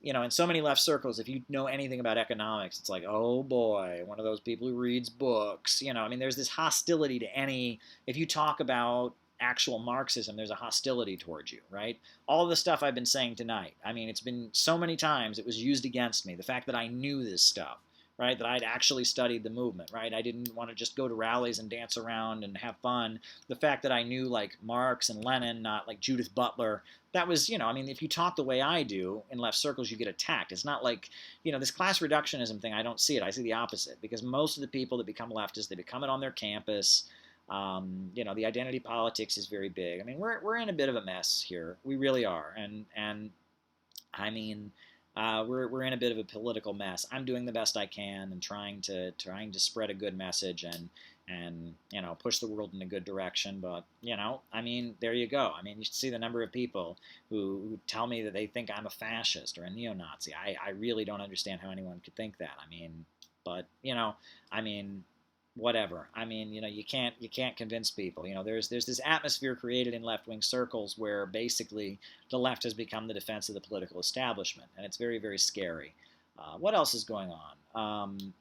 in so many left circles, if you know anything about economics, it's like, oh boy, one of those people who reads books. There's this hostility to any, if you talk about actual Marxism, there's a hostility towards you, right? All the stuff I've been saying tonight, it's been so many times it was used against me. The fact that I knew this stuff, right? That I'd actually studied the movement, right? I didn't want to just go to rallies and dance around and have fun. The fact that I knew like Marx and Lenin, not like Judith Butler, that was, if you talk the way I do in left circles, you get attacked. It's not like, this class reductionism thing, I don't see it. I see the opposite, because most of the people that become leftists, they become it on their campus. The identity politics is very big. We're in a bit of a mess here. We really are. We're in a bit of a political mess. I'm doing the best I can and trying to spread a good message and push the world in a good direction. But there you go. You should see the number of people who tell me that they think I'm a fascist or a neo-Nazi. I really don't understand how anyone could think that. Whatever. You can't convince people. There's this atmosphere created in left-wing circles where basically the left has become the defense of the political establishment, and it's very, very scary. What else is going on?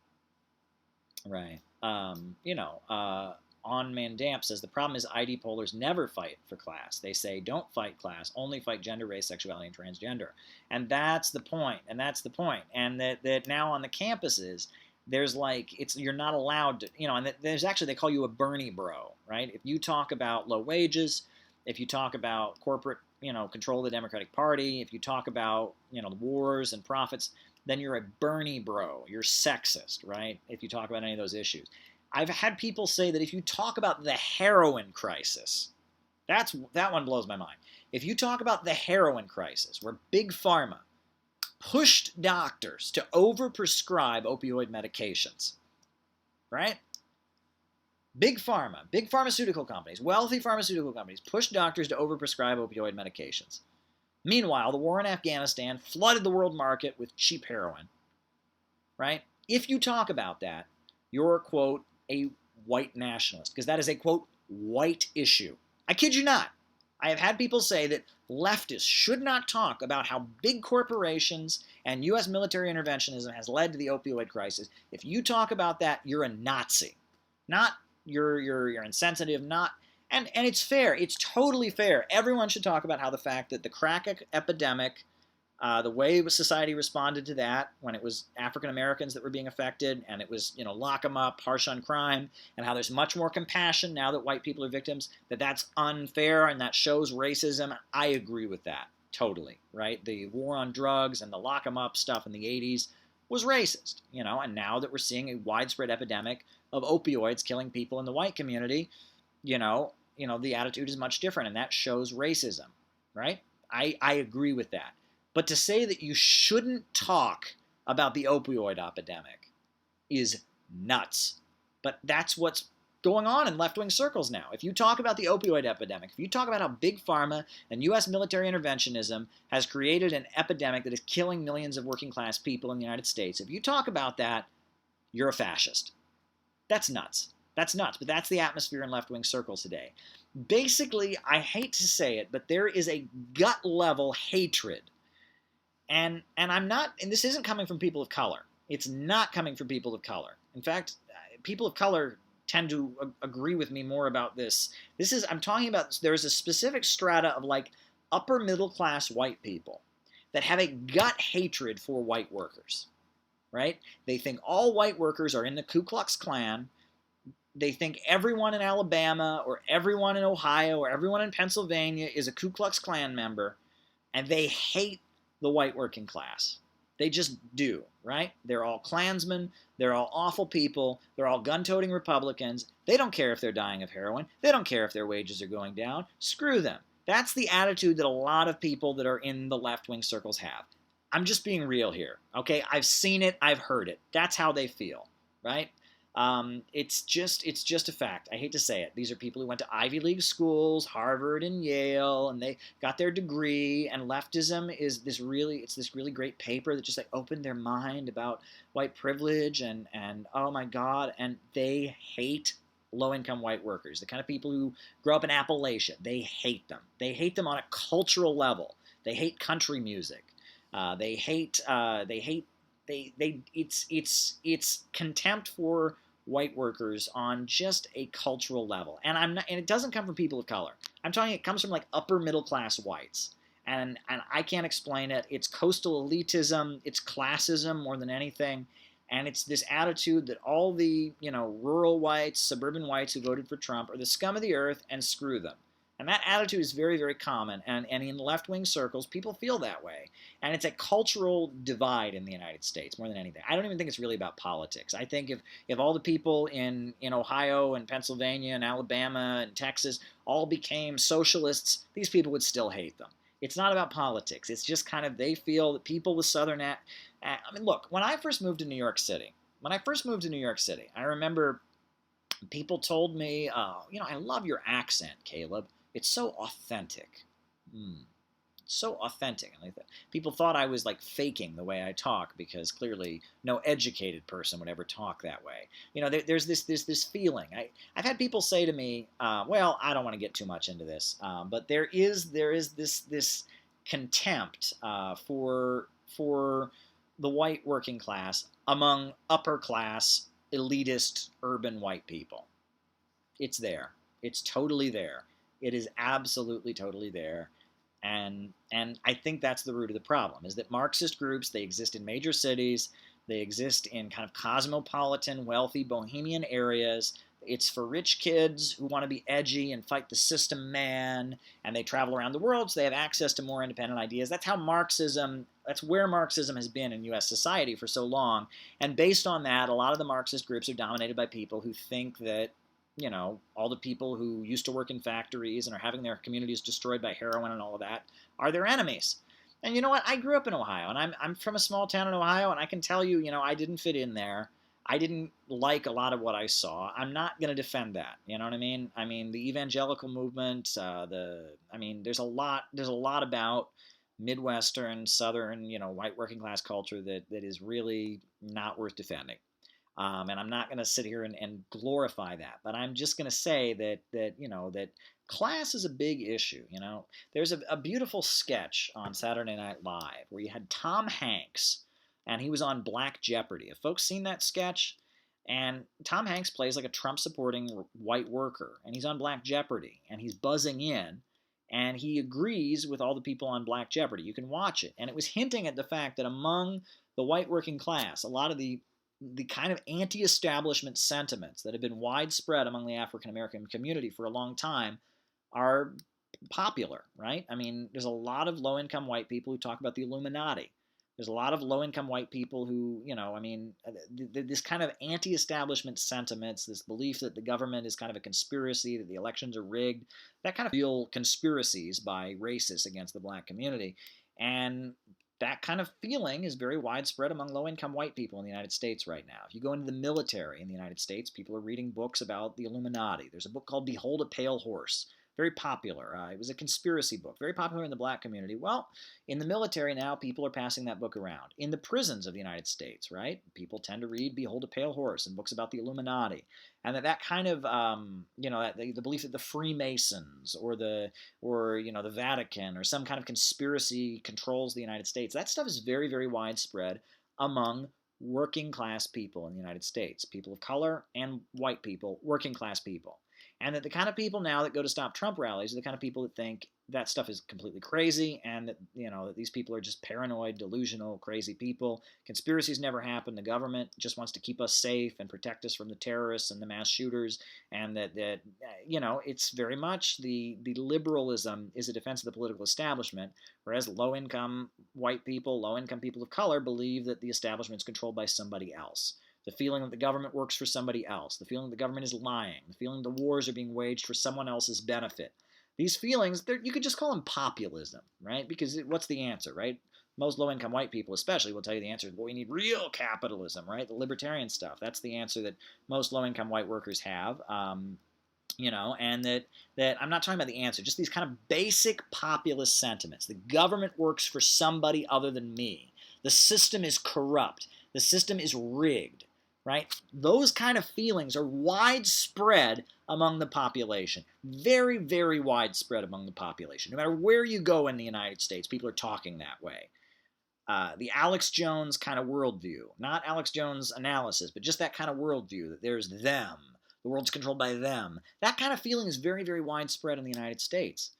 On Man Damp says the problem is ID pollers never fight for class. They say don't fight class, only fight gender, race, sexuality, and transgender. And that's the point. And that now on the campuses, there's you're not allowed to, and there's actually, they call you a Bernie bro, right? If you talk about low wages, if you talk about corporate, control of the Democratic Party, if you talk about, the wars and profits, then you're a Bernie bro. You're sexist, right? If you talk about any of those issues. I've had people say that if you talk about the heroin crisis, that one blows my mind. If you talk about the heroin crisis, where Big Pharma pushed doctors to overprescribe opioid medications, right? Big Pharma, big pharmaceutical companies, wealthy pharmaceutical companies pushed doctors to overprescribe opioid medications. Meanwhile, the war in Afghanistan flooded the world market with cheap heroin, right? If you talk about that, you're, quote, a white nationalist, because that is a, quote, white issue. I kid you not. I have had people say that leftists should not talk about how big corporations and U.S. military interventionism has led to the opioid crisis. If you talk about that, you're a Nazi. Not you're insensitive, not, and it's fair. It's totally fair. Everyone should talk about how the fact that the crack epidemic, the way society responded to that when it was African Americans that were being affected, and it was, lock them up, harsh on crime, and how there's much more compassion now that white people are victims, that's unfair and that shows racism. I agree with that, totally, right? The war on drugs and the lock them up stuff in the 80s was racist, and now that we're seeing a widespread epidemic of opioids killing people in the white community, the attitude is much different, and that shows racism, right? I agree with that. But to say that you shouldn't talk about the opioid epidemic is nuts. But that's what's going on in left-wing circles now. If you talk about the opioid epidemic, if you talk about how big pharma and U.S. military interventionism has created an epidemic that is killing millions of working-class people in the United States, if you talk about that, you're a fascist. That's nuts. That's nuts, but that's the atmosphere in left-wing circles today. Basically, I hate to say it, but there is a gut-level hatred. And I'm not, and this isn't coming from people of color. It's not coming from people of color. In fact, people of color tend to agree with me more about this. I'm talking about, there's a specific strata of upper middle class white people that have a gut hatred for white workers. right? They think all white workers are in the Ku Klux Klan. They think everyone in Alabama or everyone in Ohio or everyone in Pennsylvania is a Ku Klux Klan member, and they hate the white working class. They just do, right? They're all Klansmen. They're all awful people. They're all gun-toting Republicans. They don't care if they're dying of heroin. They don't care if their wages are going down. Screw them. That's the attitude that a lot of people that are in the left-wing circles have. I'm just being real here, okay? I've seen it. I've heard it. That's how they feel, right? It's just a fact. I hate to say it. These are people who went to Ivy League schools, Harvard and Yale, and they got their degree. And leftism is this really great paper that just like opened their mind about white privilege and oh my God, and they hate low-income white workers, the kind of people who grow up in Appalachia. They hate them. They hate them on a cultural level. They hate country music. They hate. It's contempt for white workers on just a cultural level, and it doesn't come from people of color. I'm talking it comes from like upper middle class whites, and I can't explain it. It's coastal elitism, it's classism more than anything, and it's this attitude that all the rural whites, suburban whites who voted for Trump are the scum of the earth and screw them. And that attitude is very, very common, and in left-wing circles, people feel that way. And it's a cultural divide in the United States more than anything. I don't even think it's really about politics. I think if all the people in Ohio and Pennsylvania and Alabama and Texas all became socialists, these people would still hate them. It's not about politics. It's just kind of they feel that people with Southern... I mean, look, when I first moved to New York City, I remember people told me, I love your accent, Caleb. It's so authentic. So authentic. And people thought I was like faking the way I talk because clearly no educated person would ever talk that way. There's this feeling. I've had people say to me, well, I don't want to get too much into this, but there is this contempt for the white working class among upper class elitist urban white people. It's there. It's totally there. It is absolutely totally there. And I think that's the root of the problem, is that Marxist groups, they exist in major cities. They exist in kind of cosmopolitan, wealthy, bohemian areas. It's for rich kids who want to be edgy and fight the system man, and they travel around the world, so they have access to more independent ideas. That's where Marxism has been in U.S. society for so long. And based on that, a lot of the Marxist groups are dominated by people who think that all the people who used to work in factories and are having their communities destroyed by heroin and all of that are their enemies. And you know what? I grew up in Ohio, and I'm from a small town in Ohio, and I can tell you, I didn't fit in there. I didn't like a lot of what I saw. I'm not going to defend that. You know what I mean? I mean, the evangelical movement, there's a lot about Midwestern, Southern, white working class culture that is really not worth defending. And I'm not going to sit here and glorify that, but I'm just going to say that class is a big issue. There's a beautiful sketch on Saturday Night Live where you had Tom Hanks, and he was on Black Jeopardy. Have folks seen that sketch? And Tom Hanks plays like a Trump-supporting white worker, and he's on Black Jeopardy, and he's buzzing in, and he agrees with all the people on Black Jeopardy. You can watch it, and it was hinting at the fact that among the white working class, a lot of the kind of anti-establishment sentiments that have been widespread among the African-American community for a long time are popular, right? I mean, there's a lot of low-income white people who talk about the Illuminati. There's a lot of low-income white people who, this kind of anti-establishment sentiments, this belief that the government is kind of a conspiracy, that the elections are rigged, that kind of real conspiracies by racists against the black community. And that kind of feeling is very widespread among low-income white people in the United States right now. If you go into the military in the United States, people are reading books about the Illuminati. There's a book called Behold a Pale Horse, very popular. It was a conspiracy book, very popular in the black community. Well, in the military now, people are passing that book around. In the prisons of the United States, right, people tend to read Behold a Pale Horse and books about the Illuminati. And that kind of, the belief that the Freemasons or the Vatican or some kind of conspiracy controls the United States, that stuff is very, very widespread among working class people in the United States, people of color and white people, working class people. And that the kind of people now that go to stop Trump rallies are the kind of people that think that stuff is completely crazy, and that that these people are just paranoid, delusional, crazy people. Conspiracies never happen. The government just wants to keep us safe and protect us from the terrorists and the mass shooters, and that it's very much the liberalism is a defense of the political establishment, whereas low-income white people, low-income people of color believe that the establishment is controlled by somebody else. The feeling that the government works for somebody else, the feeling that the government is lying, the feeling the wars are being waged for someone else's benefit. These feelings, you could just call them populism, right? Because what's the answer, right? Most low-income white people especially will tell you the answer is, well, we need real capitalism, right? The libertarian stuff. That's the answer that most low-income white workers have. And that I'm not talking about the answer, just these kind of basic populist sentiments. The government works for somebody other than me. The system is corrupt. The system is rigged. Right? Those kind of feelings are widespread among the population. Very, very widespread among the population. No matter where you go in the United States, people are talking that way. The Alex Jones kind of worldview, not Alex Jones analysis, but just that kind of worldview that there's them, the world's controlled by them. That kind of feeling is very, very widespread in the United States,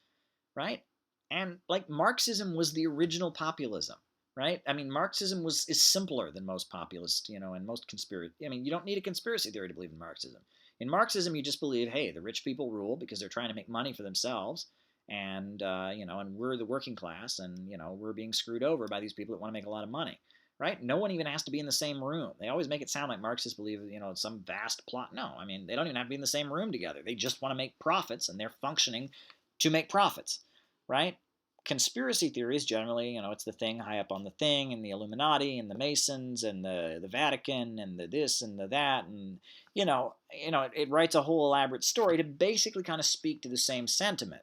right? And like Marxism was the original populism. Right? I mean, Marxism is simpler than most populist, and most conspiracy. I mean, you don't need a conspiracy theory to believe in Marxism. In Marxism, you just believe, hey, the rich people rule because they're trying to make money for themselves, and and we're the working class, and we're being screwed over by these people that want to make a lot of money. Right? No one even has to be in the same room. They always make it sound like Marxists believe, it's some vast plot. No, I mean, they don't even have to be in the same room together. They just want to make profits, and they're functioning to make profits. Right? Conspiracy theories generally, it's the thing high up on the thing, and the Illuminati and the Masons and the Vatican and the this and the that, and it writes a whole elaborate story to basically kind of speak to the same sentiment,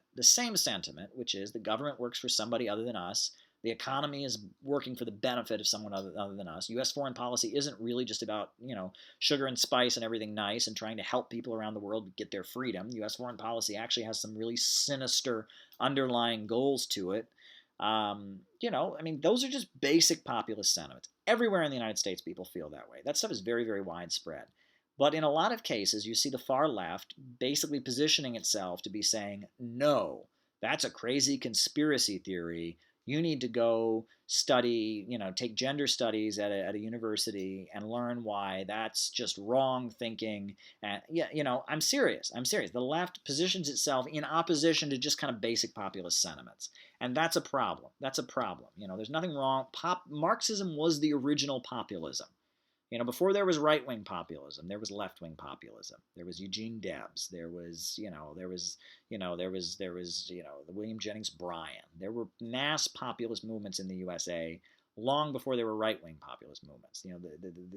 which is the government works for somebody other than us. The economy is working for the benefit of someone other than us. U.S. foreign policy isn't really just about, sugar and spice and everything nice and trying to help people around the world get their freedom. U.S. foreign policy actually has some really sinister underlying goals to it. Those are just basic populist sentiments. Everywhere in the United States, people feel that way. That stuff is very, very widespread. But in a lot of cases, you see the far left basically positioning itself to be saying, no, that's a crazy conspiracy theory. You need to go study, take gender studies at a university and learn why that's just wrong thinking. And I'm serious. The left positions itself in opposition to just kind of basic populist sentiments. And that's a problem. There's nothing wrong. Marxism was the original populism. Before there was right-wing populism, there was left-wing populism. There was Eugene Debs. There was the William Jennings Bryan. There were mass populist movements in the USA long before there were right-wing populist movements.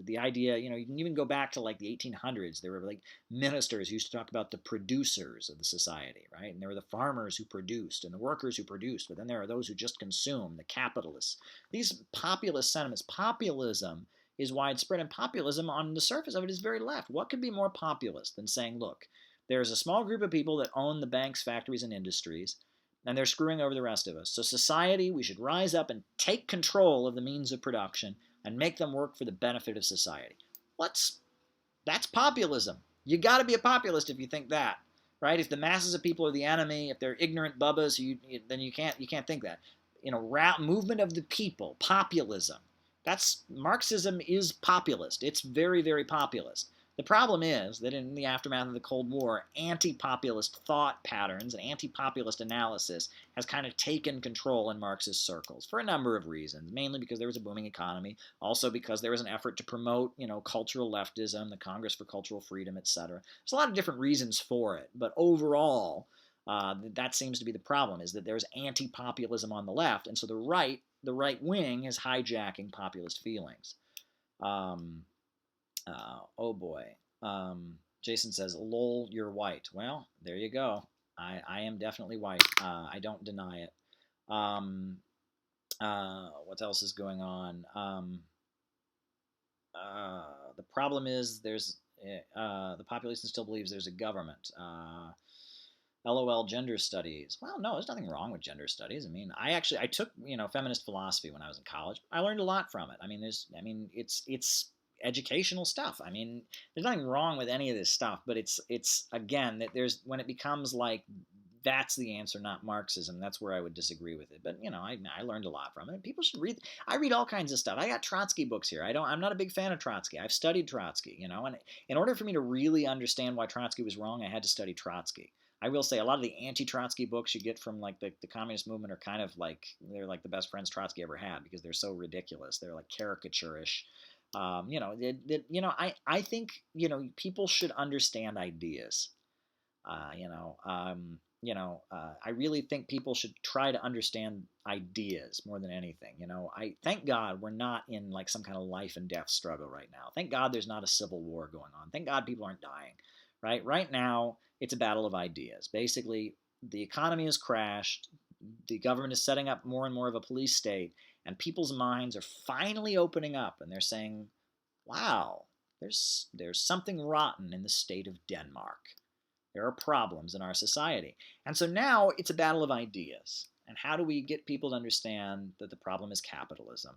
The idea, you can even go back to like the 1800s. There were like ministers who used to talk about the producers of the society, right? And there were the farmers who produced and the workers who produced, but then there are those who just consume, the capitalists. These populist sentiments, populism is widespread, and populism on the surface of it is very left. What could be more populist than saying, look, there's a small group of people that own the banks, factories, and industries, and they're screwing over the rest of us. So society, we should rise up and take control of the means of production and make them work for the benefit of society. That's populism. You got to be a populist if you think that, right? If the masses of people are the enemy, if they're ignorant bubbas, then you can't think that. Movement of the people, populism. Marxism is populist. It's very, very populist. The problem is that in the aftermath of the Cold War, anti-populist thought patterns and anti-populist analysis has kind of taken control in Marxist circles for a number of reasons, mainly because there was a booming economy, also because there was an effort to promote, cultural leftism, the Congress for Cultural Freedom, etc. There's a lot of different reasons for it, but overall, that seems to be the problem, is that there's anti-populism on the left, and so the right wing is hijacking populist feelings. Oh boy. Jason says, lol, you're white. Well, there you go. I am definitely white. I don't deny it. What else is going on? The problem is the population still believes there's a government. LOL gender studies. Well, no, there's nothing wrong with gender studies. I mean, I took, feminist philosophy when I was in college. I learned a lot from it. I mean, it's educational stuff. I mean, there's nothing wrong with any of this stuff, but it's again that there's when it becomes like that's the answer, not Marxism. That's where I would disagree with it. But I learned a lot from it. People should read. I read all kinds of stuff. I got Trotsky books here. I'm not a big fan of Trotsky. I've studied Trotsky, and in order for me to really understand why Trotsky was wrong, I had to study Trotsky. I will say a lot of the anti-Trotsky books you get from like the communist movement are kind of like they're like the best friends Trotsky ever had because they're so ridiculous. They're like caricature-ish. I think people should understand ideas. I really think people should try to understand ideas more than anything. I thank God we're not in like some kind of life and death struggle right now. Thank God there's not a civil war going on. Thank God people aren't dying. Right now, it's a battle of ideas. Basically, the economy has crashed. The government is setting up more and more of a police state, and people's minds are finally opening up, and they're saying, "Wow, there's something rotten in the state of Denmark. There are problems in our society." And so now it's a battle of ideas. And how do we get people to understand that the problem is capitalism?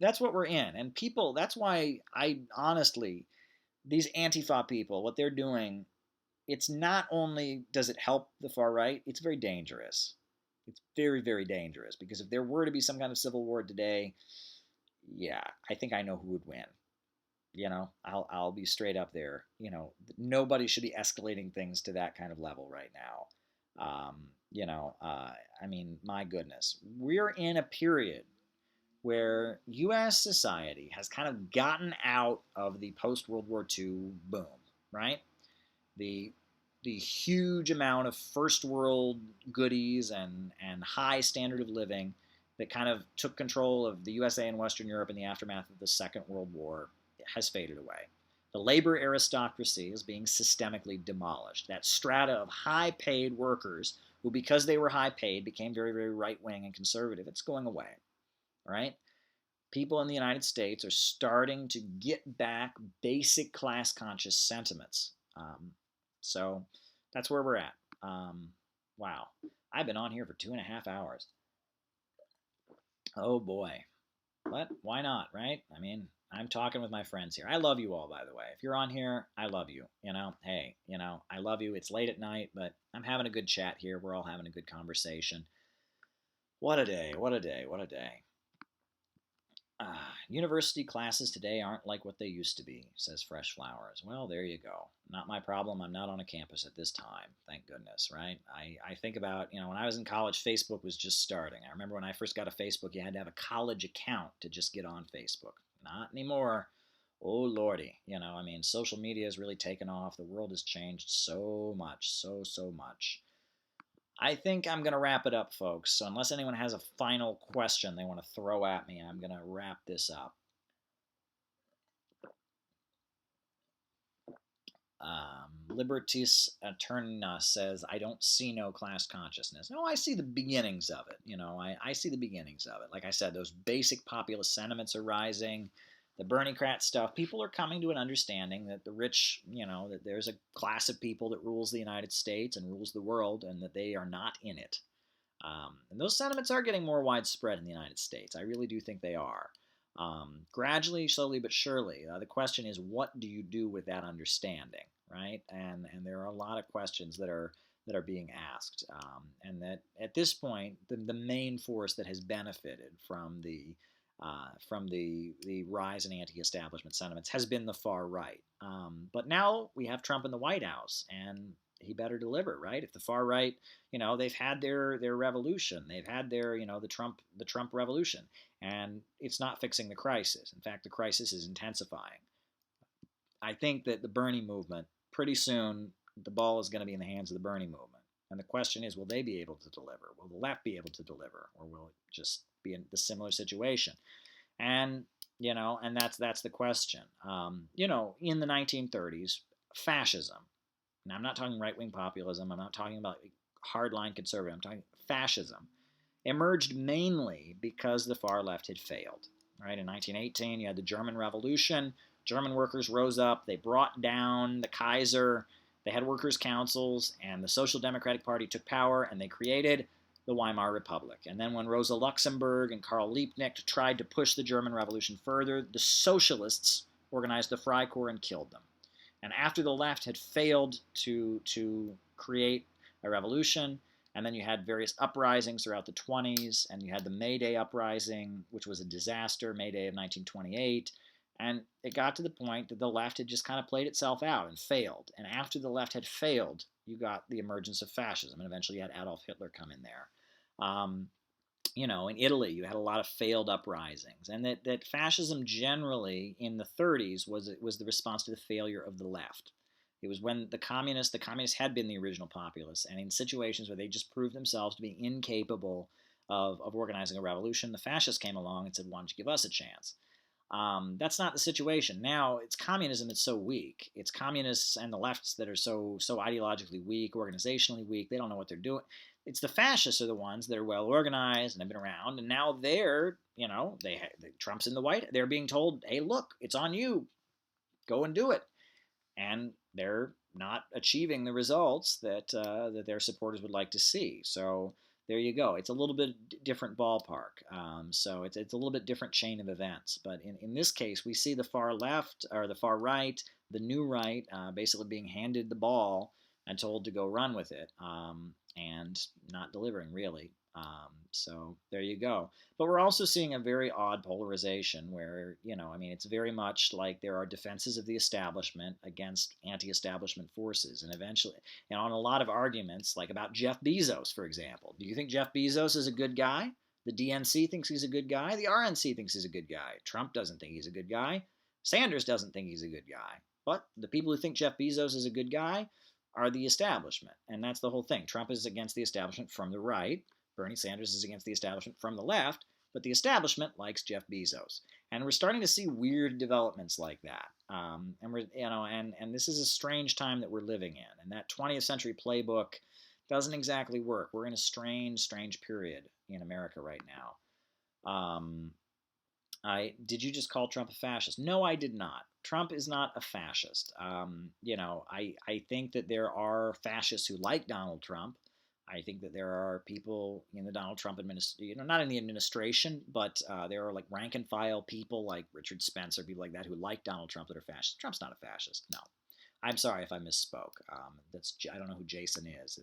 That's what we're in. And people, that's why I honestly, these Antifa people, what they're doing, it's not only does it help the far right, it's very dangerous. It's very, very dangerous because if there were to be some kind of civil war today, yeah, I think I know who would win. I'll be straight up there. Nobody should be escalating things to that kind of level right now. I mean, my goodness, we're in a period where U.S. society has kind of gotten out of the post-World War II boom, right? The huge amount of first world goodies and high standard of living that kind of took control of the USA and Western Europe in the aftermath of the Second World War has faded away. The labor aristocracy is being systemically demolished. That strata of high-paid workers who, because they were high-paid, became very, very right-wing and conservative, it's going away, right? People in the United States are starting to get back basic class-conscious sentiments. So that's where we're at. Wow. I've been on here for 2.5 hours. Oh, boy. But why not, right? I mean, I'm talking with my friends here. I love you all, by the way. If you're on here, I love you. Hey, I love you. It's late at night, but I'm having a good chat here. We're all having a good conversation. What a day, what a day, what a day. University classes today aren't like what they used to be, says Fresh Flowers. Well, there you go. Not my problem. I'm not on a campus at this time, thank goodness, right? I think about, when I was in college, Facebook was just starting. I remember when I first got a Facebook, you had to have a college account to just get on Facebook. Not anymore. Oh, Lordy. Social media has really taken off. The world has changed so much, so much. I think I'm going to wrap it up, folks. So unless anyone has a final question they want to throw at me, I'm going to wrap this up. Libertis Eterna says, I don't see no class consciousness. No, I see the beginnings of it. I see the beginnings of it. Like I said, those basic populist sentiments are rising. The Bernie-crat stuff, people are coming to an understanding that the rich, that there's a class of people that rules the United States and rules the world, and that they are not in it. And those sentiments are getting more widespread in the United States. I really do think they are. Gradually, slowly, but surely. The question is, what do you do with that understanding, right? And there are a lot of questions that are being asked, and that at this point, the main force that has benefited from the rise in anti-establishment sentiments has been the far right. But now we have Trump in the White House, and he better deliver, right? If the far right, they've had their revolution, they've had their, the Trump revolution, and it's not fixing the crisis. In fact, the crisis is intensifying. I think that the Bernie movement, pretty soon, the ball is going to be in the hands of the Bernie movement. And the question is, will they be able to deliver? Will the left be able to deliver? Or will it just be in the similar situation? And, and that's the question. In the 1930s, fascism, and I'm not talking right-wing populism, I'm not talking about hardline conservative, I'm talking fascism, emerged mainly because the far left had failed. Right? In 1918, you had the German Revolution. German workers rose up. They brought down the Kaiser. They had workers' councils, and the Social Democratic Party took power, and they created the Weimar Republic. And then when Rosa Luxemburg and Karl Liebknecht tried to push the German Revolution further, the socialists organized the Freikorps and killed them. And after the left had failed to create a revolution, and then you had various uprisings throughout the 20s, and you had the May Day uprising, which was a disaster, May Day of 1928, and it got to the point that the left had just kind of played itself out and failed. And after the left had failed, you got the emergence of fascism, and eventually you had Adolf Hitler come in there. In Italy, you had a lot of failed uprisings, and that fascism generally in the 30s was the response to the failure of the left. It was when the communists had been the original populace, and in situations where they just proved themselves to be incapable of organizing a revolution, the fascists came along and said, "Why don't you give us a chance?" That's not the situation. Now, it's communism that's so weak. It's communists and the lefts that are so ideologically weak, organizationally weak. They don't know what they're doing. It's the fascists are the ones that are well organized and have been around, and now Trump's in the White. They're being told, "Hey, look, it's on you. Go and do it," and they're not achieving the results that their supporters would like to see. So there you go. It's a little bit different ballpark. So it's a little bit different chain of events. But in this case, we see the far left or the far right, the new right, basically being handed the ball and told to go run with it, and not delivering really. So there you go. But we're also seeing a very odd polarization where, it's very much like there are defenses of the establishment against anti-establishment forces. And eventually, on a lot of arguments, like about Jeff Bezos, for example. Do you think Jeff Bezos is a good guy? The DNC thinks he's a good guy. The RNC thinks he's a good guy. Trump doesn't think he's a good guy. Sanders doesn't think he's a good guy. But the people who think Jeff Bezos is a good guy are the establishment. And that's the whole thing. Trump is against the establishment from the right. Bernie Sanders is against the establishment from the left, but the establishment likes Jeff Bezos, and we're starting to see weird developments like that. And this is a strange time that we're living in, and that 20th century playbook doesn't exactly work. We're in a strange period in America right now. Did you just call Trump a fascist? No, I did not. Trump is not a fascist. I think that there are fascists who like Donald Trump. I think that there are people in the Donald Trump administration, not in the administration, but there are like rank and file people like Richard Spencer, people like that who like Donald Trump that are fascists. Trump's not a fascist. No. I'm sorry if I misspoke. I don't know who Jason is,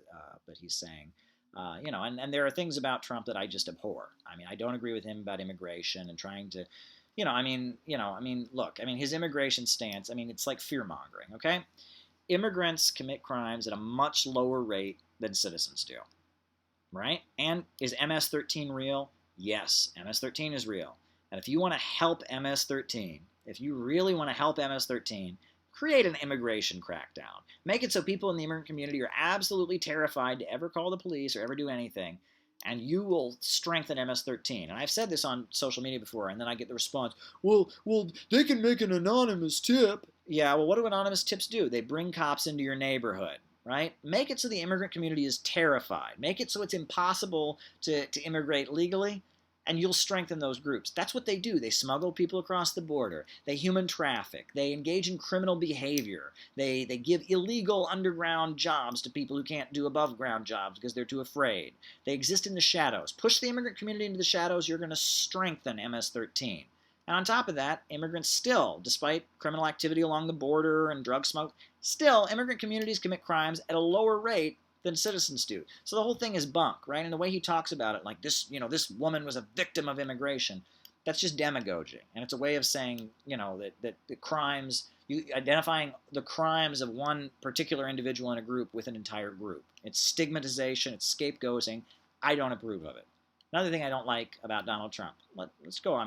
but he's saying, and there are things about Trump that I just abhor. I don't agree with him about immigration and trying to, look, his immigration stance, it's like fear-mongering, okay? Immigrants commit crimes at a much lower rate than citizens do, right? And is MS-13 real? Yes, MS-13 is real. And if you want to help MS-13, if you really want to help MS-13, create an immigration crackdown. Make it so people in the immigrant community are absolutely terrified to ever call the police or ever do anything, and you will strengthen MS-13. And I've said this on social media before, and then I get the response, well, they can make an anonymous tip. Yeah, well, what do anonymous tips do? They bring cops into your neighborhood, right? Make it so the immigrant community is terrified. Make it so it's impossible to immigrate legally, and you'll strengthen those groups. That's what they do. They smuggle people across the border. They human traffic. They engage in criminal behavior. They give illegal underground jobs to people who can't do above ground jobs because they're too afraid. They exist in the shadows. Push the immigrant community into the shadows, you're going to strengthen MS-13. And on top of that, immigrants still, despite criminal activity along the border and drug smoke, still immigrant communities commit crimes at a lower rate than citizens do. So the whole thing is bunk, right? And the way he talks about it, like this woman was a victim of immigration, that's just demagoguing. And it's a way of saying, that the crimes, identifying the crimes of one particular individual in a group with an entire group. It's stigmatization, it's scapegoating. I don't approve of it. Another thing I don't like about Donald Trump. Let's go.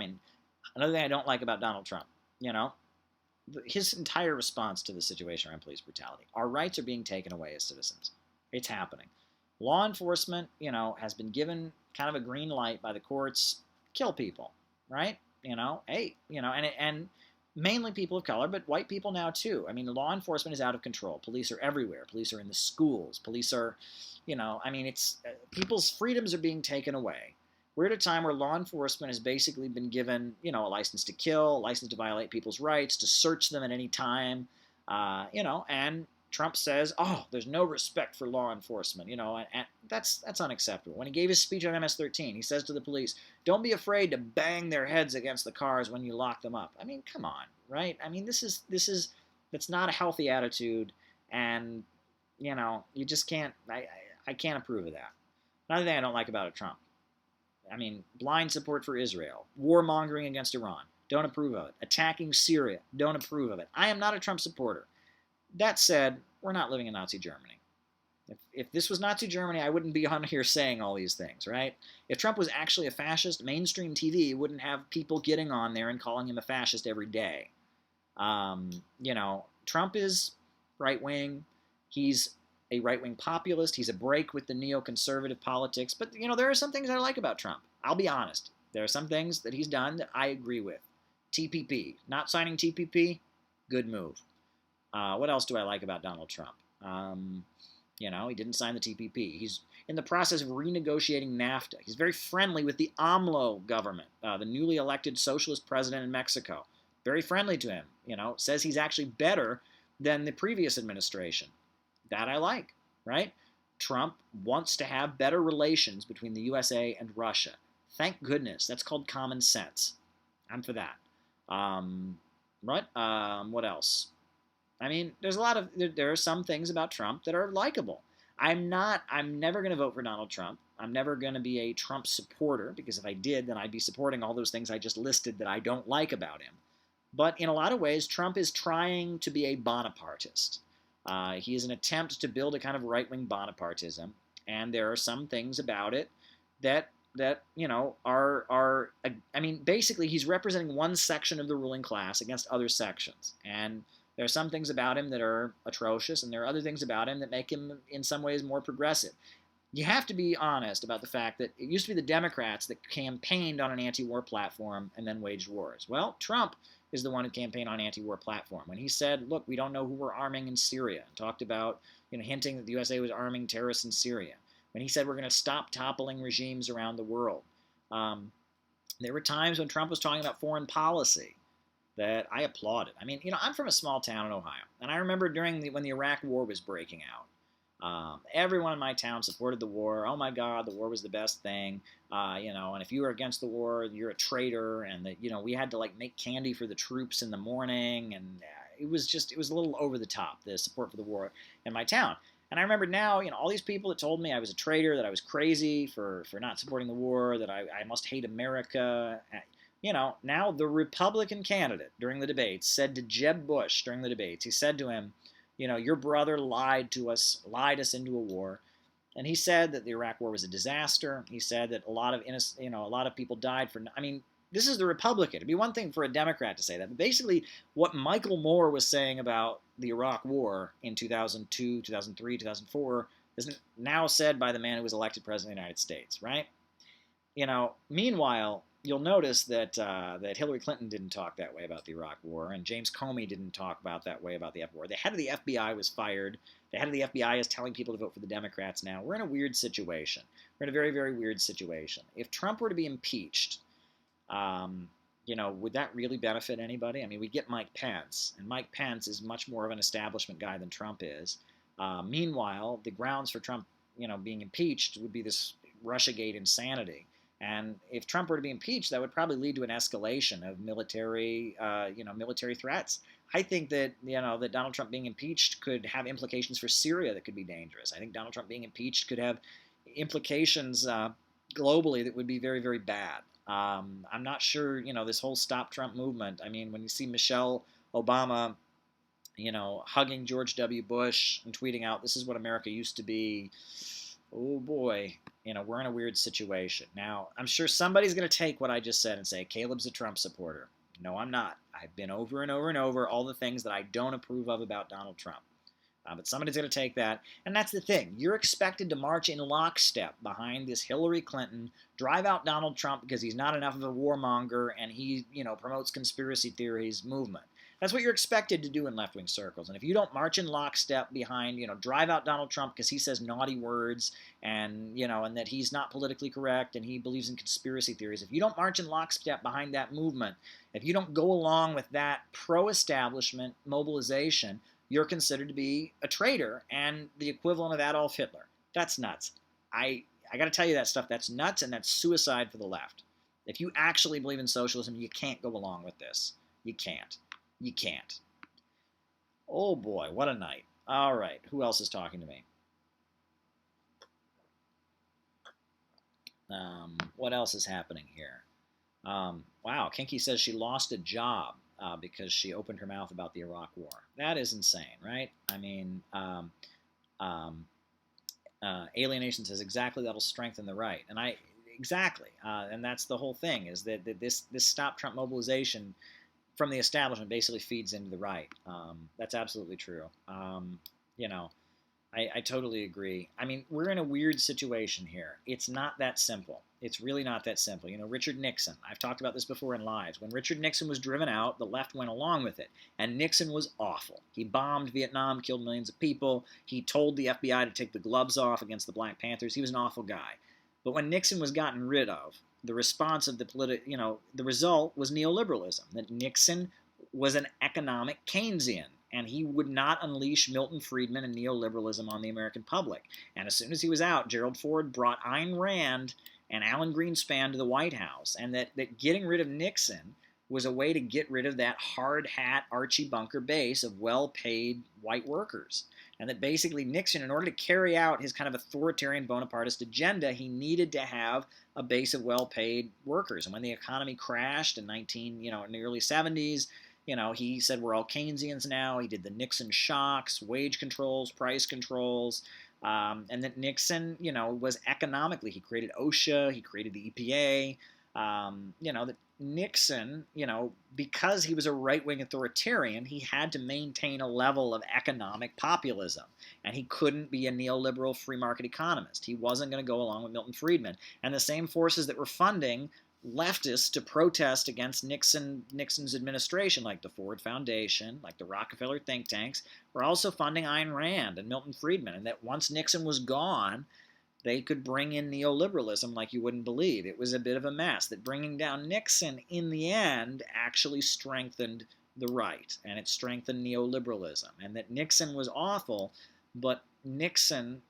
Another thing I don't like about Donald Trump, his entire response to the situation around police brutality. Our rights are being taken away as citizens. It's happening. Law enforcement, has been given kind of a green light by the courts. Kill people, right? And mainly people of color, but white people now too. Law enforcement is out of control. Police are everywhere. Police are in the schools. Police are, it's people's freedoms are being taken away. We're at a time where law enforcement has basically been given, a license to kill, a license to violate people's rights, to search them at any time, and Trump says, "Oh, there's no respect for law enforcement," and that's unacceptable. When he gave his speech on MS-13, he says to the police, "Don't be afraid to bang their heads against the cars when you lock them up." I mean, come on, right? I mean, that's not a healthy attitude, and you just can't. I can't approve of that. Another thing I don't like about Trump. I mean, blind support for Israel, warmongering against Iran, don't approve of it. Attacking Syria, don't approve of it. I am not a Trump supporter. That said, we're not living in Nazi Germany. If this was Nazi Germany, I wouldn't be on here saying all these things, right? If Trump was actually a fascist, mainstream TV wouldn't have people getting on there and calling him a fascist every day. Trump is right-wing. He's a right-wing populist. He's a break with the neoconservative politics. But, there are some things I like about Trump. I'll be honest. There are some things that he's done that I agree with. TPP. Not signing TPP, good move. What else do I like about Donald Trump? He didn't sign the TPP. He's in the process of renegotiating NAFTA. He's very friendly with the AMLO government, the newly elected socialist president in Mexico. Very friendly to him. Says he's actually better than the previous administration. That I like, right? Trump wants to have better relations between the USA and Russia. Thank goodness. That's called common sense. I'm for that. What else? I mean, there are some things about Trump that are likable. I'm never going to vote for Donald Trump. I'm never going to be a Trump supporter, because if I did, then I'd be supporting all those things I just listed that I don't like about him. But in a lot of ways, Trump is trying to be a Bonapartist. He is an attempt to build a kind of right-wing Bonapartism, and there are some things about it that are basically he's representing one section of the ruling class against other sections, and there are some things about him that are atrocious, and there are other things about him that make him in some ways more progressive. You have to be honest about the fact that it used to be the Democrats that campaigned on an anti-war platform and then waged wars. Well, Trump is the one who campaigned on an anti-war platform. When he said, look, we don't know who we're arming in Syria, and talked about, hinting that the USA was arming terrorists in Syria. When he said we're going to stop toppling regimes around the world. There were times when Trump was talking about foreign policy that I applauded. I mean, I'm from a small town in Ohio, and I remember when the Iraq War was breaking out, everyone in my town supported the war. Oh my God, the war was the best thing. And if you were against the war, you're a traitor. And that, we had to make candy for the troops in the morning. And it was a little over the top, the support for the war in my town. And I remember now, all these people that told me I was a traitor, that I was crazy for not supporting the war, that I must hate America. Now the Republican candidate during the debates said to Jeb Bush during the debates, he said to him, your brother lied us into a war, and he said that the Iraq War was a disaster. He said that a lot of people died for. I mean, this is the Republican. It'd be one thing for a Democrat to say that, but basically, what Michael Moore was saying about the Iraq War in 2002, 2003, 2004 is now said by the man who was elected president of the United States, right? Meanwhile, you'll notice that Hillary Clinton didn't talk that way about the Iraq War, and James Comey didn't talk about that way about the F war. The head of the FBI was fired. The head of the FBI is telling people to vote for the Democrats now. We're in a weird situation. We're in a very, very weird situation. If Trump were to be impeached, would that really benefit anybody? I mean, we get Mike Pence, and Mike Pence is much more of an establishment guy than Trump is. Meanwhile, the grounds for Trump, being impeached would be this Russiagate insanity. And if Trump were to be impeached, that would probably lead to an escalation of military threats. I think that, that Donald Trump being impeached could have implications for Syria that could be dangerous. I think Donald Trump being impeached could have implications globally that would be very, very bad. I'm not sure, this whole Stop Trump movement. I mean, when you see Michelle Obama, hugging George W. Bush and tweeting out, "This is what America used to be," oh boy, we're in a weird situation. Now, I'm sure somebody's going to take what I just said and say, Caleb's a Trump supporter. No, I'm not. I've been over and over and over all the things that I don't approve of about Donald Trump. But somebody's going to take that. And that's the thing. You're expected to march in lockstep behind this Hillary Clinton, drive out Donald Trump because he's not enough of a warmonger and he, promotes conspiracy theories movement. That's what you're expected to do in left-wing circles. And if you don't march in lockstep behind, drive out Donald Trump because he says naughty words and, and that he's not politically correct and he believes in conspiracy theories, if you don't march in lockstep behind that movement, if you don't go along with that pro-establishment mobilization, you're considered to be a traitor and the equivalent of Adolf Hitler. That's nuts. I got to tell you that stuff. That's nuts, and that's suicide for the left. If you actually believe in socialism, you can't go along with this. You can't. You can't. Oh boy, what a night. All right, who else is talking to me? What else is happening here? Wow, Kinky says she lost a job because she opened her mouth about the Iraq War. That is insane, right? I mean, alienation says exactly that'll strengthen the right, and exactly, and that's the whole thing is that this Stop Trump mobilization from the establishment basically feeds into the right. That's absolutely true. You know, I totally agree. I mean, we're in a weird situation here. It's not that simple. It's really not that simple. You know, Richard Nixon, I've talked about this before in lives. When Richard Nixon was driven out, the left went along with it. And Nixon was awful. He bombed Vietnam, killed millions of people. He told the FBI to take the gloves off against the Black Panthers. He was an awful guy. But when Nixon was gotten rid of, the response of the result was neoliberalism. That Nixon was an economic Keynesian, and he would not unleash Milton Friedman and neoliberalism on the American public. And as soon as he was out, Gerald Ford brought Ayn Rand and Alan Greenspan to the White House, and that getting rid of Nixon was a way to get rid of that hard hat Archie Bunker base of well-paid white workers. And that basically Nixon, in order to carry out his kind of authoritarian Bonapartist agenda, he needed to have a base of well-paid workers. And when the economy crashed in in the early 70s, he said we're all Keynesians now. He did the Nixon shocks, wage controls, price controls, and that Nixon, was economically, he created OSHA, he created the EPA, that Nixon, because he was a right-wing authoritarian, he had to maintain a level of economic populism, and he couldn't be a neoliberal free market economist. He wasn't going to go along with Milton Friedman. And the same forces that were funding leftists to protest against Nixon's administration, like the Ford Foundation, like the Rockefeller think tanks, were also funding Ayn Rand and Milton Friedman, and that once Nixon was gone, they could bring in neoliberalism like you wouldn't believe. It was a bit of a mess. That bringing down Nixon, in the end, actually strengthened the right, and it strengthened neoliberalism. And that Nixon was awful, but Nixon,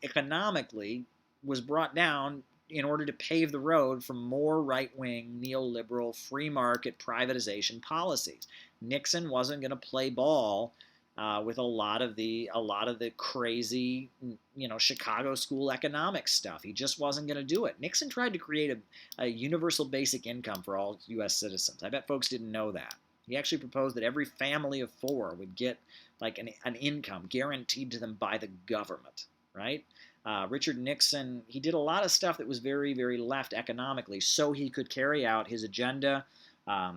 economically was brought down in order to pave the road for more right-wing, neoliberal, free market privatization policies. Nixon wasn't going to play ball with a lot of the crazy, Chicago school economics stuff. He just wasn't going to do it. Nixon tried to create a universal basic income for all U.S. citizens. I bet folks didn't know that. He actually proposed that every family of 4 would get like an income guaranteed to them by the government, right? Richard Nixon, he did a lot of stuff that was very, very left economically so he could carry out his agenda.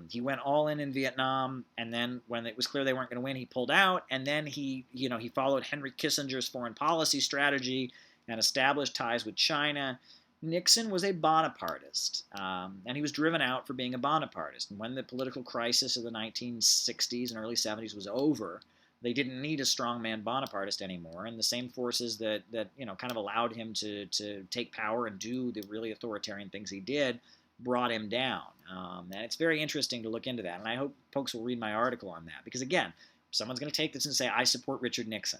He went all in Vietnam, and then when it was clear they weren't going to win, he pulled out, and then he followed Henry Kissinger's foreign policy strategy and established ties with China. Nixon was a Bonapartist, and he was driven out for being a Bonapartist. And when the political crisis of the 1960s and early 70s was over, they didn't need a strongman Bonapartist anymore, and the same forces that kind of allowed him to take power and do the really authoritarian things he did brought him down. And it's very interesting to look into that, and I hope folks will read my article on that, because again, someone's going to take this and say, I support Richard Nixon.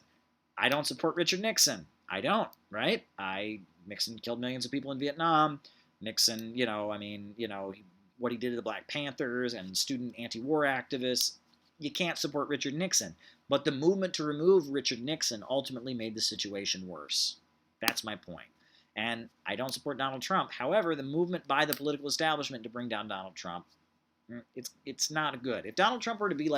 I don't support Richard Nixon. I don't, right? Nixon killed millions of people in Vietnam. Nixon, what he did to the Black Panthers and student anti-war activists, you can't support Richard Nixon. But the movement to remove Richard Nixon ultimately made the situation worse. That's my point. And I don't support Donald Trump. However, the movement by the political establishment to bring down Donald Trump, it's not good. If Donald Trump were to be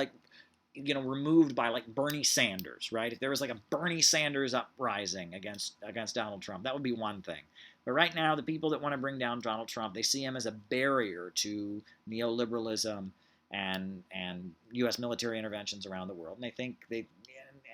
removed by like Bernie Sanders, right? If there was like a Bernie Sanders uprising against Donald Trump, that would be one thing. But right now, the people that want to bring down Donald Trump, they see him as a barrier to neoliberalism and U.S. military interventions around the world. And they think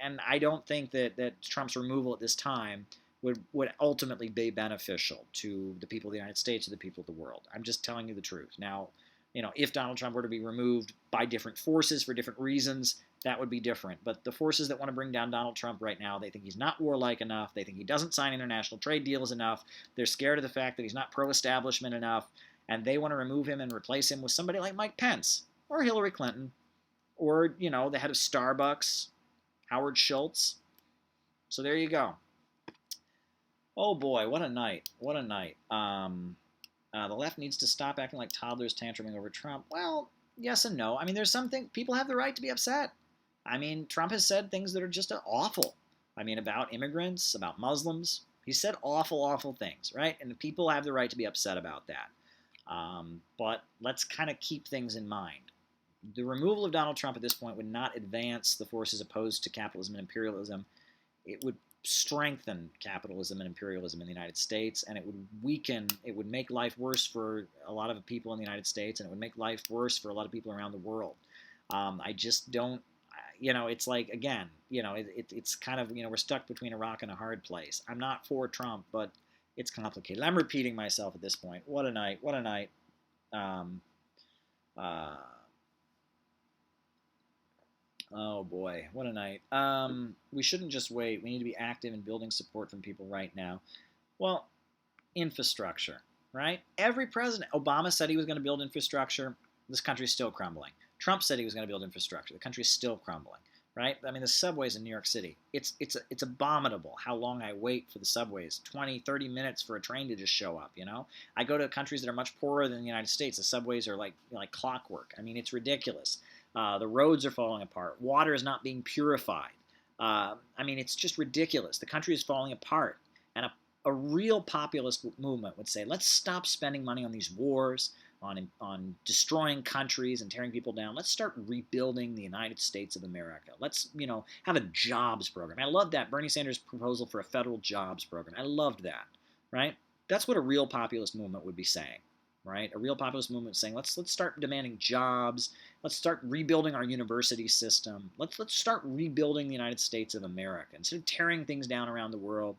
and I don't think that Trump's removal at this time would ultimately be beneficial to the people of the United States or the people of the world. I'm just telling you the truth. Now, if Donald Trump were to be removed by different forces for different reasons, that would be different. But the forces that want to bring down Donald Trump right now, they think he's not warlike enough. They think he doesn't sign international trade deals enough. They're scared of the fact that he's not pro-establishment enough. And they want to remove him and replace him with somebody like Mike Pence or Hillary Clinton or, the head of Starbucks. Howard Schultz. So there you go. Oh boy, what a night. What a night. The left needs to stop acting like toddlers tantruming over Trump. Well, yes and no. I mean, there's something, people have the right to be upset. I mean, Trump has said things that are just awful. I mean, about immigrants, about Muslims. He said awful, awful things, right? And people have the right to be upset about that. But let's kind of keep things in mind. The removal of Donald Trump at this point would not advance the forces opposed to capitalism and imperialism. It would strengthen capitalism and imperialism in the United States, and it would weaken, it would make life worse for a lot of people in the United States, and it would make life worse for a lot of people around the world. I just don't, it's like, again, it's kind of, we're stuck between a rock and a hard place. I'm not for Trump, but it's complicated. I'm repeating myself at this point. What a night. What a night. Oh boy, what a night. We shouldn't just wait. We need to be active in building support from people right now. Well, infrastructure, right? Every president, Obama said he was going to build infrastructure. This country's still crumbling. Trump said he was going to build infrastructure. The country's still crumbling, right? I mean, the subways in New York City, it's abominable how long I wait for the subways, 20, 30 minutes for a train to just show up, I go to countries that are much poorer than the United States. The subways are like clockwork. I mean, it's ridiculous. The roads are falling apart. Water is not being purified. I mean, it's just ridiculous. The country is falling apart. And a real populist movement would say, let's stop spending money on these wars, on destroying countries and tearing people down. Let's start rebuilding the United States of America. Let's, have a jobs program. I love that Bernie Sanders' proposal for a federal jobs program. I loved that, right? That's what a real populist movement would be saying, right? A real populist movement saying, let's start demanding jobs. Let's start rebuilding our university system. Let's start rebuilding the United States of America. Instead of tearing things down around the world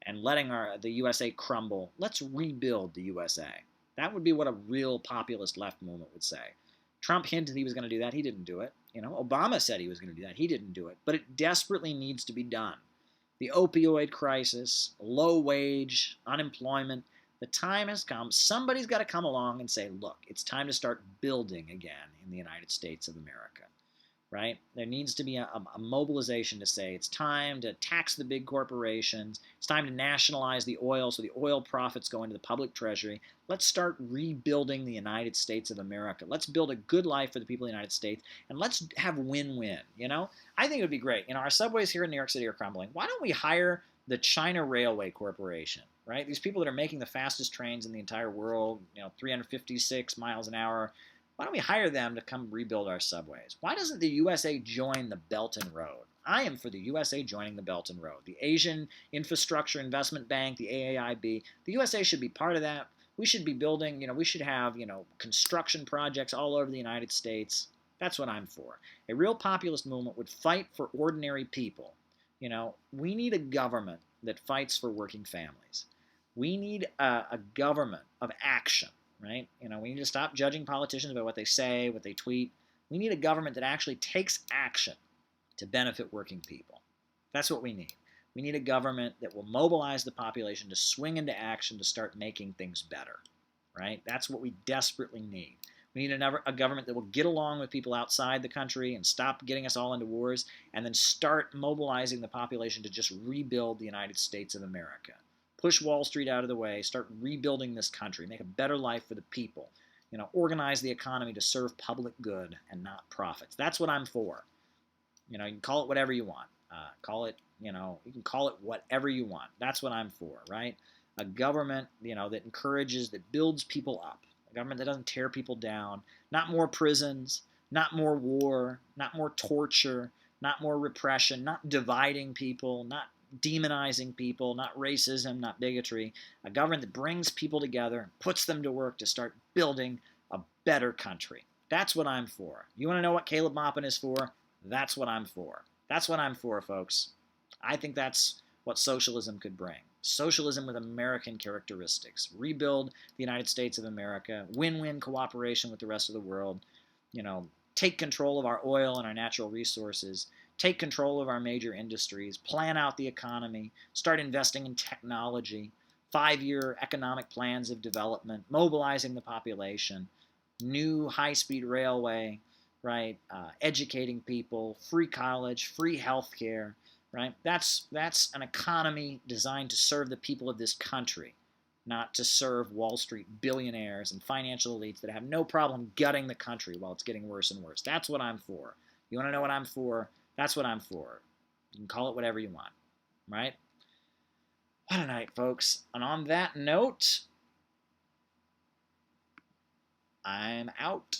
and letting the USA crumble, let's rebuild the USA. That would be what a real populist left movement would say. Trump hinted he was going to do that. He didn't do it. Obama said he was going to do that. He didn't do it. But it desperately needs to be done. The opioid crisis, low wage, unemployment, the time has come. Somebody's got to come along and say, look, it's time to start building again in the United States of America, right? There needs to be a mobilization to say it's time to tax the big corporations. It's time to nationalize the oil so the oil profits go into the public treasury. Let's start rebuilding the United States of America. Let's build a good life for the people of the United States, and let's have win-win, I think it would be great. Our subways here in New York City are crumbling. Why don't we hire the China Railway Corporation, right? These people that are making the fastest trains in the entire world, 356 miles an hour. Why don't we hire them to come rebuild our subways? Why doesn't the USA join the Belt and Road? I am for the USA joining the Belt and Road. The Asian Infrastructure Investment Bank, the AAIB, the USA should be part of that. We should be building, we should have, construction projects all over the United States. That's what I'm for. A real populist movement would fight for ordinary people. We need a government that fights for working families. We need a government of action. Right? We need to stop judging politicians by what they say, what they tweet. We need a government that actually takes action to benefit working people. That's what we need. We need a government that will mobilize the population to swing into action to start making things better. Right? That's what we desperately need. We need a government that will get along with people outside the country and stop getting us all into wars, and then start mobilizing the population to just rebuild the United States of America. Push Wall Street out of the way, start rebuilding this country, make a better life for the people, organize the economy to serve public good and not profits. That's what I'm for. You can call it whatever you want. You can call it whatever you want. That's what I'm for, right? A government, that encourages, that builds people up. A government that doesn't tear people down. Not more prisons, not more war, not more torture, not more repression, not dividing people, not demonizing people, not racism, not bigotry. A government that brings people together, puts them to work to start building a better country. That's what I'm for. You want to know what Caleb Maupin is for? That's what I'm for. That's what I'm for, folks. I think that's what socialism could bring. Socialism with American characteristics. Rebuild the United States of America. Win-win cooperation with the rest of the world. Take control of our oil and our natural resources. Take control of our major industries, plan out the economy, start investing in technology, 5-year economic plans of development, mobilizing the population, new high-speed railway, right? Educating people, free college, free health care, right? That's an economy designed to serve the people of this country, not to serve Wall Street billionaires and financial elites that have no problem gutting the country while it's getting worse and worse. That's what I'm for. You want to know what I'm for? That's what I'm for. You can call it whatever you want, right? What a night, folks. And on that note, I'm out.